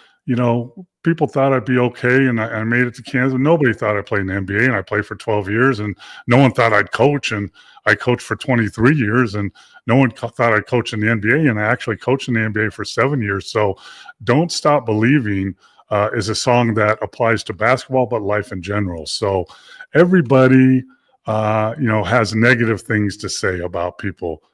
people thought I'd be okay, and I made it to Kansas. Nobody thought I'd play in the NBA, and I played for 12 years, and no one thought I'd coach, and I coached for 23 years, and no one thought I'd coach in the NBA, and I actually coached in the NBA for 7 years. So Don't Stop Believing is a song that applies to basketball, but life in general. So everybody, has negative things to say about people,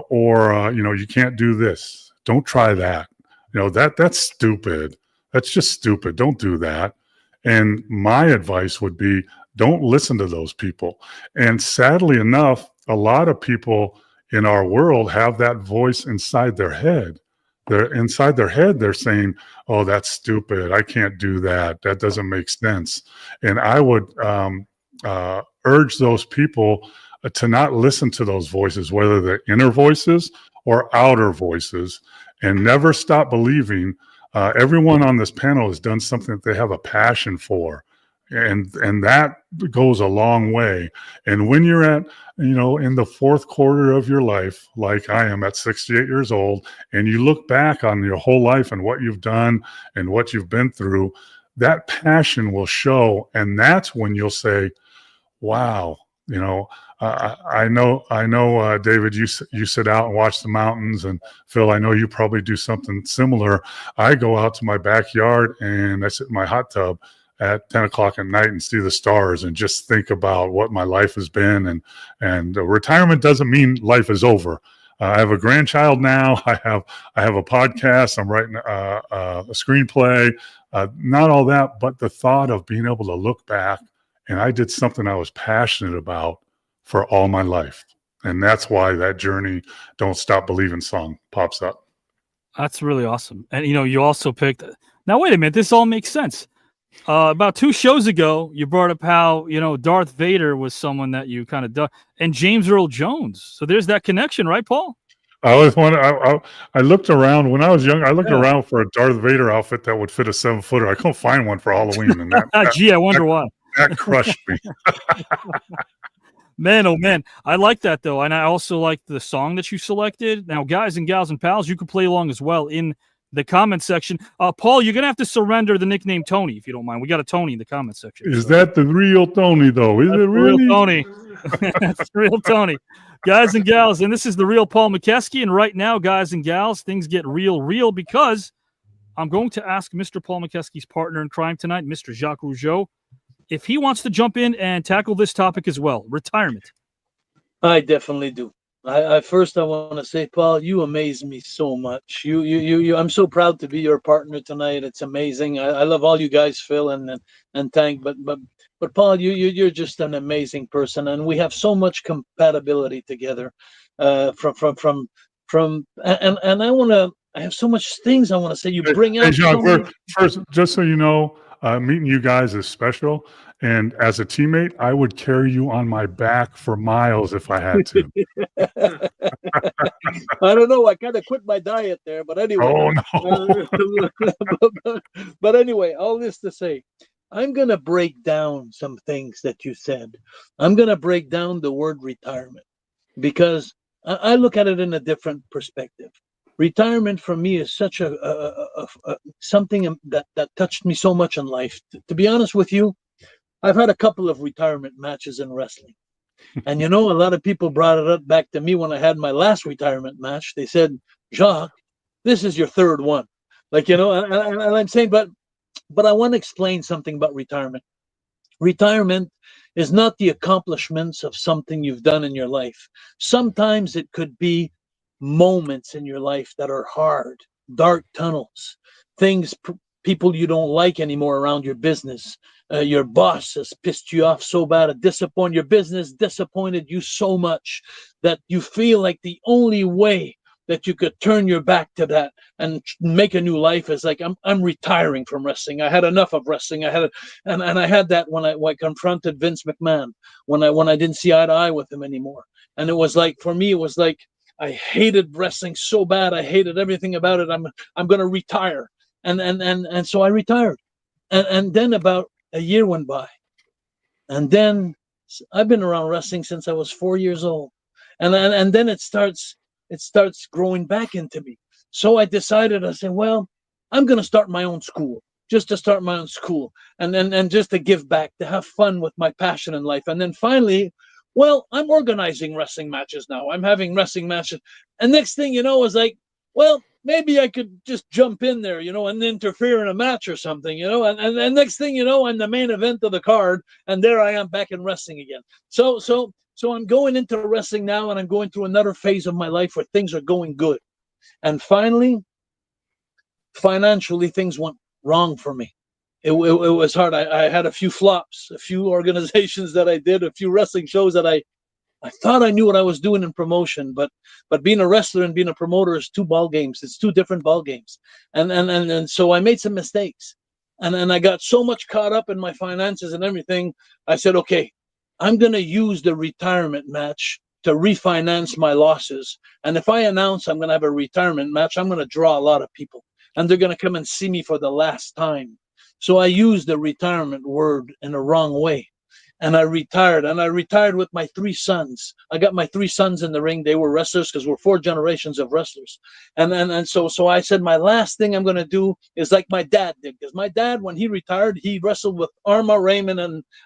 or, you can't do this. Don't try that. That's stupid. That's just stupid. Don't do that. And my advice would be, don't listen to those people. And sadly enough, a lot of people in our world have that voice inside their head. They're saying, oh, that's stupid. I can't do that. That doesn't make sense. And I would urge those people to not listen to those voices, whether they're inner voices or outer voices, and never stop believing. Everyone on this panel has done something that they have a passion for, and that goes a long way. And when you're at, in the fourth quarter of your life, like I am at 68 years old, and you look back on your whole life and what you've done and what you've been through, that passion will show. And that's when you'll say, wow, I know, David, you sit out and watch the mountains, and Phil, I know you probably do something similar. I go out to my backyard and I sit in my hot tub at 10 o'clock at night and see the stars and just think about what my life has been. And retirement doesn't mean life is over. I have a grandchild now. I have a podcast. I'm writing a screenplay. Not all that, but the thought of being able to look back and I did something I was passionate about for all my life. And that's why that Journey, Don't Stop Believing song pops up. That's really awesome. And, you also picked, now wait a minute, this all makes sense. About 2 shows ago, you brought up how, Darth Vader was someone that you kind of, and James Earl Jones. So there's that connection, right, Paul? I always wanted, I looked around when I was young. I looked around for a Darth Vader outfit that would fit a 7-footer. I couldn't find one for Halloween. And I wonder why. That crushed me. Man, oh man. I like that though. And I also like the song that you selected. Now, guys and gals and pals, you can play along as well in the comment section. Paul, you're going to have to surrender the nickname Tony, if you don't mind. We got a Tony in the comment section. Is that the real Tony though? Is it really? Real Tony. That's real Tony. Guys and gals, and this is the real Paul Mokeski. And right now, guys and gals, things get real because I'm going to ask Mr. Paul Mokeski's partner in crime tonight, Mr. Jacques Rougeau, if he wants to jump in and tackle this topic as well, retirement. I definitely do. I want to say, Paul, you amaze me so much. You I'm so proud to be your partner tonight. It's amazing. I love all you guys, Phil and Tank, but Paul, you're just an amazing person, and we have so much compatibility together. I have so much things I want to say. You bring out. Hey, first, just so you know, meeting you guys is special. And as a teammate, I would carry you on my back for miles if I had to. I don't know. I kind of quit my diet there, but anyway. Oh, no. But anyway, all this to say, I'm going to break down some things that you said. I'm going to break down the word retirement because I look at it in a different perspective. Retirement for me is such something that touched me so much in life. To be honest with you, I've had a couple of retirement matches in wrestling. And, a lot of people brought it up back to me when I had my last retirement match. They said, Jacques, this is your third one. Like, you know, and I'm saying, but I want to explain something about retirement. Retirement is not the accomplishments of something you've done in your life. Sometimes it could be moments in your life that are hard, dark tunnels, things, people you don't like anymore around your business. Your boss has pissed you off so bad, your business disappointed you so much that you feel like the only way that you could turn your back to that and make a new life is like, I'm retiring from wrestling. I had enough of wrestling. And I had that when I confronted Vince McMahon, when I didn't see eye to eye with him anymore. And it was like, for me, it was like, I hated wrestling so bad. I hated everything about it. I'm going to retire. And so I retired. And then about a year went by. And then I've been around wrestling since I was 4 years old. And then it starts growing back into me. So I decided, I said, well, I'm going to start my own school, just to start my own school and just to give back, to have fun with my passion in life. And then finally, well, I'm organizing wrestling matches now. I'm having wrestling matches. And next thing you know, I was like, well, maybe I could just jump in there, you know, and interfere in a match or something, you know, and next thing you know, I'm the main event of the card, and there I am back in wrestling again. So I'm going into wrestling now, and I'm going through another phase of my life where things are going good. And finally, financially, things went wrong for me. It was hard. I had a few flops, a few organizations that I did, a few wrestling shows that I thought I knew what I was doing in promotion, but being a wrestler and being a promoter is two ball games. It's two different ball games. And so I made some mistakes. And I got so much caught up in my finances and everything. I said, okay, I'm going to use the retirement match to refinance my losses. And if I announce I'm going to have a retirement match, I'm going to draw a lot of people, and they're going to come and see me for the last time. So I used the retirement word in a wrong way. And I retired with my three sons. I got my three sons in the ring. They were wrestlers because we're 4 generations of wrestlers. And so I said, my last thing I'm going to do is like my dad did. Because my dad, when he retired, he wrestled with Arma, Raymond,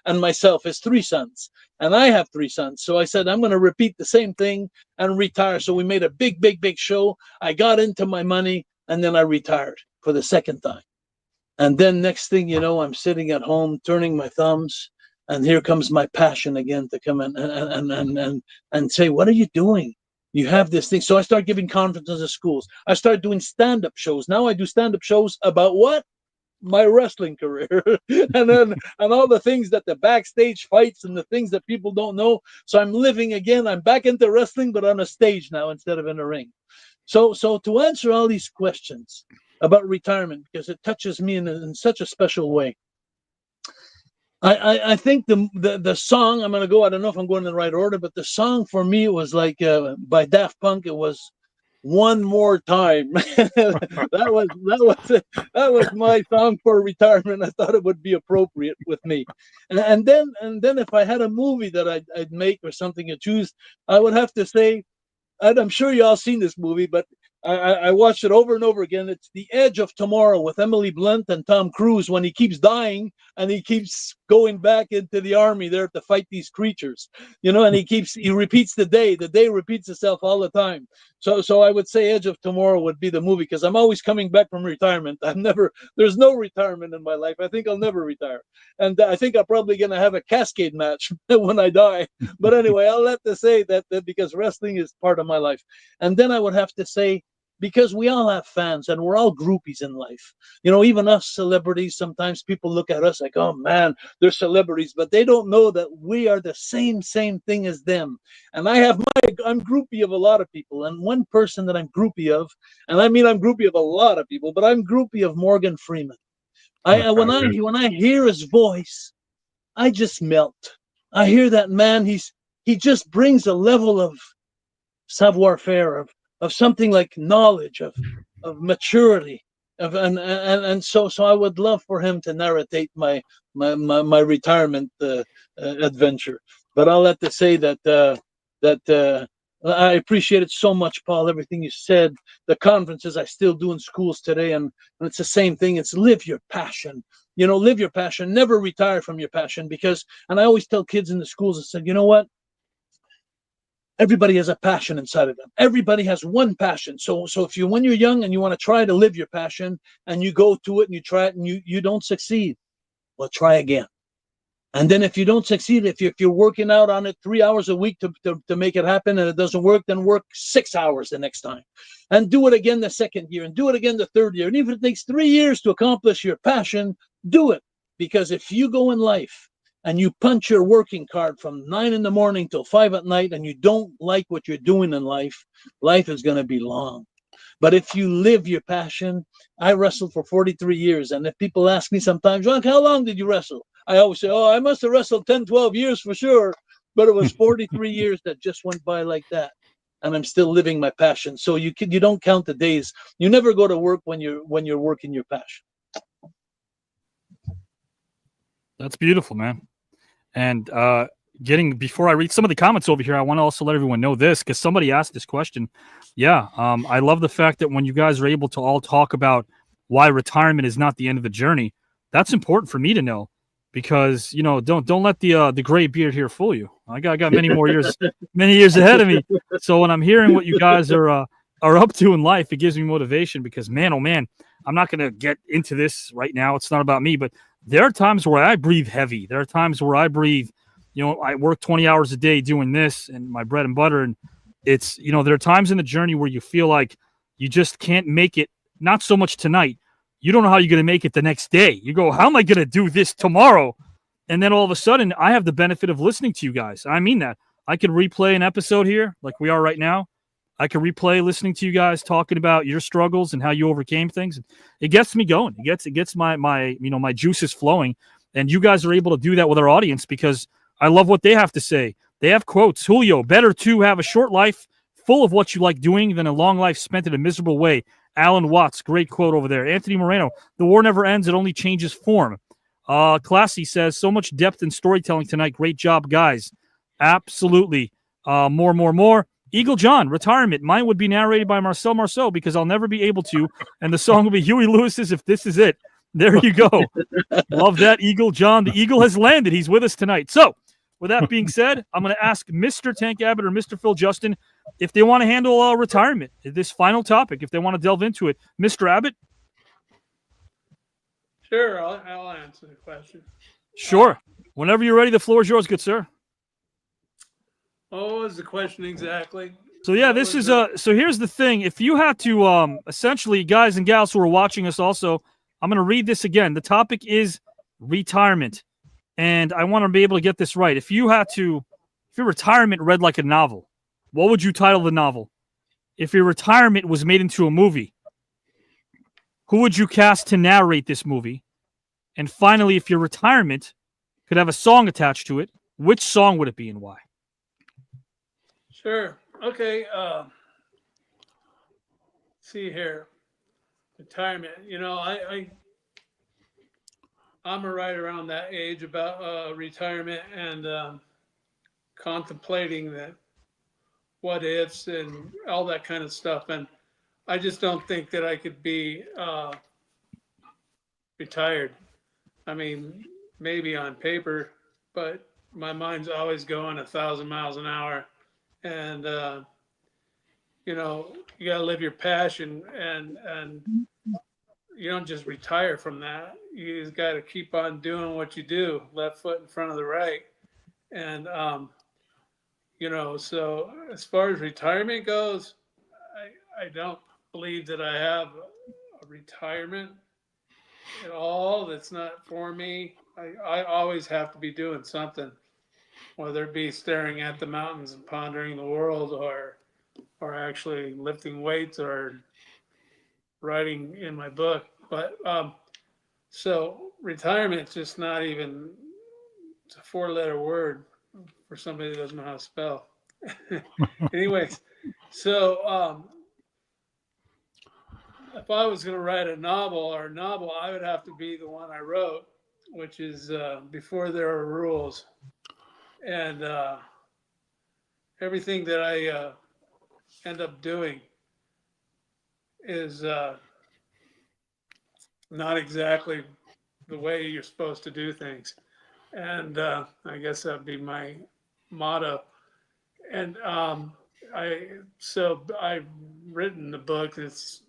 and myself, his 3 sons. And I have 3 sons. So I said, I'm going to repeat the same thing and retire. So we made a big show. I got into my money, and then I retired for the second time. And then next thing you know, I'm sitting at home turning my thumbs. And here comes my passion again to come in and say, what are you doing? You have this thing. So I start giving conferences at schools. I start doing stand-up shows. Now I do stand-up shows about what? My wrestling career. and all the things that the backstage fights and the things that people don't know. So I'm living again. I'm back into wrestling, but on a stage now instead of in a ring. So to answer all these questions about retirement, because it touches me in such a special way. I think the song, I'm going to go, I don't know if I'm going in the right order, but the song for me was like by Daft Punk. It was One More Time. that was my song for retirement. I thought it would be appropriate with me. And then if I had a movie that I'd make or something to choose, I would have to say, and I'm sure you all seen this movie, but I watched it over and over again. It's The Edge of Tomorrow with Emily Blunt and Tom Cruise, when he keeps dying and he keeps going back into the army there to fight these creatures, you know, and he repeats the day repeats itself all the time. So I would say Edge of Tomorrow would be the movie, because I'm always coming back from retirement. There's no retirement in my life. I think I'll never retire. And I think I'm probably going to have a cascade match when I die. But anyway, I'll have to say that because wrestling is part of my life. And then I would have to say, because we all have fans and we're all groupies in life. You know, even us celebrities, sometimes people look at us like, oh man, they're celebrities, but they don't know that we are the same thing as them. And I'm groupie of a lot of people. And one person that I'm groupie of, and I mean I'm groupie of a lot of people, but I'm groupie of Morgan Freeman. When I hear his voice, I just melt. I hear that man, he just brings a level of savoir-faire, of something like knowledge, of maturity, and so I would love for him to narrate my retirement adventure. But I'll have to say that I appreciate it so much, Paul, everything you said. The conferences I still do in schools today, and it's the same thing. It's live your passion. You know, live your passion. Never retire from your passion, and I always tell kids in the schools, I said, you know what? Everybody has a passion inside of them. Everybody has one passion. So if when you're young and you want to try to live your passion and you go to it and you try it and you don't succeed, well, try again. And then if you don't succeed, if you're working out on it 3 hours a week to make it happen and it doesn't work, then work 6 hours the next time. And do it again the second year and do it again the third year. And even if it takes 3 years to accomplish your passion, do it. Because if you go in life and you punch your working card from 9 in the morning till 5 at night and you don't like what you're doing in life, life is going to be long. But if you live your passion, I wrestled for 43 years. And if people ask me sometimes, Jacques, how long did you wrestle? I always say, I must have wrestled 10, 12 years for sure. But it was 43 years that just went by like that. And I'm still living my passion. So you don't count the days. You never go to work when you're working your passion. That's beautiful, man. And before I read some of the comments over here, I want to also let everyone know this, because somebody asked this question. Yeah, I love the fact that when you guys are able to all talk about why retirement is not the end of the journey, that's important for me to know, because don't let the gray beard here fool you. I got many more years, many years ahead of me. So when I'm hearing what you guys are up to in life, it gives me motivation, because man, oh man, I'm not going to get into this right now. It's not about me, but there are times where I breathe heavy. There are times where I breathe, I work 20 hours a day doing this and my bread and butter. And it's, there are times in the journey where you feel like you just can't make it, not so much tonight. You don't know how you're going to make it the next day. You go, how am I going to do this tomorrow? And then all of a sudden I have the benefit of listening to you guys. I mean that. I could replay an episode here like we are right now. I could replay listening to you guys talking about your struggles and how you overcame things. It gets me going. It gets my juices flowing. And you guys are able to do that with our audience, because I love what they have to say. They have quotes. Julio, better to have a short life full of what you like doing than a long life spent in a miserable way. Alan Watts, great quote over there. Anthony Moreno, the war never ends. It only changes form. Classy says, so much depth and storytelling tonight. Great job, guys. Absolutely. More. Eagle John, retirement. Mine would be narrated by Marcel Marceau, because I'll never be able to. And the song will be Huey Lewis's If This Is It. There you go. Love that, Eagle John. The Eagle has landed. He's with us tonight. So, with that being said, I'm going to ask Mr. Tank Abbott or Mr. Phil Justin if they want to handle retirement, this final topic, if they want to delve into it. Mr. Abbott? Sure, I'll answer the question. Sure. Whenever you're ready, the floor is yours, good sir. What was the question exactly? So yeah, this is so here's the thing. If you had to essentially, guys and gals who are watching us also, I'm going to read this again. The topic is retirement. And I want to be able to get this right. If your retirement read like a novel, what would you title the novel? If your retirement was made into a movie, who would you cast to narrate this movie? And finally, if your retirement could have a song attached to it, which song would it be and why? Sure. Okay. See here. Retirement. I'm right around that age about retirement and contemplating the what ifs and all that kind of stuff. And I just don't think that I could be retired. I mean, maybe on paper, but my mind's always going 1,000 miles an hour. And, you got to live your passion and you don't just retire from that. You just got to keep on doing what you do, left foot in front of the right. And, so as far as retirement goes, I don't believe that I have a retirement at all. That's not for me. I always have to be doing something, whether it be staring at the mountains and pondering the world or actually lifting weights or writing in my book. But so retirement's just not even, it's a 4-letter word for somebody that doesn't know how to spell. Anyways, so if I was going to write a novel, I would have to be the one I wrote, which is Before There Are Rules. And everything that I end up doing is not exactly the way you're supposed to do things. And I guess that'd be my motto. And I've written the book. It's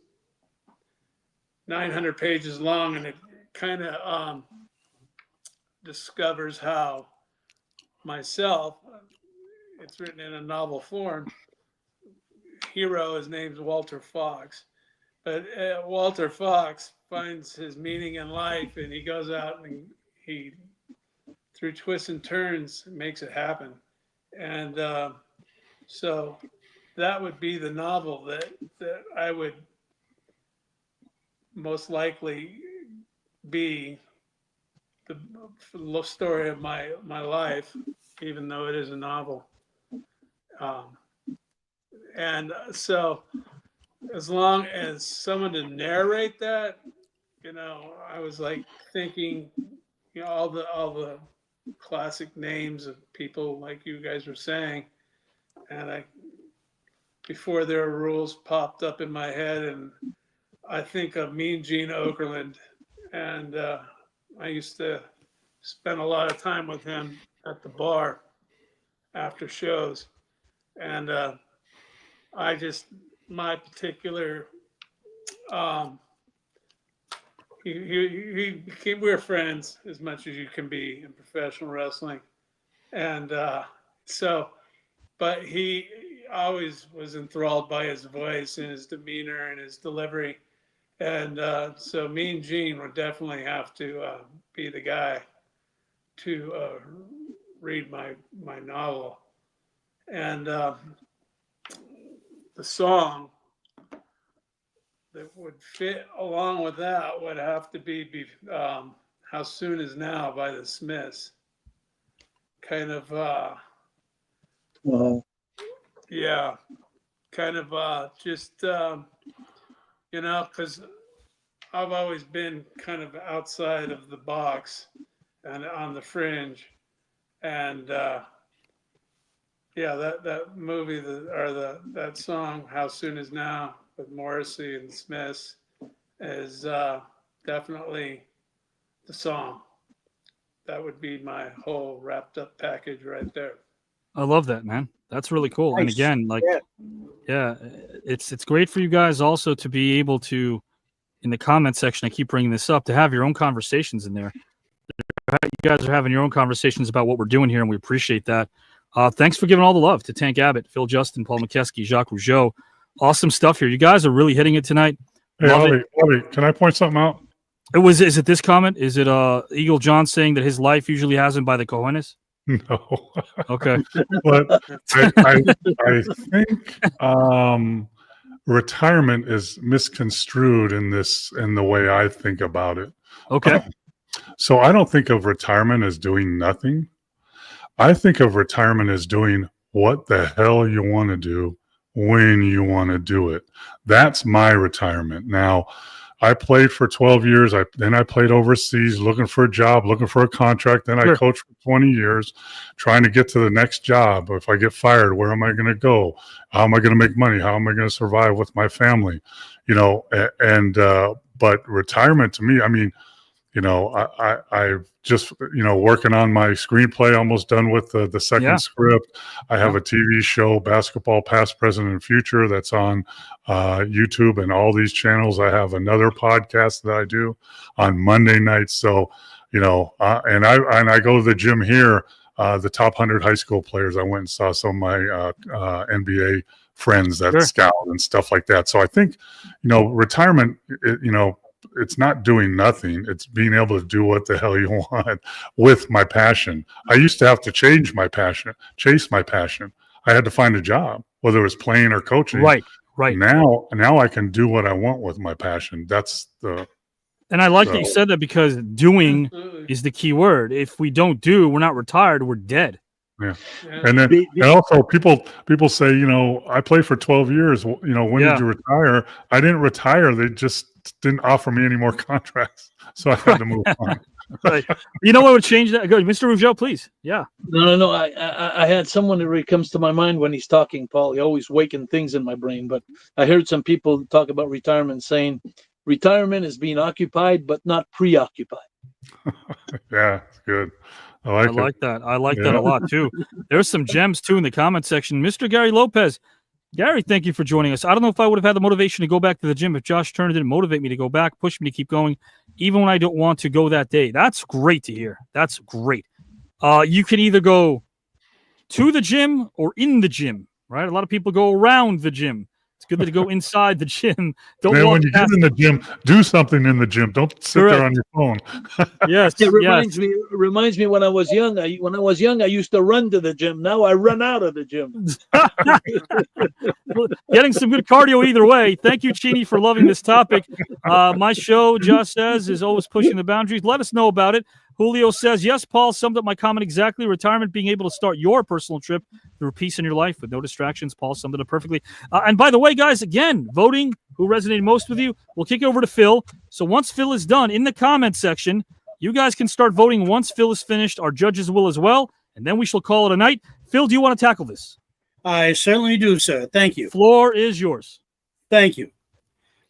900 pages long, and it kind of discovers how myself, it's written in a novel form. Hero, his name's Walter Fox, but Walter Fox finds his meaning in life, and he goes out and he through twists and turns makes it happen. And so that would be the novel that I would most likely be the story of my life, even though it is a novel. And so as long as someone to narrate that, I was like thinking, all the classic names of people like you guys were saying, and before There Are Rules popped up in my head, and I think of Mean Gene Okerlund, and I used to spend a lot of time with him at the bar after shows, and my particular, we were friends as much as you can be in professional wrestling, and but he always was enthralled by his voice and his demeanor and his delivery, and so Mean Gene would definitely have to be the guy to read my novel, and the song that would fit along with that would have to be How Soon Is Now by the Smiths. Kind of, yeah, kind of just, because I've always been kind of outside of the box and on the fringe. And that movie, that song, How Soon Is Now, with Morrissey and Smiths, is definitely the song. That would be my whole wrapped up package right there. I love that, man. That's really cool. Nice. And again, it's great for you guys also to be able to, in the comment section, I keep bringing this up, to have your own conversations in there. You guys are having your own conversations about what we're doing here, and we appreciate that. Thanks for giving all the love to Tank Abbott, Phil Justin, Paul Mokeski, Jacques Rougeau. Awesome stuff here. You guys are really hitting it tonight. Hey, Avi, can I point something out? Is it this comment? Is it Eagle John saying that his life usually has him by the cojones? No. Okay. But I think retirement is misconstrued in the way I think about it. Okay. So I don't think of retirement as doing nothing. I think of retirement as doing what the hell you want to do when you want to do it. That's my retirement. Now, I played for 12 years. Then I played overseas looking for a job, looking for a contract. Then I coached for 20 years trying to get to the next job. If I get fired, where am I going to go? How am I going to make money? How am I going to survive with my family? But retirement to me, I mean, I just, working on my screenplay, almost done with the second script. I have a TV show, Basketball Past, Present, and Future, that's on YouTube and all these channels. I have another podcast that I do on Monday nights. So, and I go to the gym here, the top 100 high school players. I went and saw some of my NBA friends that scout and stuff like that. So I think, retirement, it's not doing nothing. It's being able to do what the hell you want with my passion. I used to have to chase my passion. I had to find a job, whether it was playing or coaching. Right. Now I can do what I want with my passion. And I like that you said that, because doing is the key word. If we don't do, we're not retired, we're dead. Yeah. And then and also people say, I played for 12 years. When did you retire? I didn't retire. They just didn't offer me any more contracts. So I had to move on. Right. You know what would change that? Go, Mr. Rougeau, please. Yeah. No. I had someone that really comes to my mind when he's talking, Paul. He always waking things in my brain. But I heard some people talk about retirement saying retirement is being occupied, but not preoccupied. Yeah, it's good. I like that. I like that a lot too. There's some gems too in the comment section. Mr. Gary Lopez. Gary, thank you for joining us. I don't know if I would have had the motivation to go back to the gym if Josh Turner didn't motivate me to go back, push me to keep going, even when I don't want to go that day. That's great to hear. That's great. You can either go to the gym or in the gym, right? A lot of people go around the gym. It's good to go inside the gym. Don't Man, walk when you get in the gym, do something in the gym. Don't sit there on your phone. Yes, It reminds me when I was young. I used to run to the gym. Now I run out of the gym. Getting some good cardio either way. Thank you, Chini, for loving this topic. My show, Josh says, is always pushing the boundaries. Let us know about it. Julio says, yes, Paul summed up my comment exactly. Retirement, being able to start your personal trip through peace in your life with no distractions. Paul summed it up perfectly. And by the way, guys, again, voting who resonated most with you. We'll kick it over to Phil. So once Phil is done in the comment section, you guys can start voting once Phil is finished. Our judges will as well. And then we shall call it a night. Phil, do you want to tackle this? I certainly do, sir. Thank you. Floor is yours. Thank you.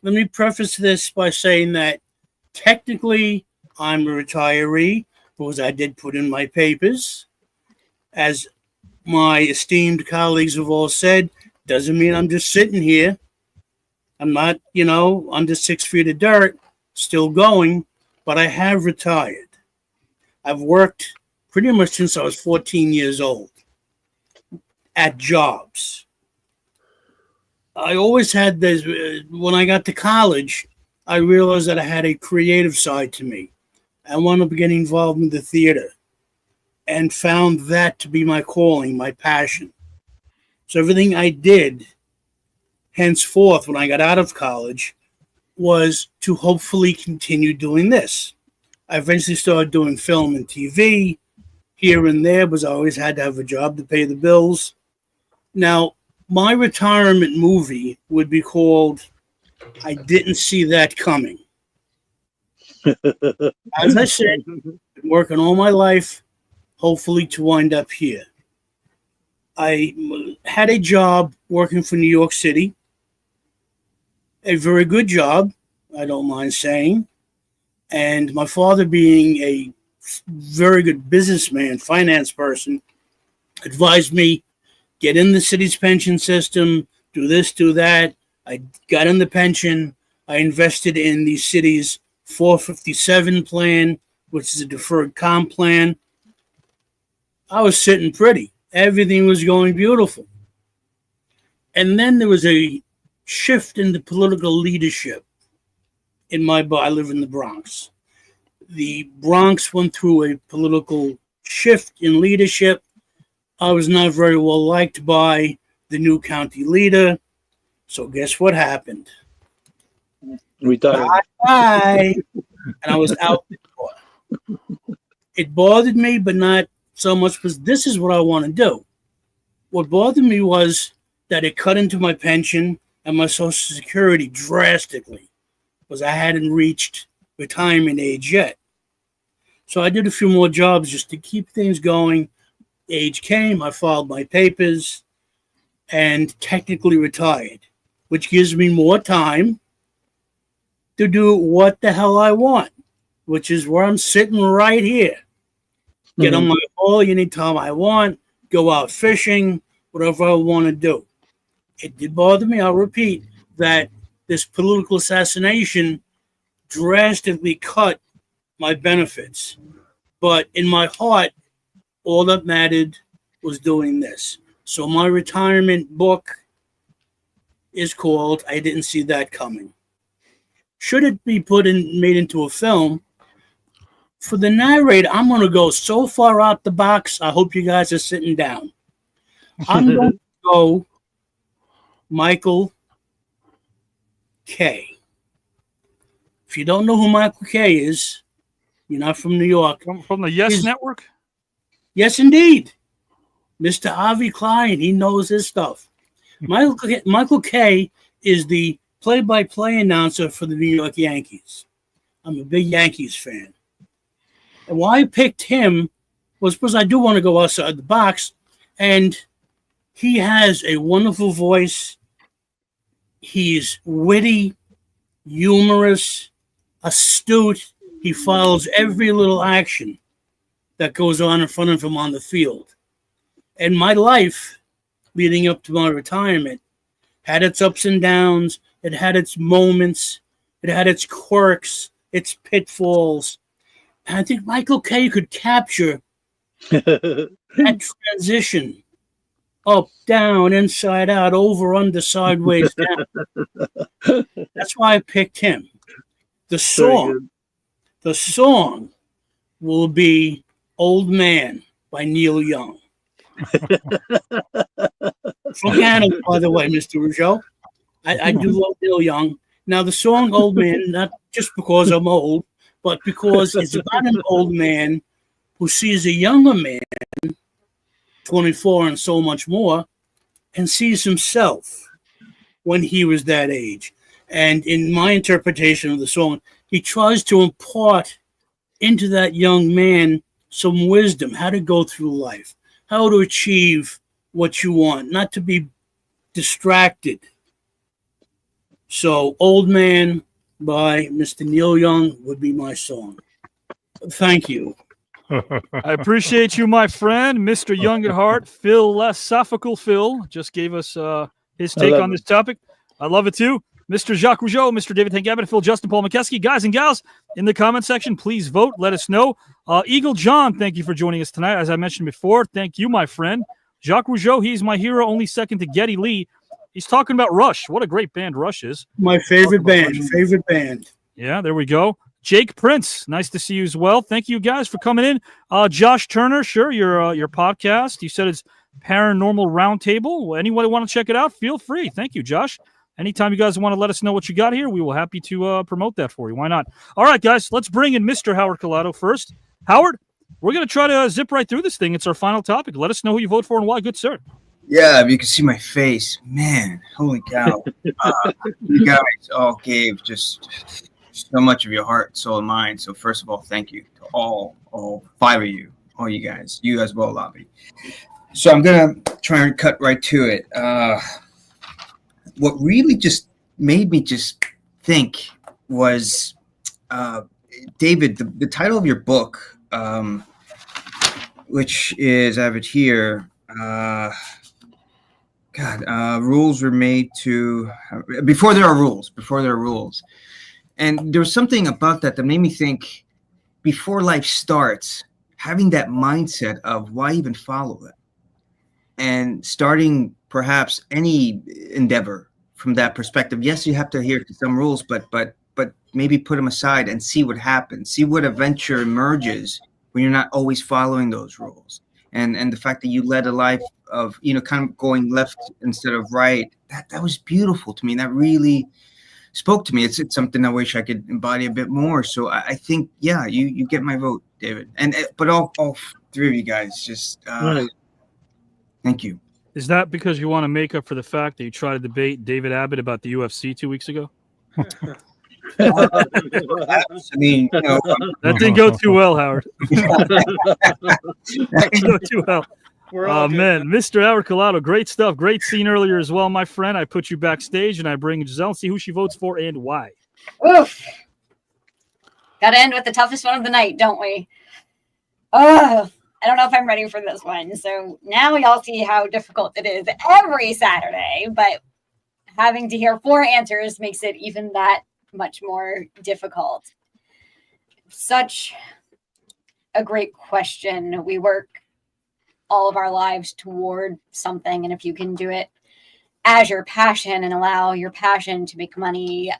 Let me preface this by saying that technically I'm a retiree because I did put in my papers. As my esteemed colleagues have all said, doesn't mean I'm just sitting here. I'm not, under 6 feet of dirt, still going, but I have retired. I've worked pretty much since I was 14 years old at jobs. I always had this, when I got to college, I realized that I had a creative side to me. I wound up getting involved in the theater and found that to be my calling, my passion. So everything I did henceforth when I got out of college was to hopefully continue doing this. I eventually started doing film and TV here and there because I always had to have a job to pay the bills. Now, my retirement movie would be called I Didn't See That Coming. As I said, been working all my life, hopefully to wind up here. I had a job working for New York City, a very good job, I don't mind saying. And my father, being a very good businessman, finance person, advised me, get in the city's pension system, do this, do that. I got in the pension. I invested in the city's 457 plan, which is a deferred comp plan. I was sitting pretty. Everything was going beautiful. And then there was a shift in the political leadership I live in the Bronx. The Bronx went through a political shift in leadership. I was not very well liked by the new county leader. So guess what happened? Retired. Bye. And I was out the door. It bothered me, but not so much because this is what I want to do. What bothered me was that it cut into my pension and my Social Security drastically because I hadn't reached retirement age yet. So I did a few more jobs just to keep things going. Age came, I filed my papers and technically retired, which gives me more time to do what the hell I want, which is where I'm sitting right here. Get on my ball anytime I want, go out fishing, whatever I want to do. It did bother me, I'll repeat, that this political assassination drastically cut my benefits. But in my heart, all that mattered was doing this. So my retirement book is called I Didn't See That Coming. Should it be made into a film, for the narrator, I'm going to go so far out the box, I hope you guys are sitting down. I'm going to go Michael K. If you don't know who Michael K is, you're not from New York. From the Yes Network? Yes, indeed. Mr. Avi Klein, he knows his stuff. Michael K is the play-by-play announcer for the New York Yankees. I'm a big Yankees fan. And why I picked him was because I do want to go outside the box, and he has a wonderful voice. He's witty, humorous, astute. He follows every little action. that goes on in front of him on the field. And my life leading up to my retirement had its ups and downs. It had its moments. It had its quirks, its pitfalls. And I think Michael Kay could capture that transition. Up, down, inside out, over, under, sideways, down. That's why I picked him. The song will be Old Man by Neil Young. From Canada, by the way, Mr. Rougeau. I do love Neil Young. Now, the song Old Man, not just because I'm old, but because it's about an old man who sees a younger man, 24 and so much more, and sees himself when he was that age. And in my interpretation of the song, he tries to impart into that young man some wisdom, how to go through life, how to achieve what you want, not to be distracted. So, Old Man by Mr. Neil Young would be my song. Thank you. I appreciate you, my friend, Mr. Young at Heart. Philosophical Phil just gave us his take on this topic. I love it too. Mr. Jacques Rougeau, Mr. David Tank Abbott, Phil Justin, Paul Mokeski. Guys and gals, in the comment section, please vote. Let us know. Eagle John, thank you for joining us tonight. As I mentioned before, thank you, my friend. Jacques Rougeau, he's my hero, only second to Geddy Lee. He's talking about Rush. What a great band Rush is. My favorite band. Yeah, there we go. Jake Prince, nice to see you as well. Thank you guys for coming in. Josh Turner, sure, your podcast. You said it's Paranormal Roundtable. Anybody want to check it out? Feel free. Thank you, Josh. Anytime you guys want to let us know what you got here, we will be happy to promote that for you. Why not? All right, guys, let's bring in Mr. Howard Collado first. Howard, we're going to try to zip right through this thing. It's our final topic. Let us know who you vote for and why. Good sir. Yeah, if you can see my face, man, holy cow. You guys all gave just so much of your heart, soul, and mind. So first of all, thank you to all 5 of you, all you guys, you as well, Avi. So I'm going to try and cut right to it. What really just made me just think was, David, the title of your book, which is, I have it here, rules were made to, before there are rules. And there was something about that made me think, before life starts, having that mindset of why even follow it, and starting perhaps any endeavor from that perspective. Yes, you have to adhere to some rules, but maybe put them aside and see what happens, see what adventure emerges when you're not always following those rules. And the fact that you led a life of, kind of going left instead of right, that was beautiful to me. That really spoke to me. It's something I wish I could embody a bit more. So I think, yeah, you get my vote, David. But all 3 of you guys, just thank you. Is that because you want to make up for the fact that you tried to debate David Abbott about the UFC 2 weeks ago? I mean, that didn't go too well, Howard. That didn't go too well. Oh, man. Mr. Howard Collado, great stuff. Great scene earlier as well, my friend. I put you backstage, and I bring Giselle and see who she votes for and why. Oof. Got to end with the toughest one of the night, don't we? Oh, I don't know if I'm ready for this one. So now y'all see how difficult it is every Saturday, but having to hear 4 answers makes it even that much more difficult. Such a great question. We work all of our lives toward something, and if you can do it as your passion and allow your passion to make money,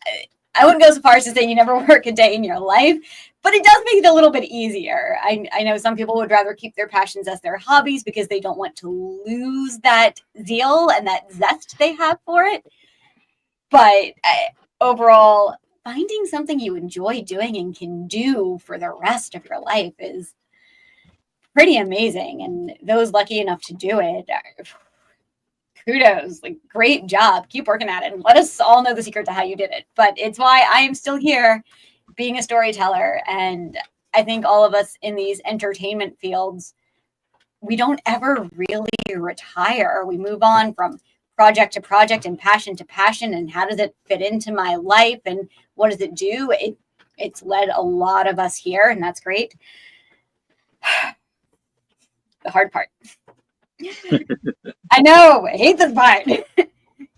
I wouldn't go so far as to say you never work a day in your life, but it does make it a little bit easier. I know some people would rather keep their passions as their hobbies because they don't want to lose that zeal and that zest they have for it. But overall, finding something you enjoy doing and can do for the rest of your life is pretty amazing. And those lucky enough to do it, kudos, like, great job. Keep working at it and let us all know the secret to how you did it. But it's why I am still here being a storyteller. And I think all of us in these entertainment fields, we don't ever really retire. We move on from project to project and passion to passion. And how does it fit into my life? And what does it do? It's led a lot of us here, and that's great. the hard part. I know, I hate this part.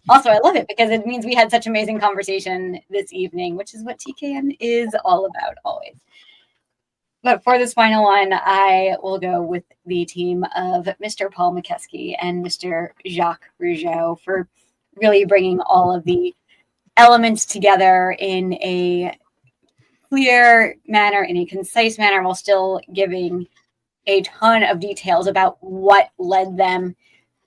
Also, I love it because it means we had such amazing conversation this evening, which is what TKN is all about always. But for this final one, I will go with the team of Mr. Paul Mokeski and Mr. Jacques Rougeau for really bringing all of the elements together in a clear manner, in a concise manner, while still giving a ton of details about what led them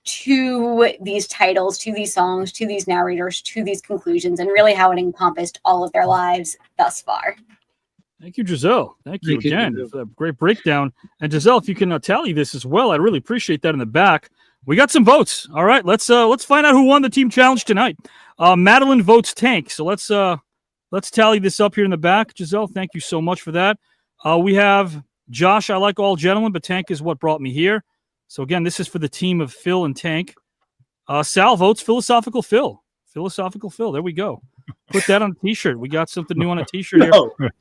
to these titles, to these songs, to these narrators, to these conclusions, and really how it encompassed all of their lives thus far. Thank you, Giselle. Thank you again for that great breakdown. And Giselle, if you can tally this as well, I'd really appreciate that in the back. We got some votes. All right, let's find out who won the team challenge tonight. Madeline votes Tank. So let's tally this up here in the back. Giselle, thank you so much for that. We have Josh. I like all gentlemen, but Tank is what brought me here. So again, this is for the team of Phil and Tank. Sal votes Philosophical Phil. Philosophical Phil. There we go. Put that on a T-shirt. We got something new on a T-shirt here.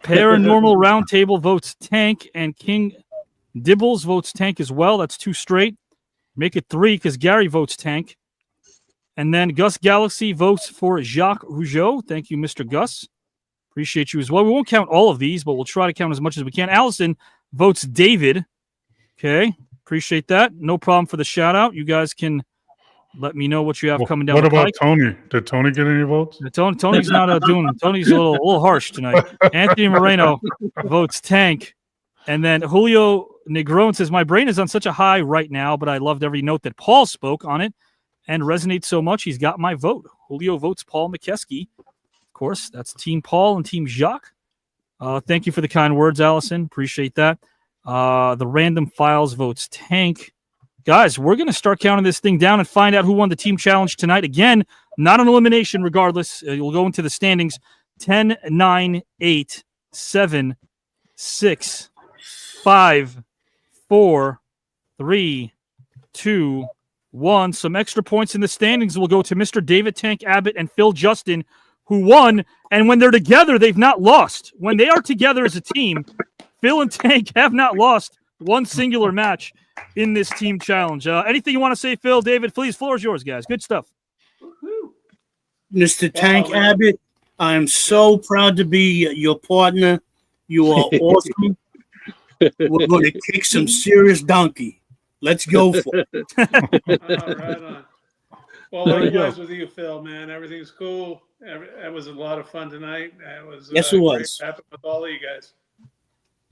Paranormal Roundtable votes Tank, and King Dibbles votes Tank as well. That's 2 straight. Make it 3 because Gary votes Tank. And then Gus Galaxy votes for Jacques Rougeau. Thank you, Mr. Gus. Appreciate you as well. We won't count all of these, but we'll try to count as much as we can. Allison votes David. Okay. Appreciate that. No problem for the shout out. You guys can let me know what you have coming down. What about pike. Tony? Did Tony get any votes? Tony's not doing. Tony's a little harsh tonight. Anthony Moreno votes Tank, and then Julio Negron says my brain is on such a high right now, but I loved every note that Paul spoke on it and resonates so much. He's got my vote. Julio votes Paul Mokeski. Of course, that's Team Paul and Team Jacques. Thank you for the kind words, Allison. Appreciate that. The Random Files votes Tank. Guys, we're going to start counting this thing down and find out who won the team challenge tonight. Again, not an elimination regardless. You'll go into the standings. 10, 9, 8, 7, 6, 5, 4, 3, 2, 1. Some extra points in the standings will go to Mr. David Tank Abbott and Phil Justin, who won. And when they're together, they've not lost. When they are together as a team, Phil and Tank have not lost one singular match in this team challenge. Anything you want to say, Phil, David? Please, floor is yours, guys. Good stuff. Mr. Tank Abbott, I am so proud to be your partner. You are awesome. We're going to kick some serious donkey. Let's go for it. Right on. Well, likewise with you, Phil, man. Everything's cool. It was a lot of fun tonight. It was yes, it was. Great happened with all of you guys.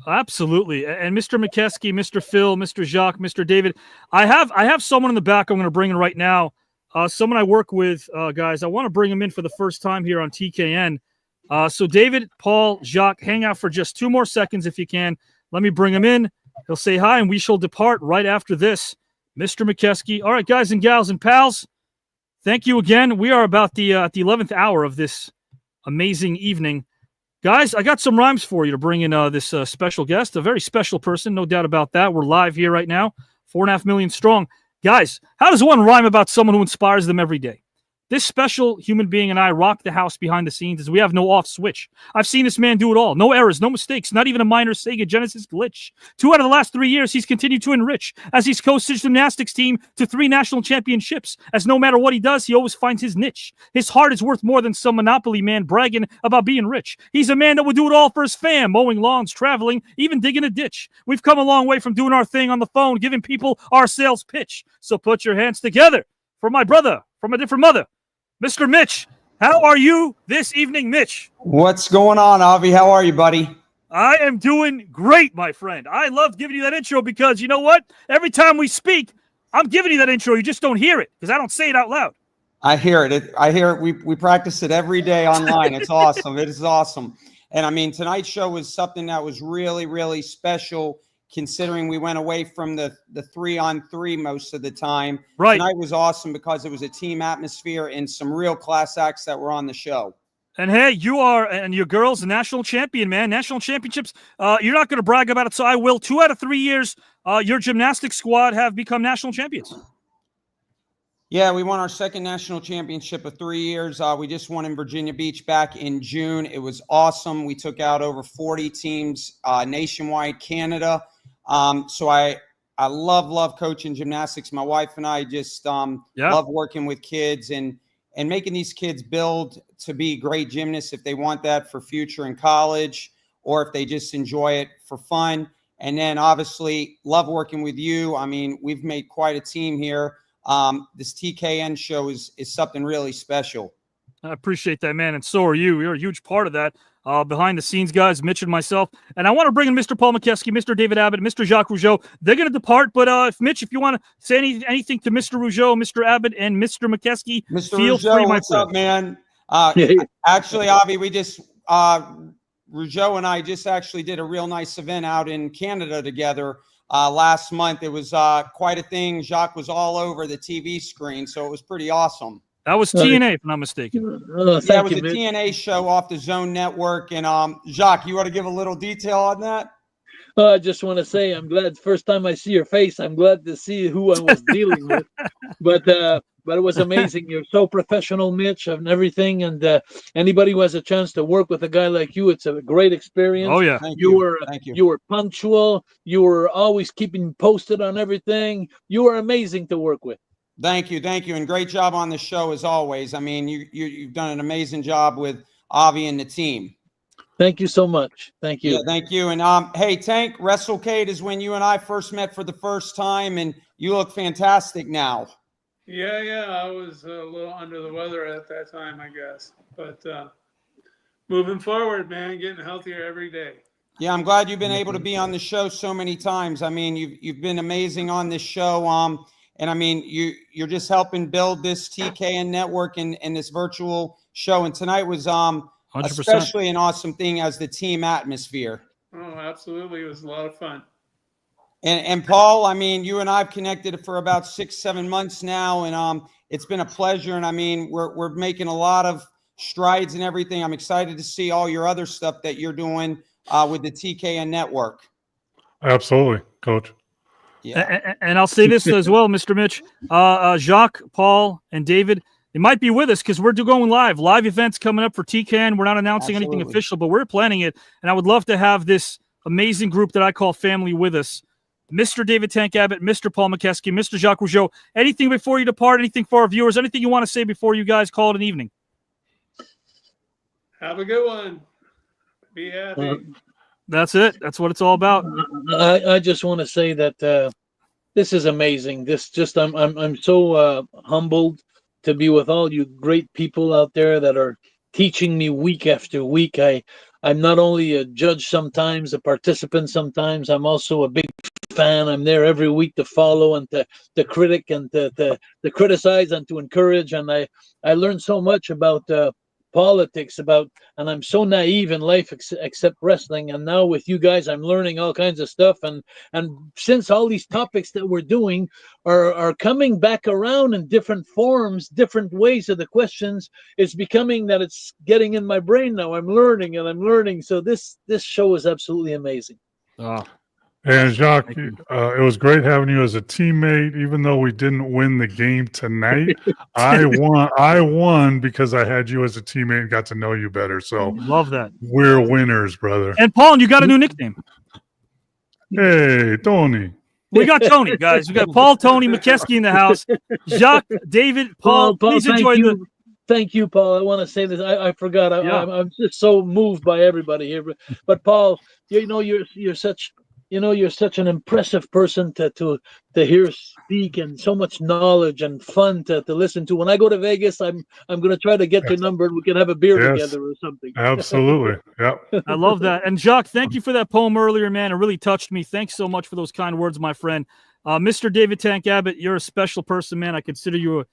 Absolutely. And Mr. Mokeski, Mr. Phil, Mr. Jacques, Mr. David, I have someone in the back I'm going to bring in right now. Someone I work with, guys. I want to bring him in for the first time here on TKN. So David, Paul, Jacques, hang out for just 2 more seconds if you can. Let me bring him in. He'll say hi, and we shall depart right after this. Mr. Mokeski. All right, guys and gals and pals, thank you again. We are about the 11th hour of this amazing evening. Guys, I got some rhymes for you to bring in this special guest, a very special person, no doubt about that. We're live here right now, 4.5 million strong. Guys, how does one rhyme about someone who inspires them every day? This special human being and I rock the house behind the scenes as we have no off switch. I've seen this man do it all. No errors, no mistakes, not even a minor Sega Genesis glitch. 2 out of the last 3 years, he's continued to enrich as he's coached his gymnastics team to 3 national championships. As no matter what he does, he always finds his niche. His heart is worth more than some Monopoly man bragging about being rich. He's a man that would do it all for his fam, mowing lawns, traveling, even digging a ditch. We've come a long way from doing our thing on the phone, giving people our sales pitch. So put your hands together for my brother from a different mother, Mr. Mitch. How are you this evening, Mitch? What's going on, Avi? How are you, buddy? I am doing great, my friend. I love giving you that intro because you know what? Every time we speak, I'm giving you that intro. You just don't hear it because I don't say it out loud. I hear it. I hear it. We practice it every day online. It's awesome. It is awesome. And I mean, tonight's show was something that was really, really special, considering we went away from the 3-on-3 most of the time. Right. Tonight was awesome because it was a team atmosphere and some real class acts that were on the show. And hey, you are, and your girl's a national champion, man. National championships. You're not going to brag about it, so I will. 2 out of 3 years, your gymnastics squad have become national champions. Yeah, we won our 2nd national championship of 3 years. We just won in Virginia Beach back in June. It was awesome. We took out over 40 teams nationwide, Canada. So I I love coaching gymnastics. My wife and I just love working with kids and making these kids build to be great gymnasts if they want that for future in college or if they just enjoy it for fun. And then obviously love working with you. I mean, we've made quite a team here. This TKN show is something really special. I appreciate that, man. And so are you. You're a huge part of that. Behind the scenes, guys, Mitch and myself. And I want to bring in Mr. Paul Mokeski, Mr. David Abbott, Mr. Jacques Rougeau. They're going to depart. But if you want to say anything to Mr. Rougeau, Mr. Abbott, and Mr. Mokeski, feel Rougeau, free, my what's friend. up, man? Actually, Avi, we just Rougeau and I just actually did a real nice event out in Canada together last month. It was quite a thing. Jacques was all over the TV screen, so it was pretty awesome. That was TNA, if I'm not mistaken. That was a TNA show off the Zone Network. And Jacques, you want to give a little detail on that? I just want to say I'm glad. First time I see your face, I'm glad to see who I was dealing with. But it was amazing. You're so professional, Mitch, and everything. And anybody who has a chance to work with a guy like you, it's a great experience. Oh yeah, Thank you you. were punctual. You were always keeping posted on everything. You were amazing to work with. Thank you, and great job on the show as always. I mean, you've done an amazing job with Avi and the team. Thank you so much. Thank you. Yeah, thank you. And hey, Tank, WrestleCade is when you and I first met for the first time, and you look fantastic now. Yeah, I was a little under the weather at that time, I guess. But moving forward, man, getting healthier every day. Yeah, I'm glad you've been able to be on the show so many times. I mean, you've been amazing on this show. And I mean, you're just helping build this TKN network and this virtual show. And tonight was 100%. Especially an awesome thing as the team atmosphere. Oh, absolutely. It was a lot of fun. And Paul, I mean, you and I've connected for about 6-7 months now. And it's been a pleasure. And I mean, we're making a lot of strides and everything. I'm excited to see all your other stuff that you're doing with the TKN network. Absolutely, Coach. Yeah. And I'll say this as well, Mr. Mitch, Jacques, Paul, and David, they might be with us because we're going live. Live events coming up for TKN. We're not announcing anything official, but we're planning it. And I would love to have this amazing group that I call family with us. Mr. David Tank Abbott, Mr. Paul Mokeski, Mr. Jacques Rougeau. Anything before you depart, anything for our viewers, anything you want to say before you guys call it an evening? Have a good one. Be happy. That's it. That's what it's all about. I just want to say that this is amazing. I'm so humbled to be with all you great people out there that are teaching me week after week. I'm not only a judge sometimes, a participant sometimes. I'm also a big fan. I'm there every week to follow and to critic and to criticize and to encourage. And I learned so much about politics, and I'm so naive in life except wrestling. And now with you guys, I'm learning all kinds of stuff. And since all these topics that we're doing are coming back around in different forms, different ways of the questions, it's becoming that it's getting in my brain now. I'm learning. So this show is absolutely amazing. And Jacques, it was great having you as a teammate. Even though we didn't win the game tonight, I won because I had you as a teammate and got to know you better. So love that. We're winners, brother. And Paul, you got a new nickname. Hey, Tony. We got Tony, guys. We got Paul, Tony, Mokeski in the house. Jacques, David, Paul please enjoy Thank you, Paul. I want to say this. I forgot. I'm just so moved by everybody here. But Paul, you're such an impressive person to hear speak, and so much knowledge and fun to listen to. When I go to Vegas, I'm going to try to get your number and we can have a beer together or something. Absolutely. Yeah. I love that. And Jacques, thank you for that poem earlier, man. It really touched me. Thanks so much for those kind words, my friend. Mr. David Tank Abbott, you're a special person, man. I consider you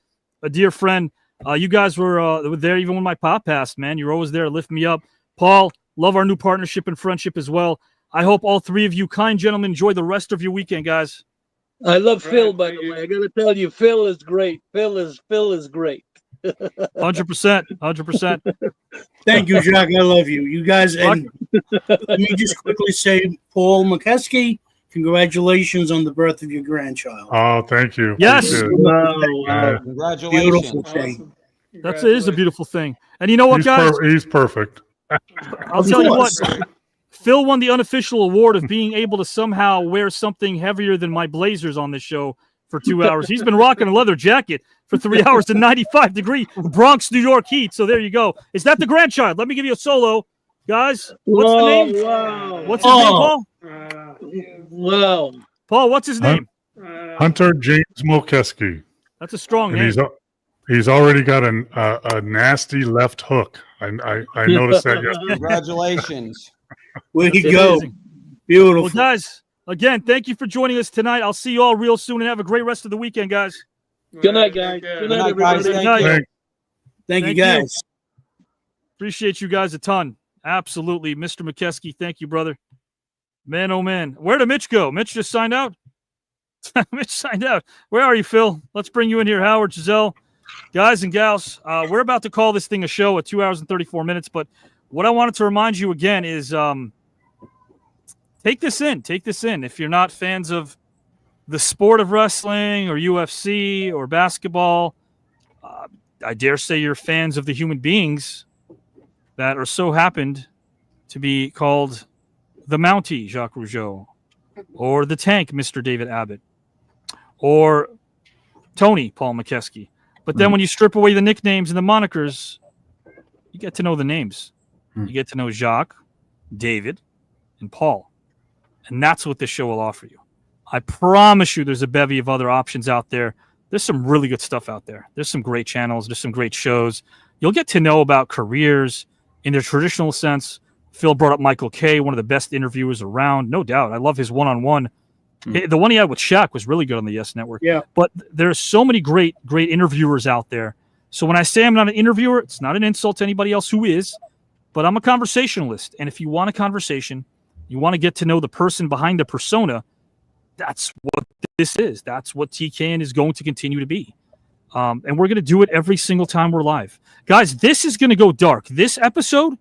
a dear friend. You guys were there even when my pop passed, man. You're always there to lift me up. Paul, love our new partnership and friendship as well. I hope all three of you kind gentlemen enjoy the rest of your weekend, guys. I love Phil, by the way. I got to tell you, Phil is great. Phil is great. 100%. Thank you, Jacques. I love you. You guys, and let me just quickly say, Paul Mokeski, congratulations on the birth of your grandchild. Oh, thank you. Yes. Congratulations. Beautiful thing. It is a beautiful thing. And you know what, guys? He's perfect. I'll tell you what. Phil won the unofficial award of being able to somehow wear something heavier than my blazers on this show for 2 hours. He's been rocking a leather jacket for 3 hours in 95-degree Bronx, New York heat. So there you go. Is that the grandchild? Let me give you a solo. Guys, what's the name? Wow. What's his name, Paul? Wow. Paul, what's his name? Hunter James Mokeski. That's a strong And name. he's already got a nasty left hook. I noticed that yesterday. Congratulations. Way to That's go. amazing. Beautiful. Well, guys, again, thank you for joining us tonight. I'll see you all real soon and have a great rest of the weekend, guys. Good night, guys. Good night, everybody. guys. Good night. Thank- Thank you, guys. Appreciate you guys a ton. Absolutely. Mr. Mokeski, thank you, brother. Man, oh, man. Where did Mitch go? Mitch just signed out? Mitch signed out. Where are you, Phil? Let's bring you in here, Howard, Giselle. Guys and gals, we're about to call this thing a show at 2 hours and 34 minutes, but what I wanted to remind you again is take this in. Take this in. If you're not fans of the sport of wrestling or UFC or basketball, I dare say you're fans of the human beings that are so happened to be called the Mountie, Jacques Rougeau, or the Tank, Mr. David Abbott, or Tony, Paul Mokeski. But then when you strip away the nicknames and the monikers, you get to know the names. You get to know Jacques, David, and Paul. And that's what this show will offer you. I promise you there's a bevy of other options out there. There's some really good stuff out there. There's some great channels. There's some great shows. You'll get to know about careers in their traditional sense. Phil brought up Michael Kay, one of the best interviewers around. No doubt. I love his one-on-one. The one he had with Shaq was really good on the Yes Network. Yeah. But there's so many great interviewers out there. So when I say I'm not an interviewer, it's not an insult to anybody else who is, but I'm a conversationalist. And if you want a conversation, you want to get to know the person behind the persona, that's what this is. That's what TKN is going to continue to be. And we're going to do it every single time we're live. Guys, this is going to go dark. This episode,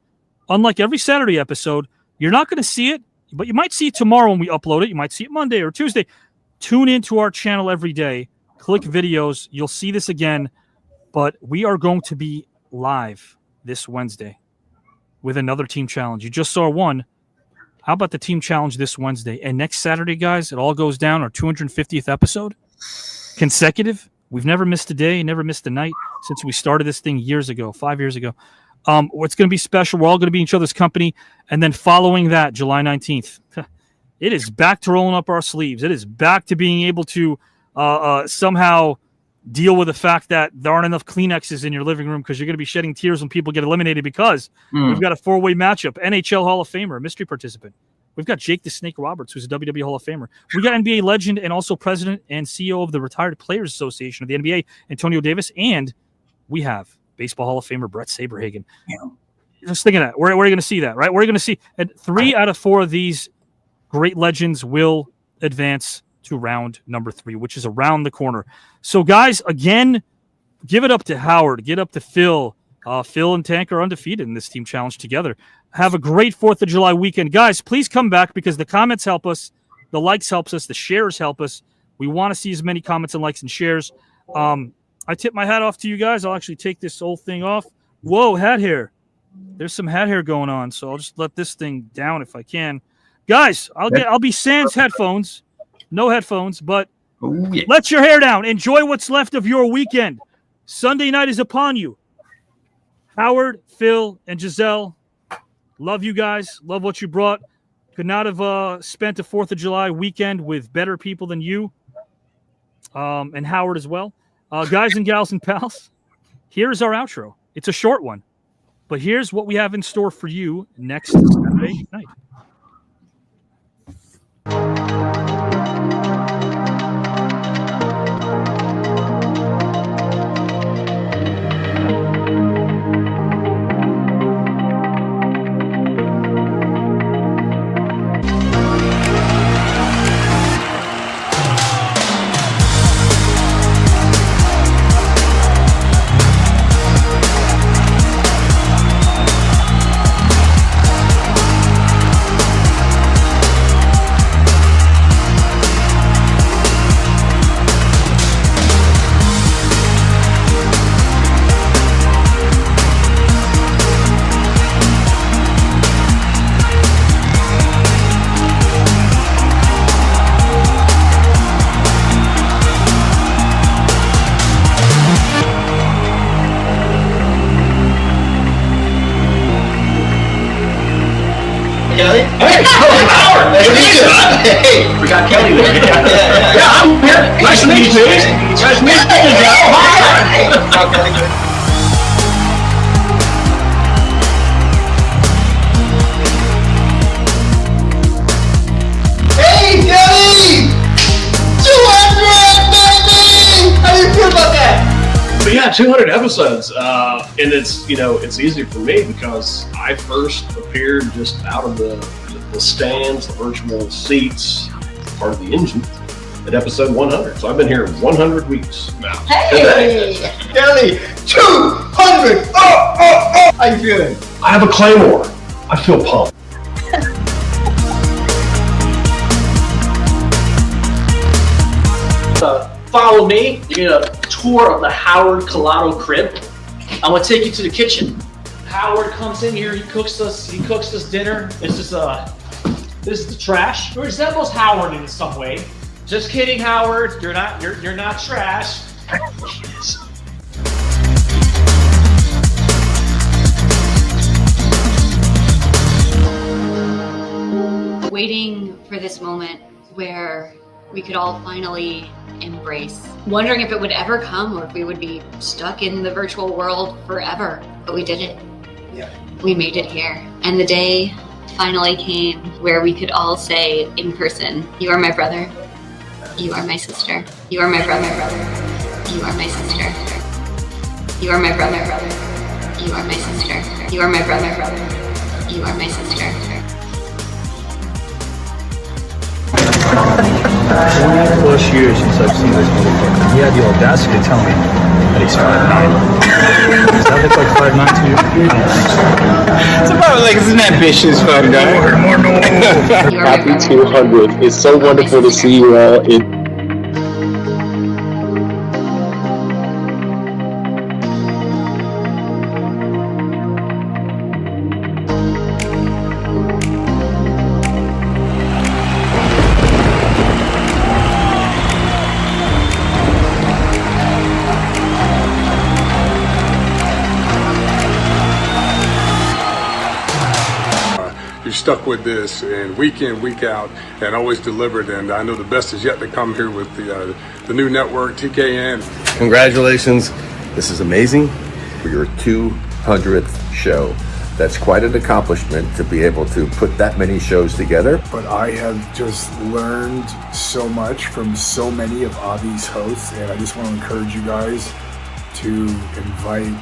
unlike every Saturday episode, you're not going to see it, but you might see it tomorrow when we upload it. You might see it Monday or Tuesday. Tune into our channel every day. Click videos. You'll see this again. But we are going to be live this Wednesday with another team challenge. You just saw one. How about the team challenge this Wednesday? And next Saturday, guys, it all goes down, our 250th episode. Consecutive. We've never missed a day, never missed a night since we started this thing 5 years ago. It's going to be special. We're all going to be in each other's company. And then following that, July 19th, it is back to rolling up our sleeves. It is back to being able to somehow deal with the fact that there aren't enough Kleenexes in your living room because you're going to be shedding tears when people get eliminated because we've got a 4-way matchup. NHL Hall of Famer, mystery participant. We've got Jake the Snake Roberts, who's a WWE Hall of Famer. We got NBA legend and also president and CEO of the Retired Players Association of the NBA, Antonio Davis. And we have Baseball Hall of Famer Brett Saberhagen. Just think of that. We're going to see that, right? We're going to see 3 out of 4 of these great legends will advance to round number 3, which is around the corner. So, guys, again, give it up to Howard. Get up to Phil. Phil and Tank are undefeated in this team challenge together. Have a great 4th of July weekend. Guys, please come back because the comments help us. The likes helps us. The shares help us. We want to see as many comments and likes and shares. I tip my hat off to you guys. I'll actually take this whole thing off. Whoa, hat hair. There's some hat hair going on, so I'll just let this thing down if I can. Guys, I'll be sans headphones. No headphones, but let your hair down. Enjoy what's left of your weekend. Sunday night is upon you. Howard, Phil, and Giselle, love you guys. Love what you brought. Could not have spent a 4th of July weekend with better people than you, and Howard as well. Guys and gals and pals, here's our outro. It's a short one, but here's what we have in store for you next Saturday night. Kelly? Hey, Howard! Nice to meet you. Hey, we got Kelly there. Yeah, I'm here. Nice to meet you. Nice to meet you. Hi. Hey, Kelly! 200, baby! How do you feel about that? But yeah, 200 episodes, and it's it's easy for me because I first appeared just out of the stands, the virtual seats, part of the engine, at episode 100. So I've been here 100 weeks now. Hey, Kelly, 200! Oh! How you feeling? I have a Claymore. I feel pumped. Follow me. You get a tour of the Howard Collado crib. I'm gonna take you to the kitchen. Howard comes in here. He cooks us dinner. This is the trash. It resembles Howard in some way. Just kidding, Howard. You're not trash. Waiting for this moment where we could all finally embrace. Wondering if it would ever come or if we would be stuck in the virtual world forever. But we did it. Yeah. We made it here. And the day finally came where we could all say in person, you are my brother. You are my sister. You are my brother. You are my sister. You are my brother. You are my sister. You are my brother. You are my sister. 20+ years since I've seen this motherfucker. He had the audacity to tell me that he's 5'9". Does that look like 5'9" to you? I don't think so. It's about like it's an ambitious fun guy. More no. Happy 200. It's so wonderful to see you all. Stuck with this and week in, week out, and always delivered. And I know the best is yet to come here with the new network, TKN. Congratulations. This is amazing. For your 200th show. That's quite an accomplishment to be able to put that many shows together. But I have just learned so much from so many of Avi's hosts, and I just want to encourage you guys to invite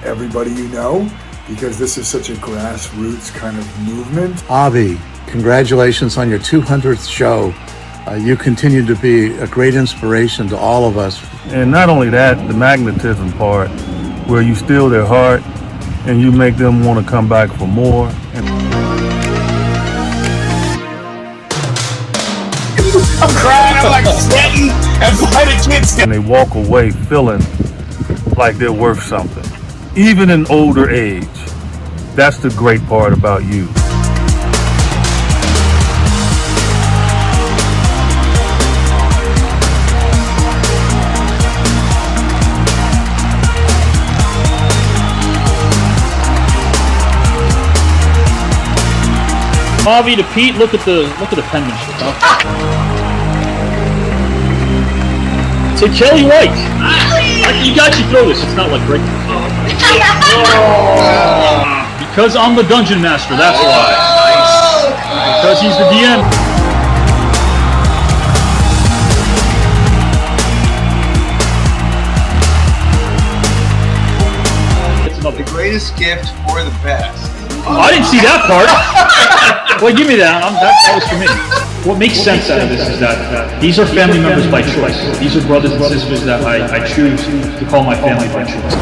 everybody you know, because this is such a grassroots kind of movement. Avi, congratulations on your 200th show. You continue to be a great inspiration to all of us. And not only that, the magnetism part, where you steal their heart and you make them want to come back for more. I'm crying, I'm like sweating and fighting kids. And they walk away feeling like they're worth something. Even in older age. That's the great part about you. Avi to Pete, look at the penmanship. Huh? To Kelly White. You got you throw this. It's not like breaking. Because I'm the dungeon master, that's why. Because he's the DM. The greatest gift for the best. Oh, I didn't see that part. Well, give me that. That was for me. What makes sense out of this is that these are family members by choice. These are brothers and sisters that I choose to call my family by choice.